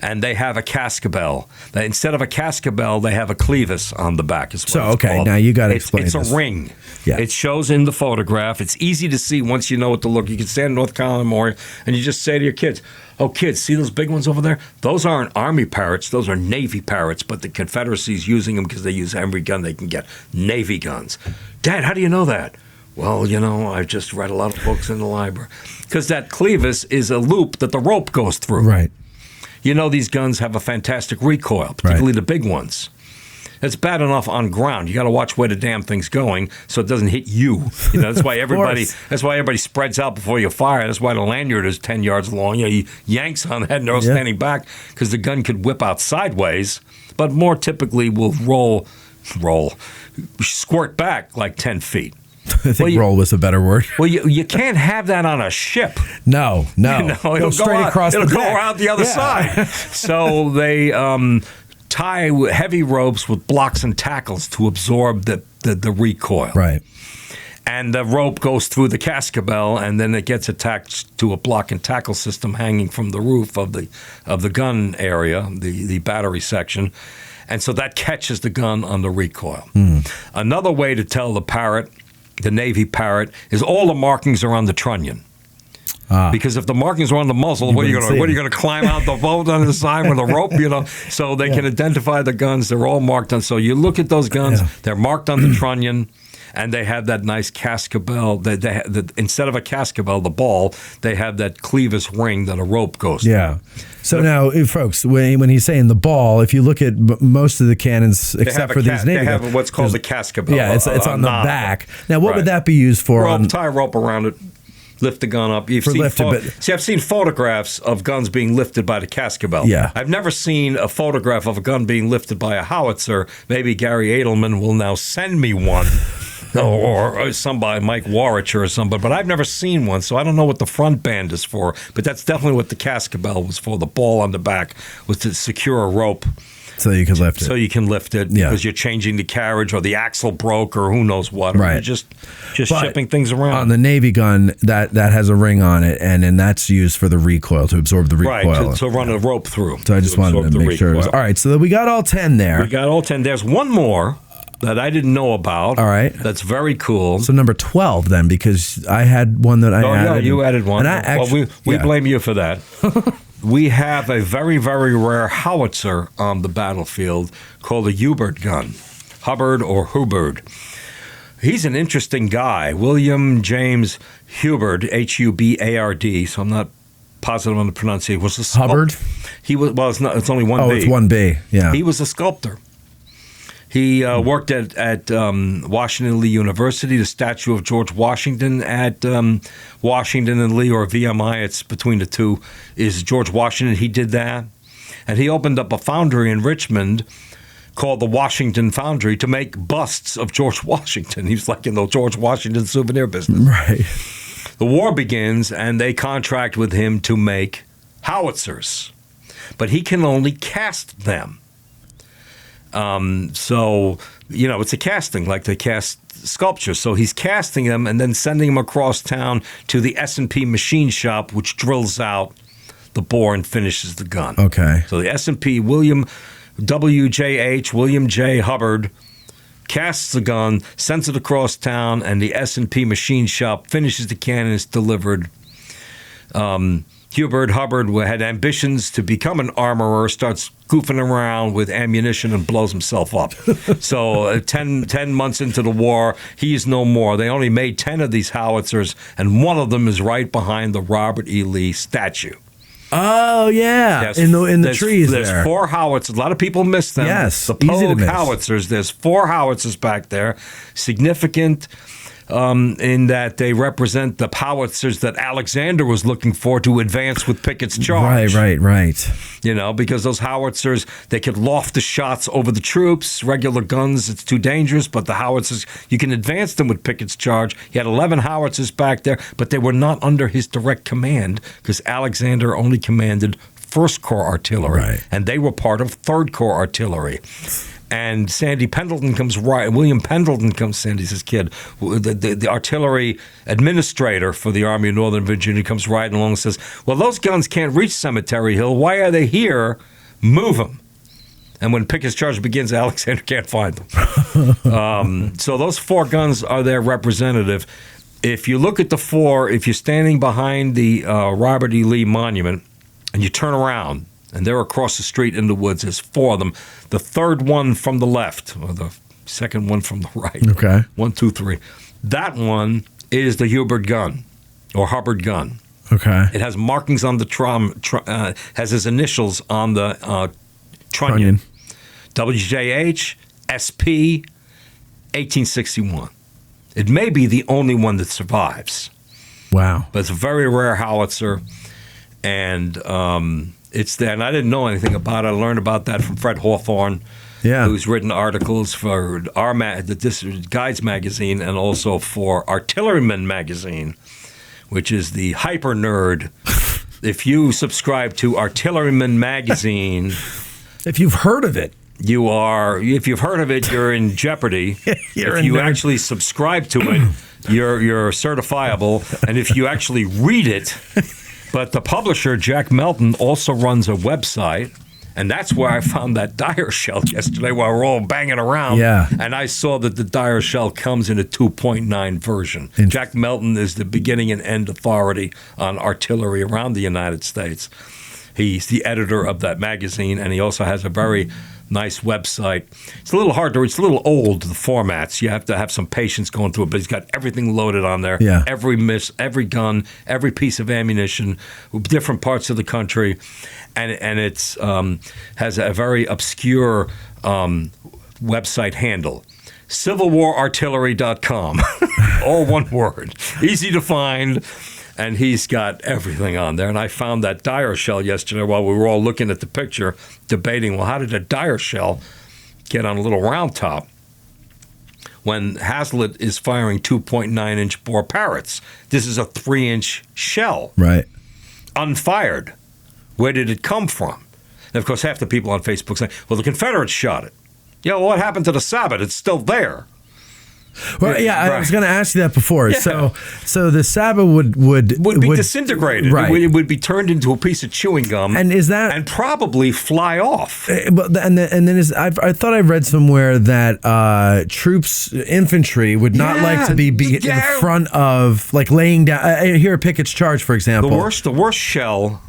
And they have a cascabel. Instead of a cascabel, they have a clevis on the back. Is what So, it's okay, called. now you got to explain It's this. a ring. Yeah. It shows in the photograph. It's easy to see once you know what to look. You can stand in North Carolina Memorial, and you just say to your kids, "Oh, kids, see those big ones over there? Those aren't Army Parrots. Those are Navy Parrots, but the Confederacy's using them because they use every gun they can get. Navy guns." Dad, how do you know that? Well, you know, I've just read a lot of books in the library. Because that clevis is a loop that the rope goes through. Right. You know, these guns have a fantastic recoil, particularly the big ones. It's bad enough on ground. You got to watch where the damn thing's going so it doesn't hit you. You know, that's why everybody. That's why everybody spreads out before you fire. That's why the lanyard is 10 yards long. You know, he yanks on that and they're all standing back because the gun could whip out sideways, but more typically will squirt back like 10 feet. I think roll was a better word. Well, you can't have that on a ship. No. You know, it'll go straight out, across it'll the go deck. around the other side. So they tie heavy ropes with blocks and tackles to absorb the recoil. Right. And the rope goes through the cascabel, and then it gets attached to a block and tackle system hanging from the roof of the gun area, the battery section. And so that catches the gun on the recoil. Another way to tell the Parrot, the Navy Parrot, is all the markings are on the trunnion. Because if the markings are on the muzzle, what are you going to climb out the boat on the side with a rope? You know, so they can identify the guns. They're all marked on. So you look at those guns; they're marked on the trunnion, and they have that nice cascabel. Instead of a cascabel, the ball, they have that clevis ring that a rope goes through. Yeah. So now, folks, when he's saying the ball, if you look at most of the cannons, except for these Navy, they have what's called the cascabel. Yeah, it's on the back. Now, what would that be used for? Tie a rope around it. Lift the gun up. See, I've seen photographs of guns being lifted by the cascabel. Yeah. I've never seen a photograph of a gun being lifted by a howitzer. Maybe Gary Edelman will now send me one. or somebody, Mike Warwick or somebody, but I've never seen one, so I don't know what the front band is for. But that's definitely what the cascabel was for. The ball on the back was to secure a rope. So you can lift it. So you can lift it because you're changing the carriage or the axle broke or who knows what. Right. You're just shipping things around. On the Navy gun, that has a ring on it, and then that's used for the recoil, to absorb the recoil. Right, to run a rope through. So I just wanted to make sure. All right, so we got all 10 there. We got all 10. There's one more that I didn't know about. All right. That's very cool. So number 12 then, because I had one that I added. Oh, yeah, you added one. We blame you for that. We have a very, very rare howitzer on the battlefield called a Hubbard gun. Hubbard or Hubbard. He's an interesting guy. William James Hubbard, Hubbard, so I'm not positive on the pronunciation. Was a Hubbard? He was. Well, it's only one B. Oh, it's one B. Yeah. He was a sculptor. He worked at Washington Lee University. The statue of George Washington at Washington and Lee, or VMI, it's between the two, is George Washington. He did that. And he opened up a foundry in Richmond called the Washington Foundry to make busts of George Washington. He was like in the George Washington souvenir business. Right. The war begins, and they contract with him to make howitzers. But he can only cast them. So, you know, it's a casting, like they cast sculptures. So he's casting them and then sending them across town to the S&P machine shop, which drills out the bore and finishes the gun. Okay. So the S&P, William J. Hubbard, casts the gun, sends it across town, and the S&P machine shop finishes the cannon. It's delivered. Hubbard had ambitions to become an armorer, starts goofing around with ammunition and blows himself up. So 10 months into the war, he's no more. They only made 10 of these howitzers, and one of them is right behind the Robert E. Lee statue. Oh, yeah. In the trees there's there. 4 howitzers. A lot of people miss them. Yes, The easy to Pogue miss. howitzers. There's 4 howitzers back there. Significant in that they represent the howitzers that Alexander was looking for to advance with Pickett's charge. Right. You know, because those howitzers, they could loft the shots over the troops. Regular guns, it's too dangerous. But the howitzers, you can advance them with Pickett's charge. He had 11 howitzers back there, but they were not under his direct command because Alexander only commanded First Corps Artillery, Right. and they were part of Third Corps Artillery. And Sandy Pendleton comes William Pendleton comes, Sandy's his kid, the artillery administrator for the Army of Northern Virginia comes riding along and says, well, those guns can't reach Cemetery Hill. Why are they here? Move them. And when Pickett's charge begins, Alexander can't find them. So those 4 guns are their representative. If you look at the 4, if you're standing behind the Robert E. Lee Monument and you turn around, and they're across the street in the woods, there's 4 of them. The third one from the left, or the second one from the right. Okay. 1, 2, 3. That one is the Hubbard gun, or Hubbard gun. Okay. It has markings on the has his initials on the trunnion. WJH, SP, 1861. It may be the only one that survives. Wow. But it's a very rare howitzer, and it's there. And I didn't know anything about it. I learned about that from Fred Hawthorne, who's written articles for this Guides magazine and also for Artilleryman magazine, which is the hyper nerd. If you subscribe to Artilleryman magazine, if you've heard of it, if you've heard of it, you're in jeopardy. If you actually subscribe to it, you're certifiable. And if you actually read it, but the publisher, Jack Melton, also runs a website, and that's where I found that Dyer shell yesterday while we're all banging around. Yeah. And I saw that the Dyer shell comes in a 2.9 version. Jack Melton is the beginning and end authority on artillery around the United States. He's the editor of that magazine, and he also has a very nice website. It's a little hard to read. It's a little old, the formats. You have to have some patience going through it, but he's got everything loaded on there. Yeah. Every gun, every piece of ammunition, different parts of the country. And it's has a very obscure website handle. CivilWarArtillery.com. All one word. Easy to find. And he's got everything on there. And I found that Dyer shell yesterday while we were all looking at the picture, debating, well, how did a Dyer shell get on a little round top when Hazlitt is firing 2.9-inch bore Parrots? This is a 3-inch shell. Right. Unfired. Where did it come from? And, of course, half the people on Facebook say, well, the Confederates shot it. Yeah, well, what happened to the Sabbath? It's still there. Well, yeah, right. I was going to ask you that before. Yeah. So the Sabbath would be disintegrated. Right. It would be turned into a piece of chewing gum. And is that and probably fly off? But and then I thought I read somewhere that infantry would not like to be in the front of, like, laying down. Here, Pickett's charge, for example. The worst shell.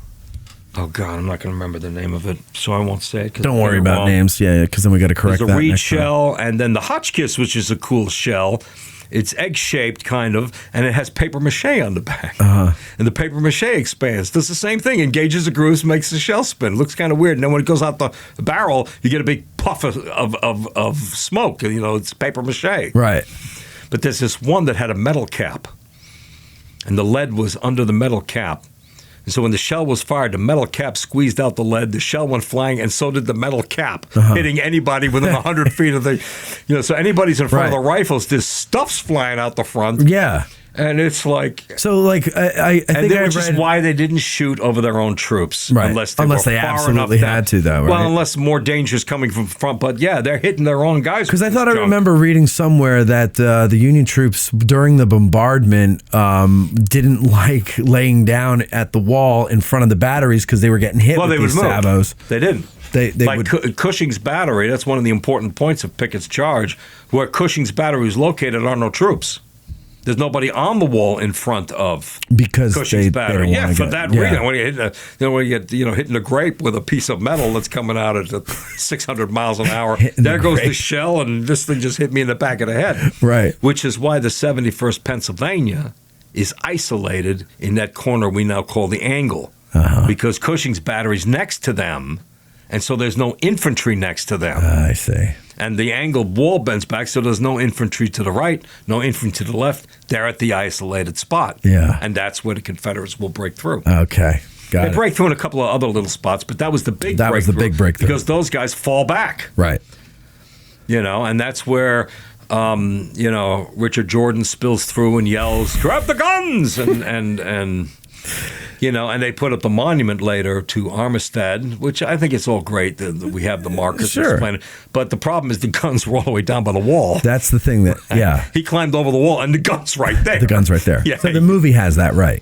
Oh God, I'm not going to remember the name of it, so I won't say it. Don't worry about names, because then we got to correct that. There's a reed shell, and then the Hotchkiss, which is a cool shell. It's egg-shaped, kind of, and it has paper mache on the back. And the paper mache expands. Does the same thing. Engages the grooves, makes the shell spin. Looks kind of weird. And then when it goes out the barrel, you get a big puff of smoke. You know, it's paper mache. Right. But there's this one that had a metal cap, and the lead was under the metal cap. And so when the shell was fired, the metal cap squeezed out the lead, the shell went flying, and so did the metal cap, hitting anybody within 100 feet of the, so anybody's in front of the rifles, this stuff's flying out the front. Yeah. And it's like... So, like, I think which is why they didn't shoot over their own troops. Right. Unless they absolutely had to, though, right? Well, unless more danger's coming from front. But, yeah, they're hitting their own guys. Because I thought I remember reading somewhere that the Union troops, during the bombardment, didn't like laying down at the wall in front of the batteries because they were getting hit with these sabos. They didn't. Cushing's Battery, that's one of the important points of Pickett's charge. Where Cushing's Battery is located are no troops. There's nobody on the wall in front of Cushing's Battery. Yeah, for that reason. When you get hitting a grape with a piece of metal that's coming out at 600 miles an hour, there goes the shell, and this thing just hit me in the back of the head. Right. Which is why the 71st Pennsylvania is isolated in that corner we now call the angle, because Cushing's Battery's next to them, and so there's no infantry next to them. I see. And the angled wall bends back, so there's no infantry to the right, no infantry to the left. They're at the isolated spot. Yeah. And that's where the Confederates will break through. Okay. Got it. They break through in a couple of other little spots, but that was the big breakthrough. That was the big breakthrough. Because those guys fall back. Right. And that's where, Richard Jordan spills through and yells, "Grab the guns!" and And they put up the monument later to Armistead, which I think it's all great that we have the markers. Sure. But the problem is the guns were all the way down by the wall. That's the thing He climbed over the wall and the gun's right there. The gun's right there. Yeah. So the movie has that right.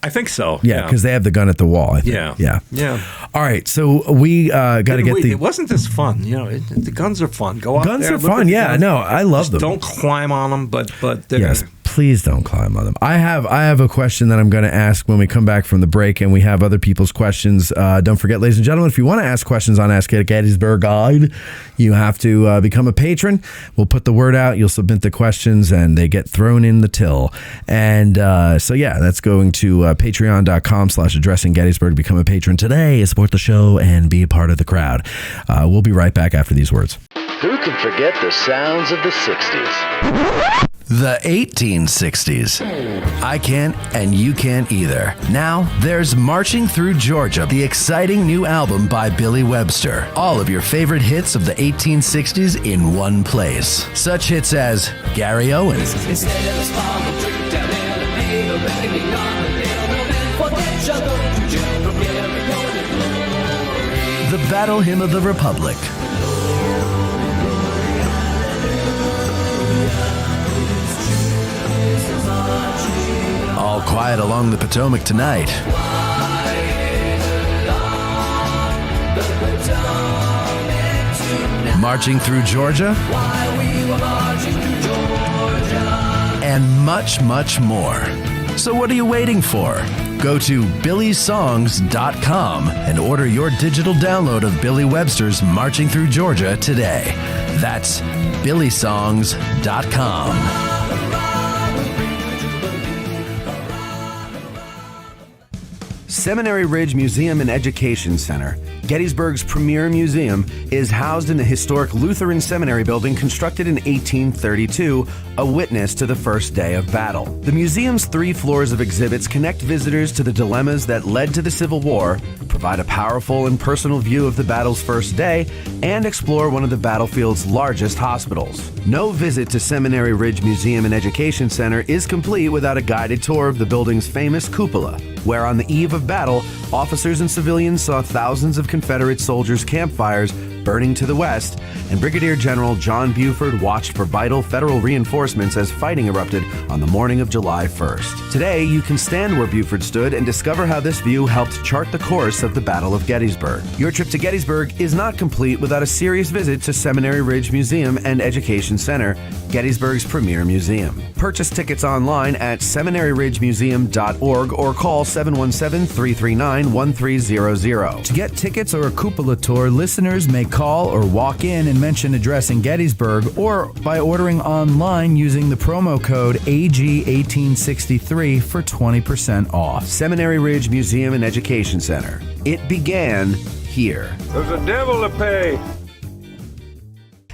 I think so. Yeah, because they have the gun at the wall, I think. Yeah. All right, so we got to get It wasn't this fun. The guns are fun. Go out guns there. are fun, yeah. No, I love them. Don't climb on them, but they're... Yes, please don't climb on them. I have a question that I'm going to ask when we come back from the break, and we have other people's questions. Don't forget, ladies and gentlemen, if you want to ask questions on Ask at Gettysburg Guide, you have to become a patron. We'll put the word out. You'll submit the questions, and they get thrown in the till. And that's going to patreon.com/addressing Gettysburg. Become a patron today, support the show, and be a part of the crowd. We'll be right back after these words. Who can forget the sounds of the 60s? The 1860s. I can't, and you can't either. Now, there's Marching Through Georgia, the exciting new album by Billy Webster. All of your favorite hits of the 1860s in one place. Such hits as Gary Owens, The Battle Hymn of the Republic, All Quiet Along the Potomac Tonight, Marching Through Georgia, and much, much more. So what are you waiting for? Go to billysongs.com and order your digital download of Billy Webster's Marching Through Georgia today. That's billysongs.com. Seminary Ridge Museum and Education Center, Gettysburg's premier museum, is housed in the historic Lutheran Seminary building constructed in 1832, a witness to the first day of battle. The museum's 3 floors of exhibits connect visitors to the dilemmas that led to the Civil War, provide a powerful and personal view of the battle's first day, and explore one of the battlefield's largest hospitals. No visit to Seminary Ridge Museum and Education Center is complete without a guided tour of the building's famous cupola, where on the eve of battle, officers and civilians saw thousands of Confederate soldiers' campfires burning to the west, and Brigadier General John Buford watched for vital federal reinforcements as fighting erupted on the morning of July 1st. Today, you can stand where Buford stood and discover how this view helped chart the course of the Battle of Gettysburg. Your trip to Gettysburg is not complete without a serious visit to Seminary Ridge Museum and Education Center, Gettysburg's premier museum. Purchase tickets online at seminaryridgemuseum.org or call 717-339-1300. To get tickets or a cupola tour, listeners may call or walk in and mention Addressing Gettysburg, or by ordering online using the promo code AG1863 for 20% off. Seminary Ridge Museum and Education Center. It began here. There's a devil to pay.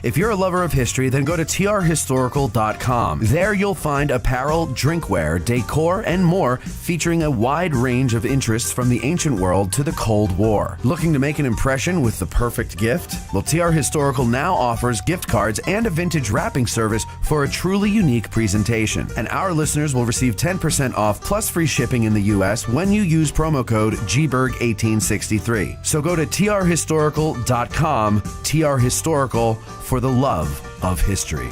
If you're a lover of history, then go to trhistorical.com. There you'll find apparel, drinkware, decor, and more, featuring a wide range of interests from the ancient world to the Cold War. Looking to make an impression with the perfect gift? Well, TR Historical now offers gift cards and a vintage wrapping service for a truly unique presentation. And our listeners will receive 10% off plus free shipping in the U.S. when you use promo code GBERG1863. So go to trhistorical.com, TR Historical, for the love of history.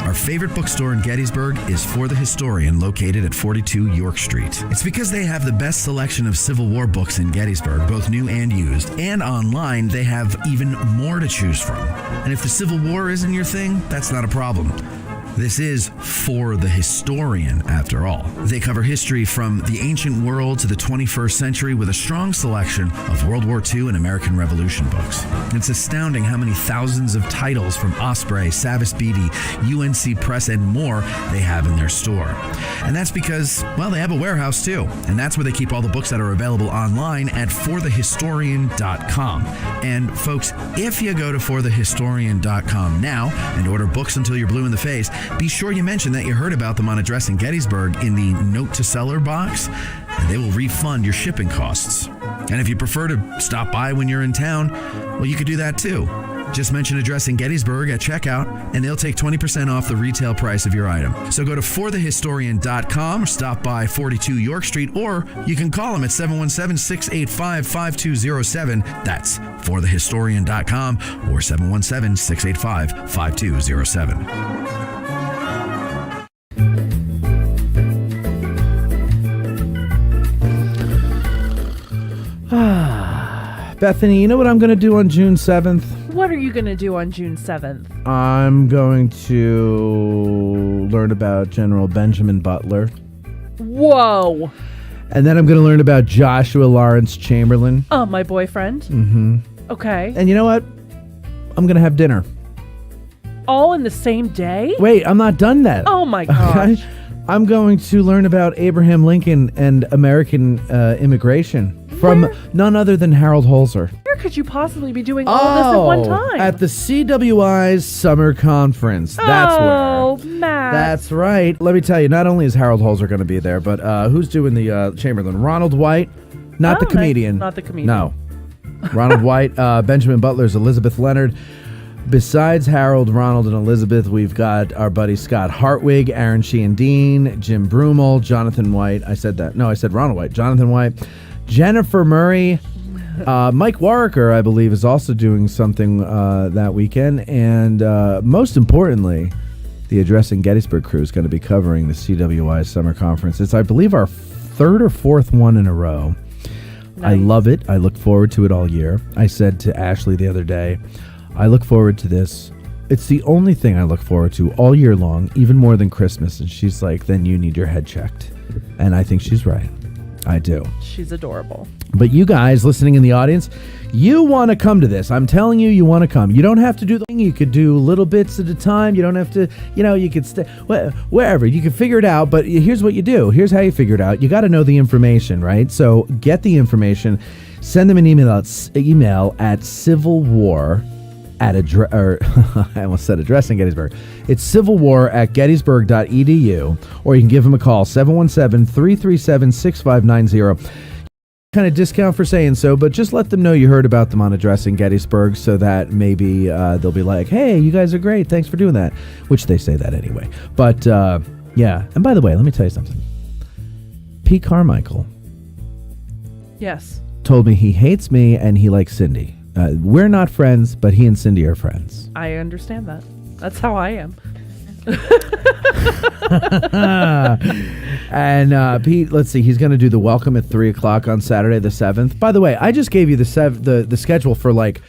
Our favorite bookstore in Gettysburg is For the Historian, located at 42 York Street. It's because they have the best selection of Civil War books in Gettysburg, both new and used, and online they have even more to choose from. And if the Civil War isn't your thing, that's not a problem. This is For the Historian, after all. They cover history from the ancient world to the 21st century with a strong selection of World War II and American Revolution books. It's astounding how many thousands of titles from Osprey, Savas Beatty, UNC Press, and more they have in their store. And that's because, well, they have a warehouse too. And that's where they keep all the books that are available online at forthehistorian.com. And folks, if you go to forthehistorian.com now and order books until you're blue in the face, be sure you mention that you heard about them on Addressing Gettysburg in the Note to Seller box, and they will refund your shipping costs. And if you prefer to stop by when you're in town, well, you could do that too. Just mention Addressing Gettysburg at checkout, and they'll take 20% off the retail price of your item. So go to forthehistorian.com or stop by 42 York Street, or you can call them at 717-685-5207. That's forthehistorian.com or 717-685-5207. Bethany, you know what I'm going to do on June 7th? What are you going to do on June 7th? I'm going to learn about General Benjamin Butler. Whoa. And then I'm going to learn about Joshua Lawrence Chamberlain. Oh, my boyfriend? Mm-hmm. Okay. And you know what? I'm going to have dinner. All in the same day? Wait, I'm not done that. Oh, my gosh. I'm going to learn about Abraham Lincoln and American immigration from none other than Harold Holzer. Where could you possibly be doing all this at one time? At the CWI Summer Conference. That's where. Oh, Matt. That's right. Let me tell you, not only is Harold Holzer going to be there, but who's doing the Chamberlain? Ronald White, not the comedian. Not the comedian. No. Ronald White, Benjamin Butler's Elizabeth Leonard. Besides Harold, Ronald, and Elizabeth, we've got our buddy Scott Hartwig, Aaron Sheehan Dean, Jim Brumel, Jonathan White. I said that. No, I said Ronald White. Jonathan White, Jennifer Murray, Mike Warwicker, I believe, is also doing something that weekend. And most importantly, the Addressing Gettysburg crew is going to be covering the CWI Summer Conference. It's, I believe, our third or fourth one in a row. Nice. I love it. I look forward to it all year. I said to Ashley the other day, I look forward to this. It's the only thing I look forward to all year long, even more than Christmas. And she's like, then you need your head checked. And I think she's right. I do. She's adorable. But you guys listening in the audience, you want to come to this. I'm telling you, you want to come. You don't have to do the thing. You could do little bits at a time. You don't have to, you could stay wherever. You can figure it out. But here's what you do. Here's how you figure it out. You got to know the information, right? So get the information. Send them an email at civilwar I almost said Addressing Gettysburg. It's civilwar@gettysburg.edu, or you can give them a call, 717-337-6590. Kind of discount for saying so, but just let them know you heard about them on Addressing Gettysburg, so that maybe they'll be like, hey, you guys are great, thanks for doing that, which they say that anyway. But yeah, and by the way, let me tell you something. Pete Carmichael told me he hates me and he likes Cindy. We're not friends, but he and Cindy are friends. I understand that. That's how I am. And Pete, let's see, he's going to do the welcome at 3 o'clock on Saturday the 7th. By the way, I just gave you the schedule for like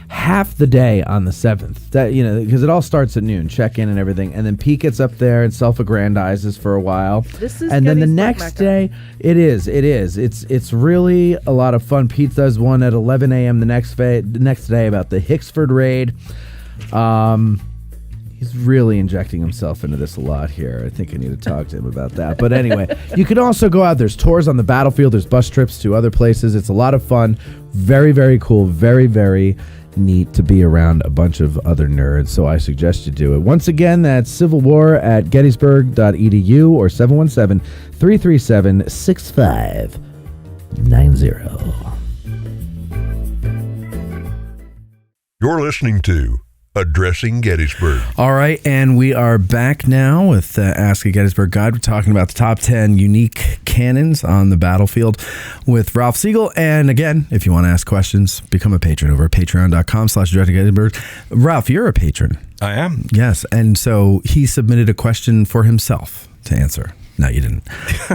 half the day on the 7th. That, because it all starts at noon, check in and everything, and then Pete gets up there and self-aggrandizes for a while. This is and then the next day, it is. It's really a lot of fun. Pete does one at 11 a.m. the next day about the Hicksford raid. He's really injecting himself into this a lot here. I think I need to talk to him about that. But anyway, you could also go out. There's tours on the battlefield. There's bus trips to other places. It's a lot of fun. Very, very cool. Very, very neat to be around a bunch of other nerds. So I suggest you do it. Once again, that's civilwar@gettysburg.edu or 717-337-6590. You're listening to Addressing Gettysburg. All right, and we are back now with Ask a Gettysburg Guide. We're talking about the top 10 unique cannons on the battlefield with Ralph Seigel. And again, if you want to ask questions, become a patron over at patreon.com/AddressingGettysburg. Ralph, you're a patron. I am. Yes, and so he submitted a question for himself to answer. No, you didn't.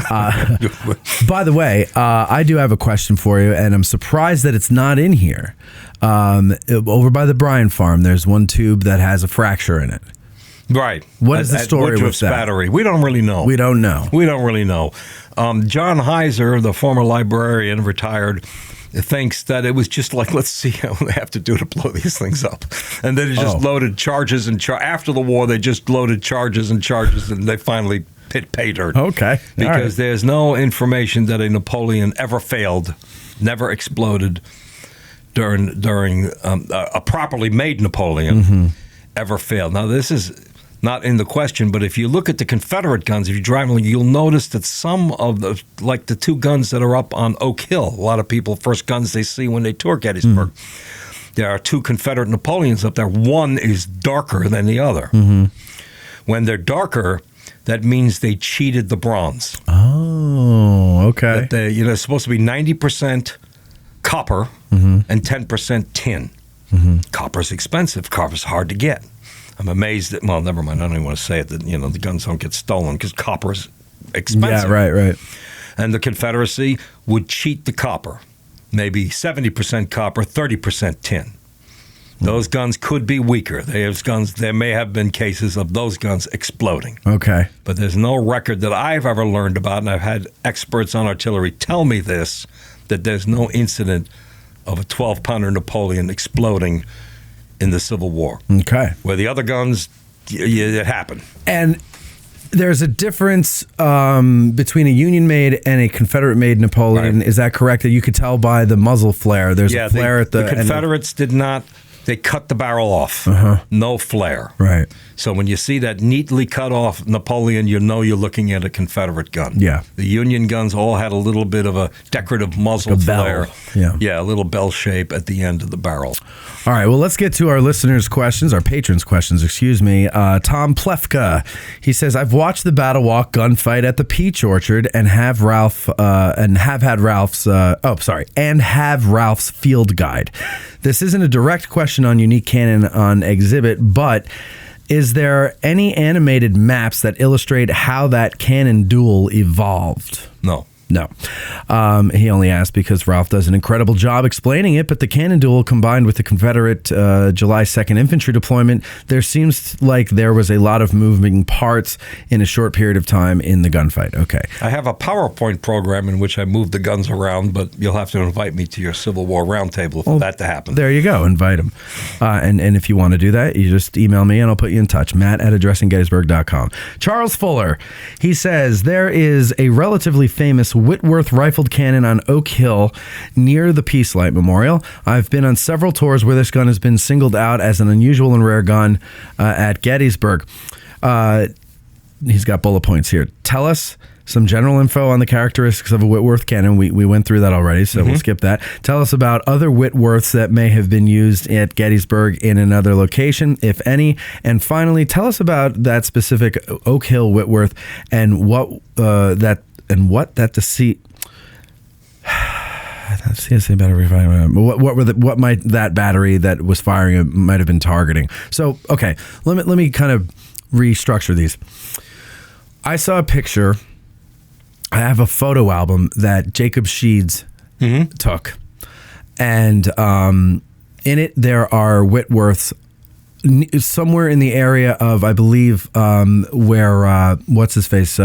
By the way, I do have a question for you, and I'm surprised that it's not in here. Over by the Bryan farm, there's one tube that has a fracture in it. Right. What is the story with that? Battery. We don't really know. We don't know. John Heiser, the former librarian, retired, thinks that it was just like, let's see how they have to do to blow these things up. And then it just loaded charges and after the war, they just loaded charges and they finally paid dirt. Okay. Because there's no information that a Napoleon ever failed, never exploded during a properly made Napoleon ever failed. Now, this is not in the question, but if you look at the Confederate guns, if you drive them, you'll notice that some of the, like the two guns that are up on Oak Hill, a lot of people, first guns they see when they tour Gettysburg, there are two Confederate Napoleons up there. One is darker than the other. When they're darker, that means they cheated the bronze. Oh, okay. That it's supposed to be 90% copper and 10% tin. Copper's expensive. Copper's hard to get. I'm amazed that, well, never mind. I don't even want to say it, that, the guns don't get stolen because copper's expensive. Yeah, right. And the Confederacy would cheat the copper. Maybe 70% copper, 30% tin. Those guns could be weaker. There may have been cases of those guns exploding. Okay. But there's no record that I've ever learned about, and I've had experts on artillery tell me this, that there's no incident of a 12-pounder Napoleon exploding in the Civil War. Okay. Where the other guns, it happened. And there's a difference between a Union-made and a Confederate-made Napoleon. Right. Is that correct? That you could tell by the muzzle flare. There's a flare at the Confederates did not. They cut the barrel off. No flare. Right. So when you see that neatly cut off Napoleon, you know you're looking at a Confederate gun. Yeah. The Union guns all had a little bit of a decorative muzzle flare. Yeah, a little bell shape at the end of the barrel. All right, well, let's get to our listeners' questions, our patrons' questions, excuse me. Tom Plefka, he says, I've watched the Battle Walk gunfight at the Peach Orchard and have Ralph's field guide. This isn't a direct question on unique cannon on exhibit, but is there any animated maps that illustrate how that cannon duel evolved? No. No. He only asked because Ralph does an incredible job explaining it, but the cannon duel combined with the Confederate July 2nd infantry deployment, there seems like there was a lot of moving parts in a short period of time in the gunfight. Okay. I have a PowerPoint program in which I move the guns around, but you'll have to invite me to your Civil War roundtable for that to happen. There you go. Invite him. And if you want to do that, you just email me and I'll put you in touch. Matt@addressinggettysburg.com. Charles Fuller, he says, there is a relatively famous Whitworth rifled cannon on Oak Hill near the Peace Light Memorial. I've been on several tours where this gun has been singled out as an unusual and rare gun at Gettysburg. He's got bullet points here. Tell us some general info on the characteristics of a Whitworth cannon. We went through that already, so we'll skip that. Tell us about other Whitworths that may have been used at Gettysburg in another location, if any. And finally, tell us about that specific Oak Hill Whitworth and what that deceit. What might that battery that was firing might have been targeting? So, okay, let me kind of restructure these. I saw a picture. I have a photo album that Jacob Sheeds took, and in it there are Whitworths somewhere in the area of, I believe, where what's his face.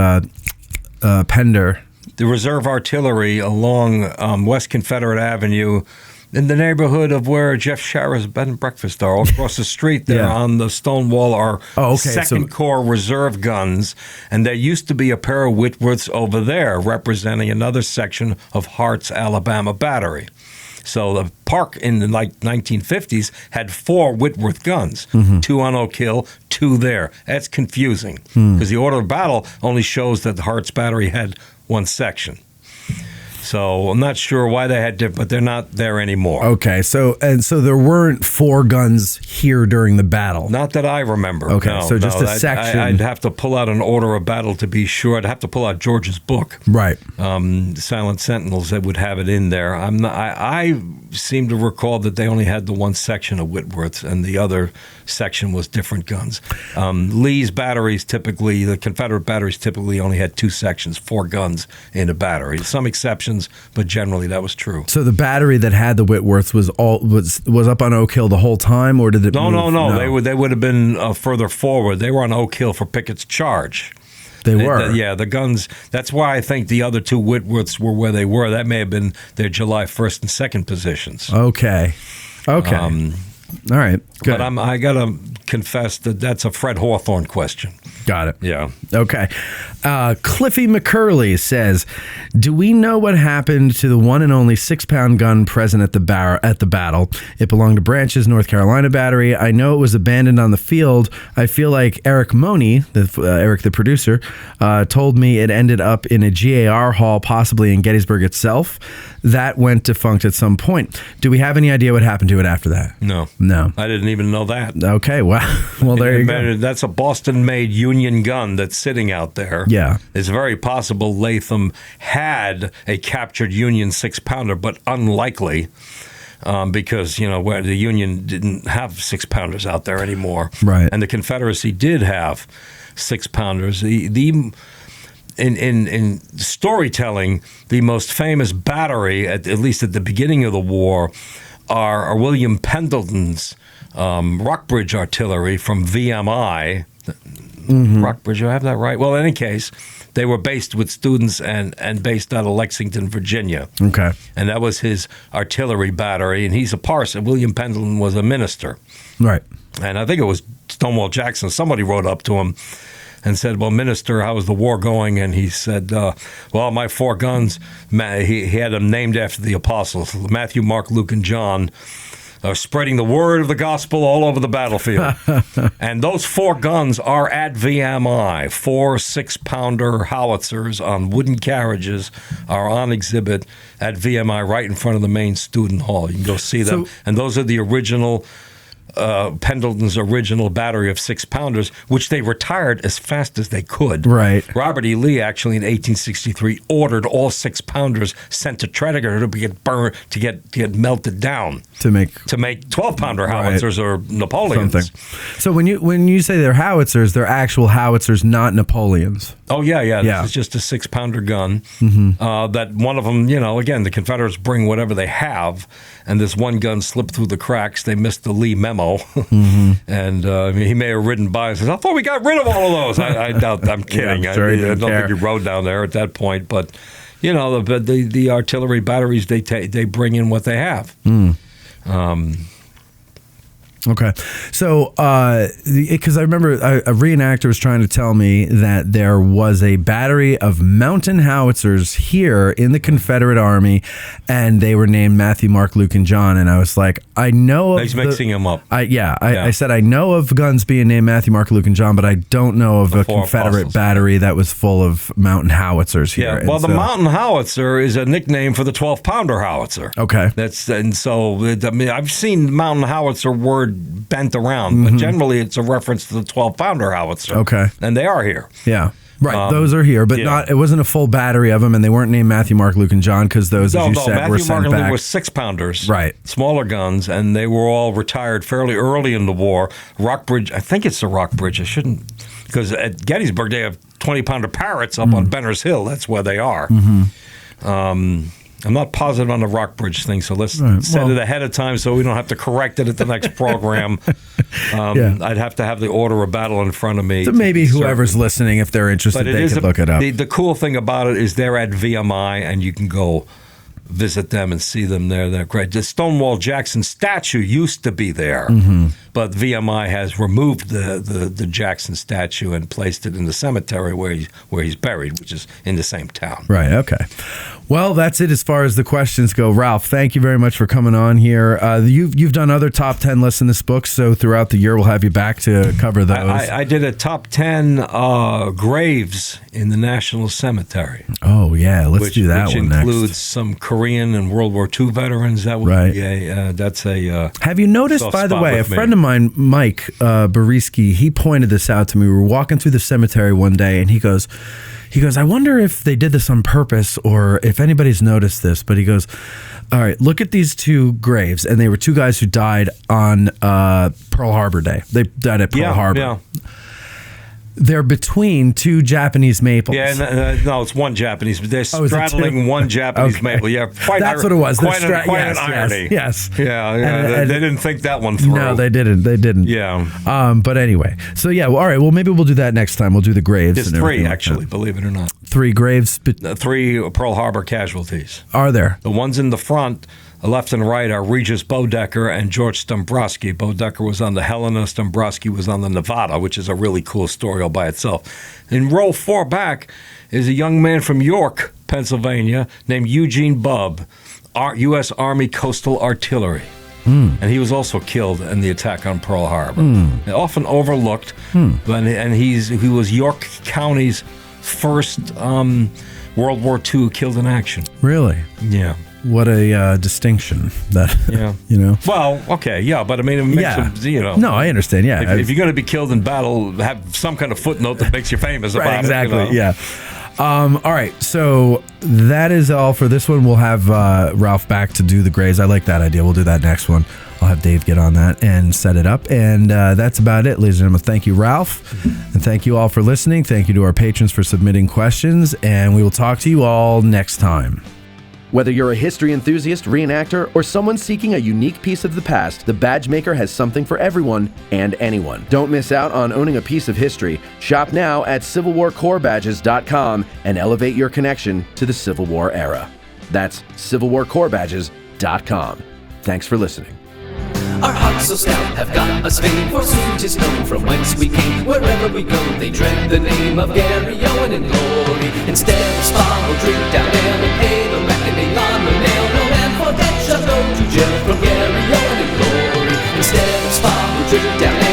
Pender. The reserve artillery along West Confederate Avenue in the neighborhood of where Jeff Sharrow's bed and breakfast are. All across the street there on the stone wall are Second Corps reserve guns. And there used to be a pair of Whitworths over there representing another section of Hart's Alabama Battery. So the park in the 1950s had 4 Whitworth guns, 2 on Oak Hill, 2 there. That's confusing because the order of battle only shows that the Hart's Battery had 1 section. So I'm not sure why they had different, but they're not there anymore. Okay, so there weren't 4 guns here during the battle. Not that I remember. Okay, no, so just a section. I'd have to pull out an order of battle to be sure. I'd have to pull out George's book. Right. Silent Sentinels that would have it in there. I seem to recall that they only had the 1 section of Whitworths, and the other section was different guns. Lee's batteries typically, the Confederate batteries typically only had 2 sections, 4 guns in a battery. Some exceptions, but generally that was true. So the battery that had the Whitworths was up on Oak Hill the whole time, or did it move? No. They would have been further forward. They were on Oak Hill for Pickett's charge. They were. The guns. That's why I think the other 2 Whitworths were where they were. That may have been their July 1st and 2nd positions. Okay. All right. Good. But I got to confess that that's a Fred Hawthorne question. Got it. Yeah. Okay. Cliffy McCurley says, do we know what happened to the one and only 6-pound gun present at the battle? It belonged to Branch's North Carolina battery. I know it was abandoned on the field. I feel like Eric Money, Eric the producer, told me it ended up in a GAR hall, possibly in Gettysburg itself. That went defunct at some point. Do we have any idea what happened to it after that? No. I didn't even know that. Okay. Well, there you go. That's a Boston-made Union gun that's sitting out there. Yeah. It's very possible Latham had a captured Union 6-pounder, but unlikely because, where the Union didn't have 6-pounders out there anymore. Right. And the Confederacy did have 6-pounders. In storytelling, the most famous battery, at least at the beginning of the war, are William Pendleton's Rockbridge artillery from VMI. Rockbridge, do I have that right? Well, in any case, they were based with students and based out of Lexington, Virginia. Okay. And that was his artillery battery, and he's a parson. William Pendleton was a minister. Right. And I think it was Stonewall Jackson. Somebody wrote up to him and said, well, minister, how is the war going? And he said, well, my 4 guns, he had them named after the apostles, Matthew, Mark, Luke, and John, spreading the word of the gospel all over the battlefield. And those 4 guns are at VMI. 4 6-pounder howitzers on wooden carriages are on exhibit at VMI right in front of the main student hall. You can go see them. And those are the original Pendleton's original battery of 6-pounders, which they retired as fast as they could. Right. Robert E. Lee actually in 1863 ordered all 6-pounders sent to Tredegar to get burned, to get melted down to make 12-pounder howitzers or Napoleons. Something. So when you say they're howitzers, they're actual howitzers, not Napoleons. Oh yeah. This is just a 6-pounder gun. That one of them, again, the Confederates bring whatever they have, and this one gun slipped through the cracks. They missed the Lee memo. And he may have ridden by and says, I thought we got rid of all of those. I doubt. I'm kidding. Yeah, sure I don't think he rode down there at that point. But the artillery batteries, they bring in what they have. Okay. So, because I remember a reenactor was trying to tell me that there was a battery of mountain howitzers here in the Confederate Army, and they were named Matthew, Mark, Luke, and John. And I was like, I know of He's mixing them up. I said, I know of guns being named Matthew, Mark, Luke, and John, but I don't know of a Confederate battery that was full of mountain howitzers here. Yeah, well, the mountain howitzer is a nickname for the 12-pounder howitzer. Okay. I've seen mountain howitzer word bent around, but generally it's a reference to the 12-pounder howitzer. Okay. And they are here. Yeah. Right, those are here, but it wasn't a full battery of them, and they weren't named Matthew, Mark, Luke, and John because those, as you said, Matthew, were sent Mark, and back. Luke were 6-pounders, right? Smaller guns, and they were all retired fairly early in the war. Rockbridge, I think it's the Rockbridge. I shouldn't, because at Gettysburg they have 20-pounder Parrots up on Benner's Hill. That's where they are. I'm not positive on the Rockbridge thing, so let's set it ahead of time so we don't have to correct it at the next program. I'd have to have the order of battle in front of me. So maybe whoever's listening, if they're interested, they can look it up. The cool thing about it is they're at VMI, and you can go visit them and see them there. They're great. The Stonewall Jackson statue used to be there, but VMI has removed the Jackson statue and placed it in the cemetery where he's buried, which is in the same town. Right. Okay. Well, that's it as far as the questions go. Ralph, thank you very much for coming on here. You've done other top 10 lists in this book, so throughout the year we'll have you back to cover those. I did a top 10 graves in the National Cemetery. Oh, yeah. Let's do that one next. Which includes some Korean and World War II veterans. That would be that's a Have you noticed, by the way, a friend of mine, Mike Bariski, he pointed this out to me. We were walking through the cemetery one day, and he goes, I wonder if they did this on purpose or if anybody's noticed this. But he goes, all right, look at these 2 graves. And they were 2 guys who died on Pearl Harbor Day. They died at Pearl Harbor. Yeah. They're between 2 Japanese maples. Yeah, no, it's one Japanese. They're straddling one Japanese maple. Yeah, that's what it was. Quite an irony. Yes. Yeah, they didn't think that one through. No, they didn't. Yeah. But anyway, so yeah, well, all right. Well, maybe we'll do that next time. We'll do the graves. There's 3, actually, believe it or not. 3 graves. 3 Pearl Harbor casualties. Are there? The ones in the front left and right are Regis Bodecker and George Dombrowski. Bodecker was on the Helena, Dombrowski was on the Nevada, which is a really cool story all by itself. In row 4 back is a young man from York, Pennsylvania, named Eugene Bubb, U.S. Army Coastal Artillery. And he was also killed in the attack on Pearl Harbor. Often overlooked, and he was York County's first World War II killed in action. Really? Yeah. What a distinction that, you know. Well, okay, yeah, but I mean, it makes him, you know. No, I understand, yeah. If you're going to be killed in battle, have some kind of footnote that makes you famous about exactly, it. You know? Yeah. All right, so that is all for this one. We'll have Ralph back to do the grades. I like that idea. We'll do that next one. I'll have Dave get on that and set it up. And that's about it, ladies and gentlemen. Thank you, Ralph. And thank you all for listening. Thank you to our patrons for submitting questions. And we will talk to you all next time. Whether you're a history enthusiast, reenactor, or someone seeking a unique piece of the past, the Badge Maker has something for everyone and anyone. Don't miss out on owning a piece of history. Shop now at CivilWarCorpsBadges.com and elevate your connection to the Civil War era. That's CivilWarCorpsBadges.com. Thanks for listening. Our hearts so stout have got us famed, for soon 'tis known from whence we came. Wherever we go, they dread the name of Gary Owen in glory. Instead of spa, we'll drink down ale and pay the reckoning on the nail. No man for debt shall go to jail from Gary Owen in glory. Instead of spa, we'll drink down ale.